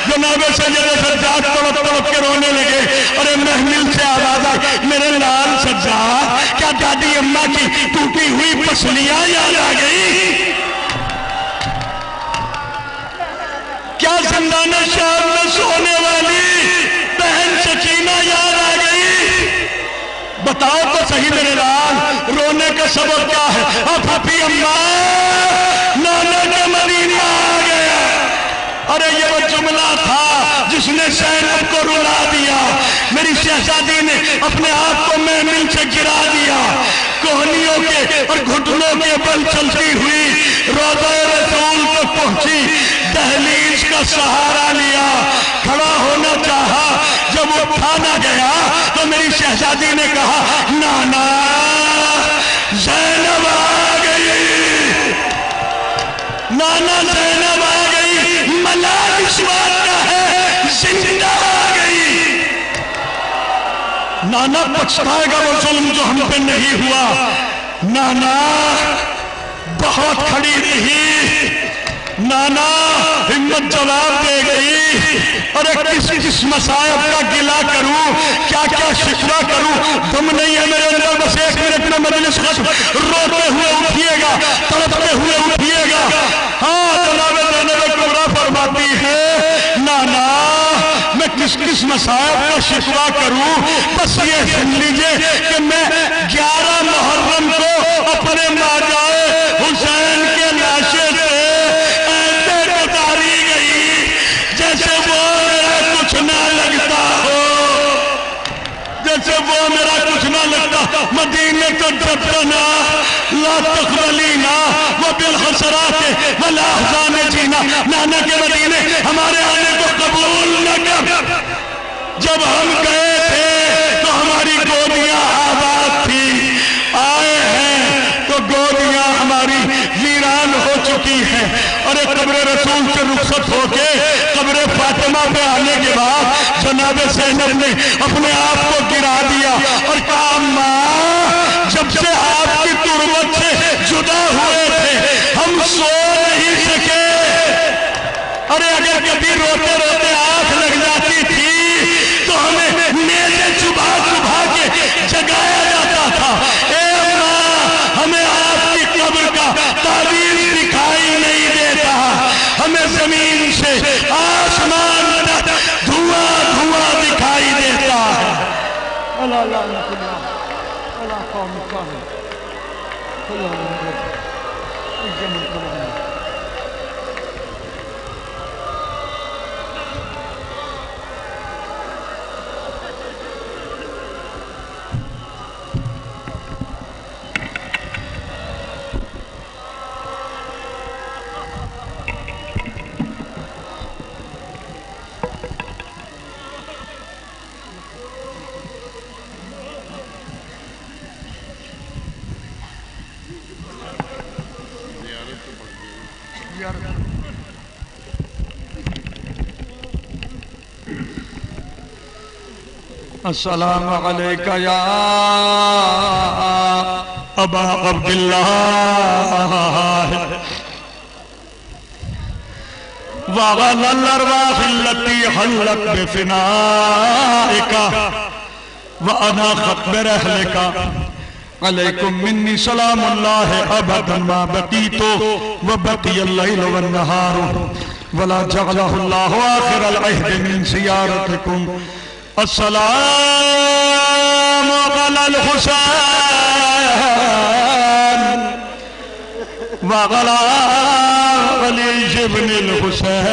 جناب سید سجاد تڑپ تڑپ کے رونے لگے۔ ارے محمل سے آواز آئی میرے لال سجاد کیا دادی اماں کی ٹوٹی ہوئی پسلیاں یاد آ گئی؟ کیا زندان شام میں سونے والی بہن سکینہ یاد آ گئی؟ بتاؤ تو صحیح میرے لال رونے کا سبب کیا ہے؟ اب پھپھی اماں نانا کے مدینہ آ گیا۔ ارے یہ وہ جملہ تھا جس نے نے زینب کو رلا دیا، میری شہزادی نے اپنے آپ کو محمل سے گرا دیا، کوہنیوں کے اور گھٹنوں کے بل چلتی ہوئی روضہ رسول تک پہنچی، دہلیز کا سہارا لیا، کھڑا ہونا چاہا، جب وہ اٹھانا گیا تو میری شہزادی نے کہا نانا زینب آ گئی، نانا زینب آ گئی، ملال اس بات کا ہے زندہ آ گئی۔ نانا پچھتائے گا وہ ظلم جو ہم پہ نہیں ہوا، نانا بہت کھڑی رہی، نانا ہمت جواب دے گئی، اور کس مسائب کا گلا کروں، کیا کیا شکوہ کروں، تم نہیں ہے میرے اندر، بس ایک منٹ میں مجلس ختم، روتے ہوئے اٹھیے گا، تڑپتے ہوئے اٹھیے گا۔ ہاں جناب زینب کبریٰ فرماتی ہے نانا میں کس مسائب کا شکوہ کروں، بس یہ سن لیجئے کہ میں 11 محرم کو اپنے ماجائے حسین کے لاشے سے ایسے گزاری گئی جیسے وہ میرا کچھ نہ لگتا ہو، جیسے وہ میرا کچھ نہ لگتا۔ مدینے تو جب بنا لا تقبلینا وبالحسرات والاحزان جینا، نانا کے مدینے ہمارے آنے کو قبول نہ کر۔ جب ہم گئے تھے تو ہماری گودیاں آباد تھی، آئے ہیں تو گودیاں ہماری ویران ہو چکی ہیں، اور ایک قبر رسول سے رخصت ہو کے قبر فاطمہ پہ آنے کے بعد جناب زینب نے اپنے آپ کو گرا دیا اور کہا ماں جب سے آپ کی تربت سے جدا ہوئے تھے ہم سو نہیں سکے، ارے اگر کبھی روتے روتے آنکھ لگ جاتی تھی تو ہمیں نیزے چبھا چبھا کے جگایا جاتا تھا۔ اے ماں ہمیں آپ کی قبر کا تعبیر دکھائی نہیں دیتا، ہمیں زمین سے آسمان تک دھواں دھواں دکھائی دیتا ہے۔ اللہ اللہ اللہ اللہ قوم قوم السلام علیکہ یا ابا عبداللہ وغل الارواح التي حلت بفنائك واناخت برحلك علیکم منی سلام اللہ ابدا ما بقیت وبقی اللیل والنہار ولا جعلہ اللہ آخر العہد من زیارتکم السلام علی الحسین وعلی علی ابن الحسین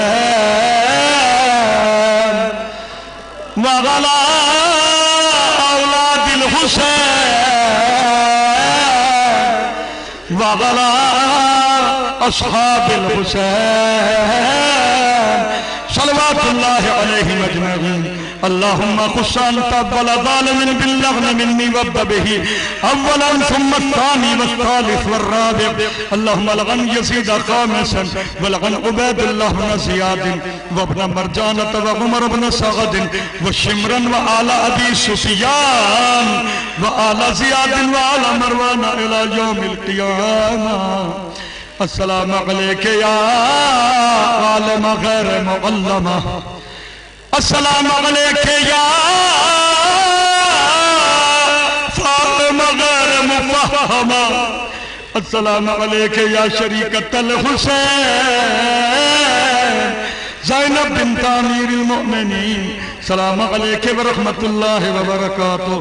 وعلی اولاد الحسین وعلی اصحاب الحسین صلوات اللہ علیہ مجمعین اللہم خص انت اول ظالم باللغن منی وببه اولا ثم الثانی والثالث والرابع اللہم لغن یزید خامسا ولغن عبید اللہ بن زیاد وابن مرجانت وعمر بن سعد وشمرن وآل ابی سفیان وآل زیاد وآل مروان الى یوم القیامہ السلام علیکہ یا عالم غیر معلمہ السلام علیکہ یا فاطمہ غیر مفہمہ السلام علیکہ یا شریکت الحسین زینب بنت امیر المؤمنین السلام علیکہ ورحمت اللہ وبرکاتہ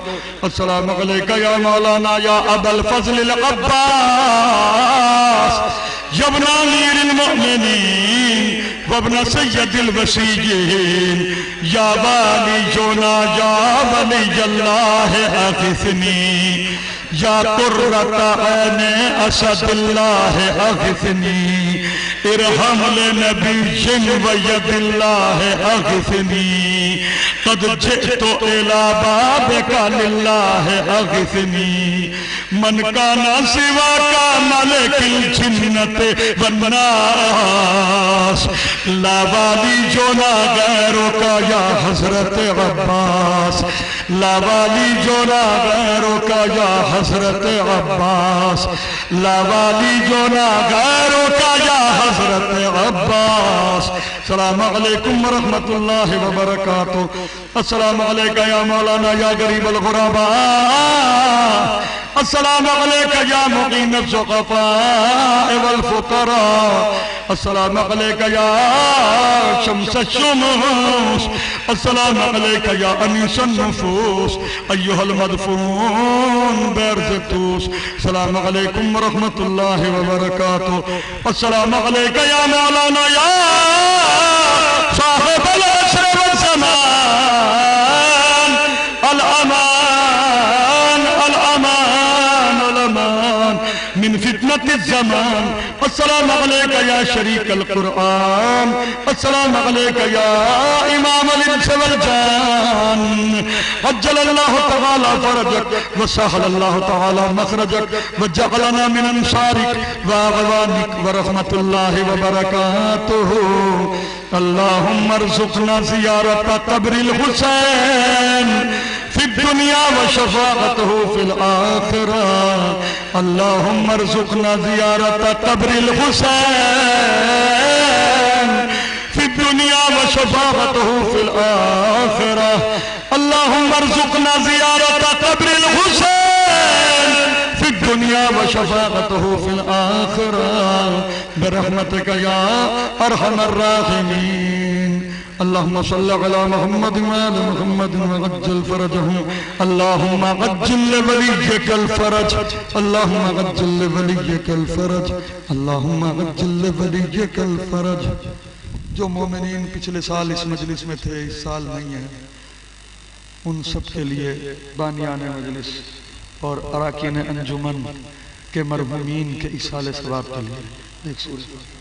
السلام علیکہ یا مولانا یا ابا الفضل العباس یا ابن امیر المؤمنین وابن سید الوسیین یا والی جونا یا ولی اللہ اغثنی یا قرۃ عین اسد اللہ اغثنی ارحم لنبی وید اللہ اغثنی قد جئت الى بابک للہ اغثنی من کانا سوا کا ملک الجنت والناس لا والی جونا غیروں کا یا حضرت عباس لا والی جونا غیروں کا یا حضرت عباس لا والی جونا غیروں کا یا حضرت عباس السلام علیکم ورحمت اللہ وبرکاتہ السلام علیکہ یا مولانا یا غریب الغرباء السلام علیکہ یا مقیم الضعفاء والفقراء السلام علیکہ یا شمس الشموس السلام علیکہ یا انیس النفوس ایہا المدفون بیرزتوس السلام علیکم ورحمت اللہ وبرکاتہ السلام علیکہ یا مولانا یا صاحب العصر والزمان الامان الامان الامان من فتنة الزمان السلام علیکہ یا شریک القرآن السلام علیکہ یا امام الانس والجان عجل اللہ تعالی فرجک وسہل اللہ تعالی مخرجک وجعلنا من انصارک واغوانک ورحمت اللہ وبرکاتہ اللہم ارزقنا زیارت قبر الحسین فی الدنیا وشفاعته فی الآخرہ اللہم ارزقنا زیارت قبر الحسین فی الدنیا وشفاعته فی الآخرہ اللہم ارزقنا زیارت قبر الحسین فی الدنیا وشفاعته فی الآخرہ برحمتک یا ارحم الراحمین اللہم صلی علی محمد وآل محمد وعجل فرجہم اللہم عجل لولیک الفرج اللہم عجل لولیک الفرج اللہم عجل لولیک الفرج جو مومنین پچھلے سال اس مجلس میں تھے اس سال نہیں ہیں ان سب کے لیے بانیان مجلس اور اراکین انجمن کے مرحومین کے ایصال ثواب کے لیے ایک سورہ